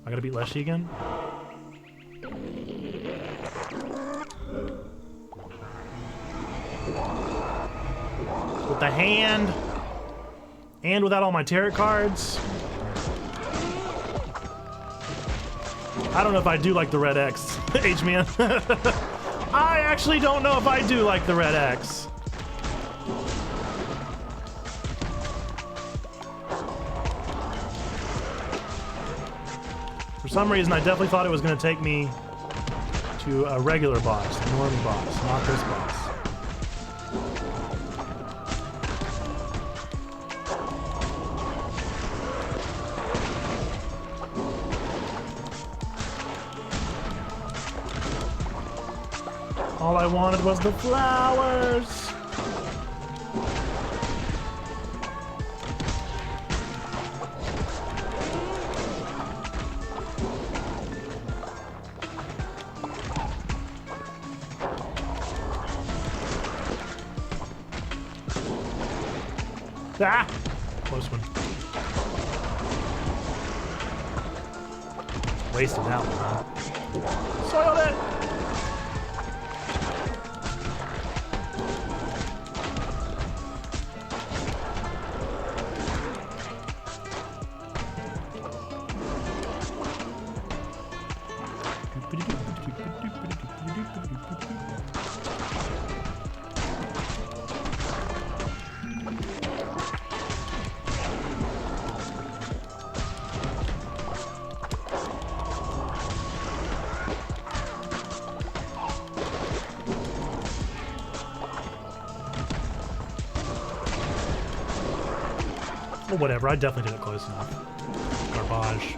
I gotta beat Leshy again? With the hand, and without all my tarot cards. I don't know if I do like the red X, H-Man. I actually don't know if I do like the red X. For some reason, I definitely thought it was going to take me to a regular boss, a normie boss, not this boss. All I wanted was the flowers. Ah! Close one. Wasted that one, huh? Soiled it! Well, whatever, I definitely did it close enough. Garbage.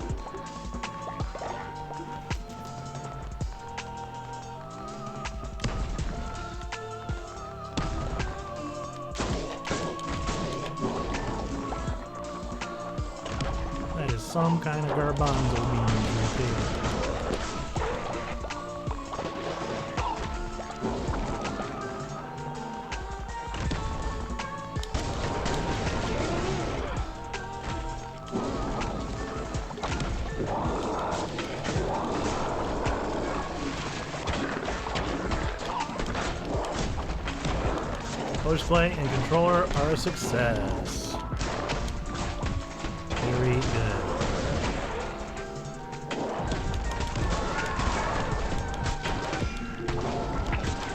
That is some kind of garbanzo beans right there. Display and controller are a success. Very good.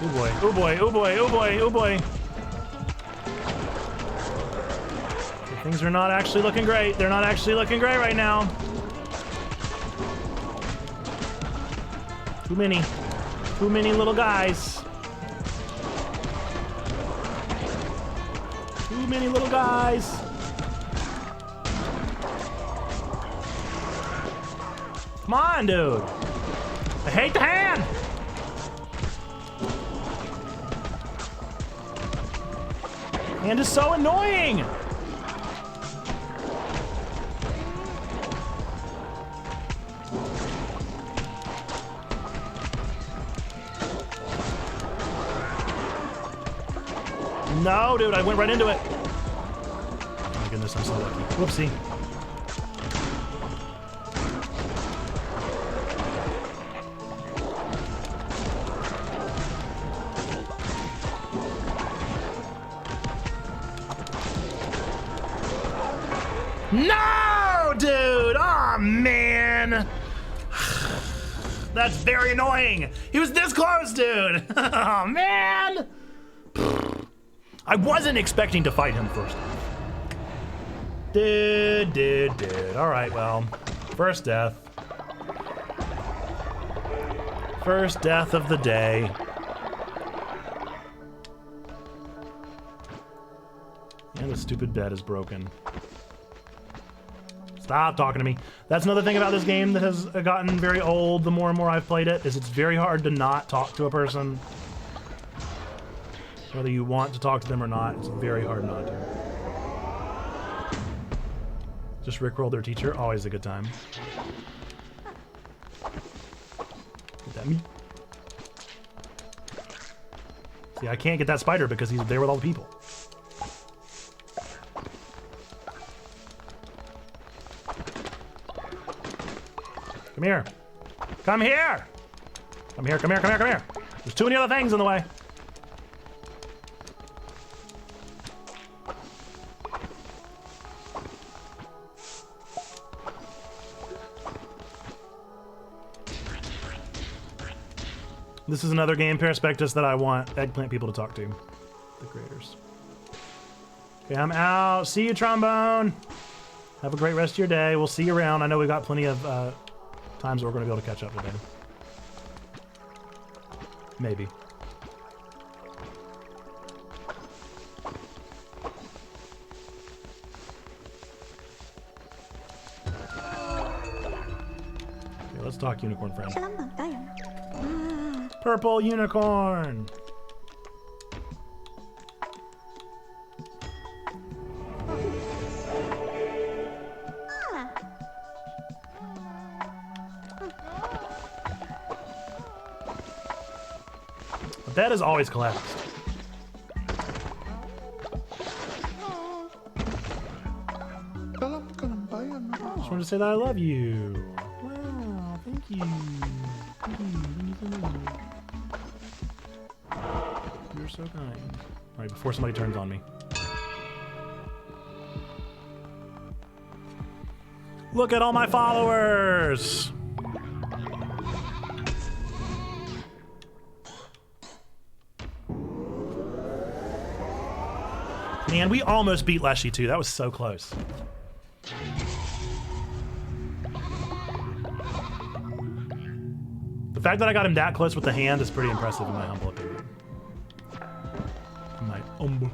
Oh boy, oh boy, oh boy, oh boy, oh boy. Okay, things are not actually looking great. They're not actually looking great right now. Too many little guys. Too many little guys. Come on, dude. I hate the hand. Hand is so annoying. No, dude, I went right into it. Oh my goodness, I'm so lucky. Whoopsie. No, dude! Oh, man! That's very annoying! He was this close, dude! Oh, man! I wasn't expecting to fight him first. Dude. Alright, well, first death. First death of the day. And the stupid bed is broken. Stop talking to me. That's another thing about this game that has gotten very old the more and more I've played it, is it's very hard to not talk to a person. Whether you want to talk to them or not, it's very hard not to. Just rickroll their teacher, always a good time. Get that me? See, I can't get that spider because he's there with all the people. Come here. Come here! Come here. There's too many other things in the way. This is another game, Perspectus, that I want eggplant people to talk to. The creators. Okay, I'm out. See you, Trombone. Have a great rest of your day. We'll see you around. I know we've got plenty of times we're going to be able to catch up today. Maybe. Okay, let's talk, unicorn friend. Purple unicorn! The bed is always collapsed. Just wanted to say that I love you. Wow, thank you. You're so kind. Alright, before somebody turns on me. Look at all my followers! Man, we almost beat Leshy too. That was so close. The fact that I got him that close with the hand is pretty impressive in my humble opinion. Do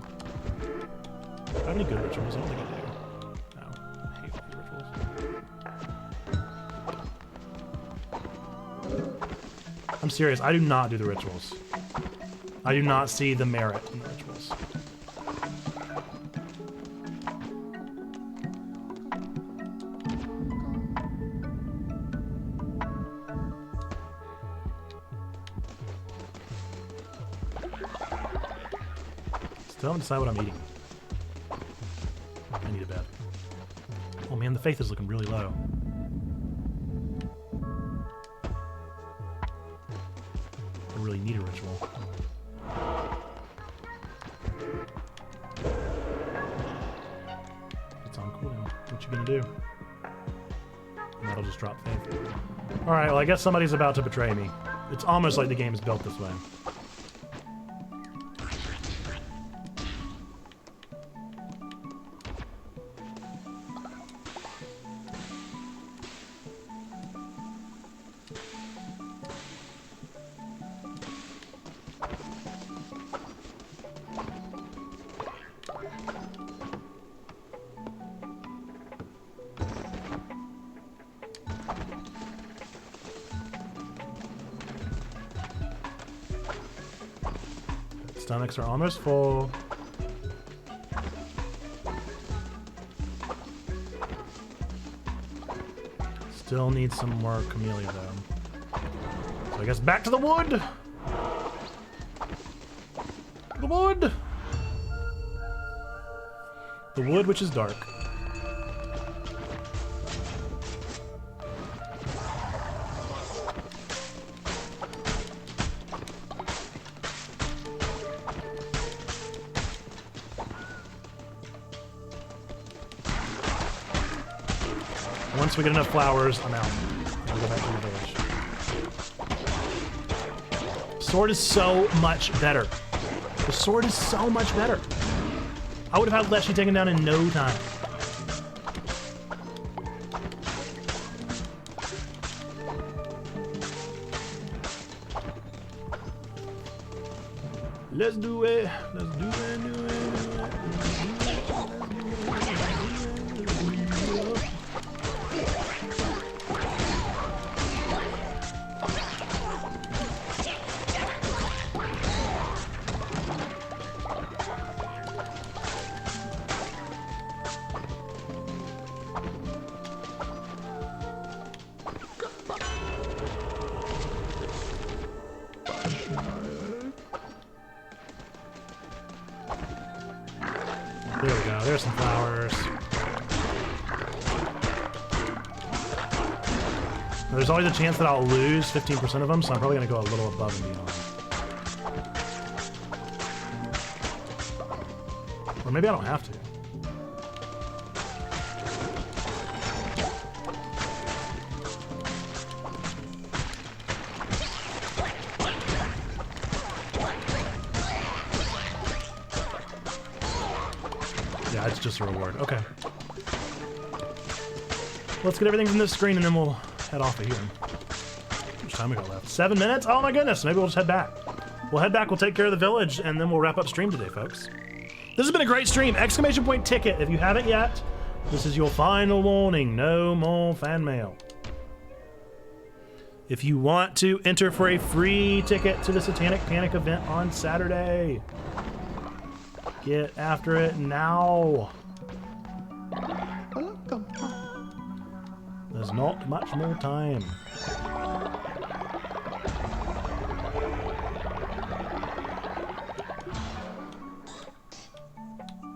I have any good rituals? I don't think I do. No. I hate all the rituals. I'm serious. I do not do the rituals. I do not see the merit in the rituals. Still haven't decided what I'm eating. I need a bed. Oh man, the faith is looking really low. I really need a ritual. It's on cooldown. What you gonna do? And that'll just drop faith. Alright, well I guess somebody's about to betray me. It's almost like the game is built this way. Stomachs are almost full. Still need some more camellia though. So I guess back to the wood! The wood! The wood which is dark. Once we get enough flowers, I'm out. I'll go back to the village. Sword is so much better. The sword is so much better. I would have had Leshy taken down in no time. Let's do it. Let's do it. Do it. There we go, there's some flowers. There's always a chance that I'll lose 15% of them, so I'm probably going to go a little above and beyond. Or maybe I don't have to. Yeah, it's just a reward. Okay. Let's get everything from this screen and then we'll head off of here. How much time we got left? 7 minutes? Oh my goodness. Maybe we'll just head back. We'll head back, we'll take care of the village, and then we'll wrap up stream today, folks. This has been a great stream. Exclamation point ticket. If you haven't yet, this is your final warning. No more fan mail. If you want to enter for a free ticket to the Satanic Panic event on Saturday, get after it now. There's not much more time.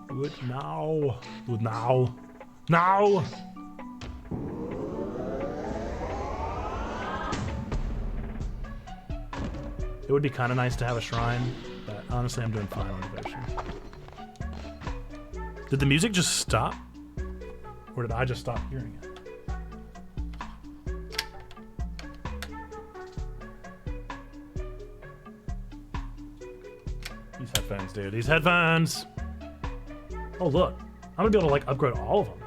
Do it now. Do it now. Now! It would be kind of nice to have a shrine, but honestly I'm doing fine on devotion. Did the music just stop? Or did I just stop hearing it? These headphones, dude. These headphones! Oh, look. I'm gonna be able to, like, upgrade all of them.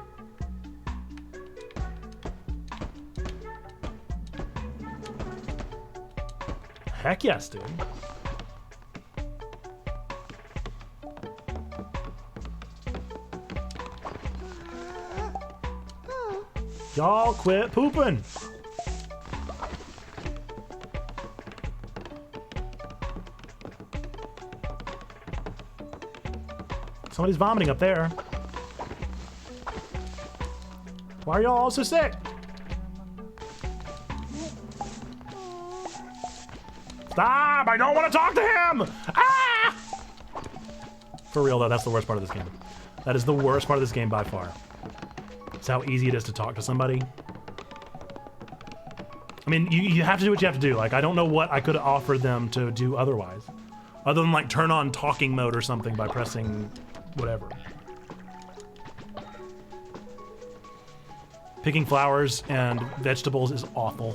Heck yes, dude. Y'all quit pooping. Somebody's vomiting up there. Why are y'all all so sick? Stop! I don't want to talk to him! Ah! For real though, that's the worst part of this game. That is the worst part of this game by far. It's how easy it is to talk to somebody. I mean, you have to do what you have to do. Like, I don't know what I could have offered them to do otherwise. Other than, like, turn on talking mode or something by pressing whatever. Picking flowers and vegetables is awful.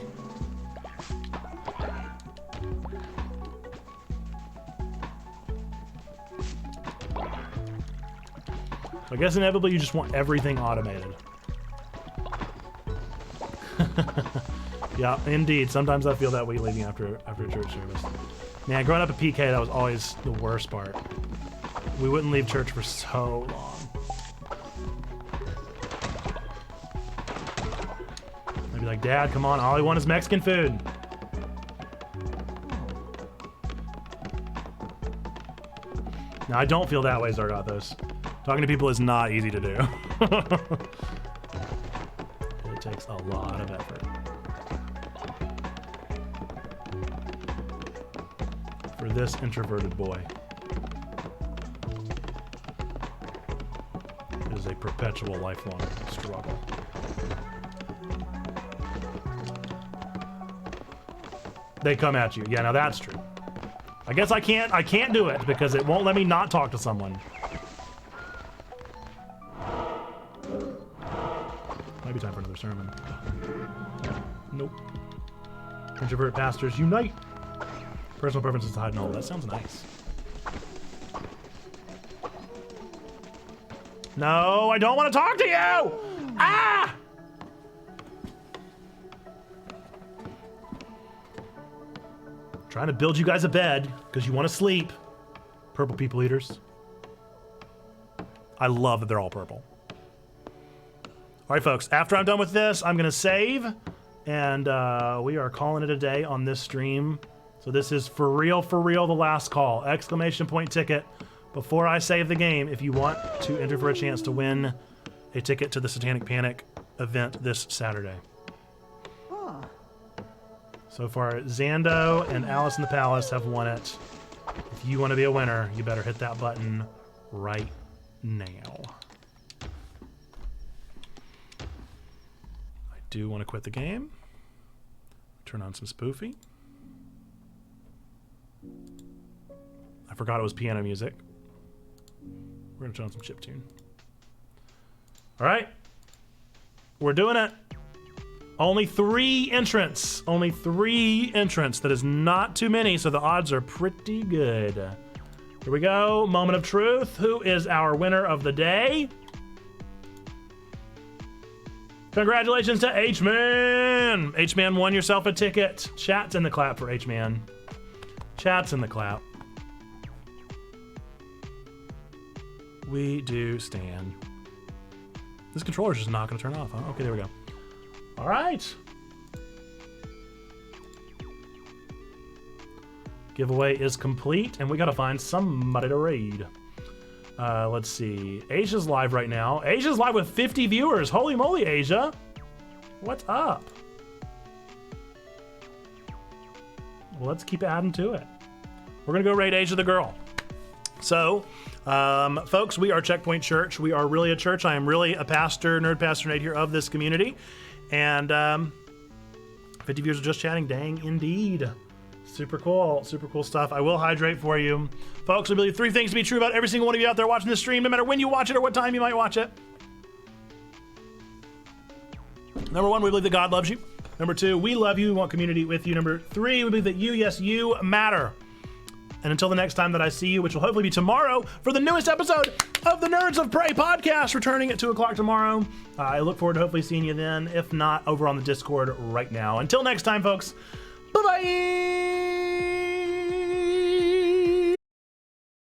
I guess inevitably you just want everything automated. Yeah, indeed. Sometimes I feel that way leaving after a church service. Man, growing up at PK, that was always the worst part. We wouldn't leave church for so long. I'd be like, Dad, come on, all I want is Mexican food. Now, I don't feel that way, Zargathos. Talking to people is not easy to do. It takes a lot of effort. For this introverted boy. It is a perpetual, lifelong struggle. They come at you. Yeah, now that's true. I guess I can't do it because it won't let me not talk to someone. Might be time for another sermon. Nope. Introvert pastors unite. Personal preferences to hide and all. That sounds nice. No, I don't want to talk to you! Ah! Trying to build you guys a bed because you want to sleep. Purple people eaters. I love that they're all purple. All right, folks, after I'm done with this, I'm going to save, and we are calling it a day on this stream. So this is for real, the last call. Exclamation point ticket before I save the game if you want to enter for a chance to win a ticket to the Satanic Panic event this Saturday. So far, Zando and Alice in the Palace have won it. If you want to be a winner, you better hit that button right now. I do want to quit the game. Turn on some spoofy. I forgot it was piano music. We're going to turn on some chiptune. All right. We're doing it. Only 3 entrants. Only 3 entrants. That is not too many, so the odds are pretty good. Here we go. Moment of truth. Who is our winner of the day? Congratulations to H-Man. H-Man won yourself a ticket. Chat's in the clap for H-Man. Chat's in the clap. We do stand. This controller's just not going to turn off, huh? Okay, there we go. All right. Giveaway is complete, and we got to find somebody to raid. Let's see. Asia's live right now. Asia's live with 50 viewers. Holy moly, Asia. What's up? Well, let's keep adding to it. We're going to go raid Asia the girl. So, folks, we are Checkpoint Church. We are really a church. I am really a pastor, nerd pastor, Nate here of this community. And 50 viewers are just chatting. Dang, indeed. Super cool stuff. I will hydrate for you. Folks, I believe 3 things to be true about every single one of you out there watching this stream, no matter when you watch it or what time you might watch it. Number 1, we believe that God loves you. Number 2, we love you. We want community with you. Number 3, we believe that you, yes, you matter. And until the next time that I see you, which will hopefully be tomorrow for the newest episode of the Nerds of Prey podcast, returning at 2 o'clock tomorrow. I look forward to hopefully seeing you then, if not over on the Discord right now. Until next time, folks, bye-bye!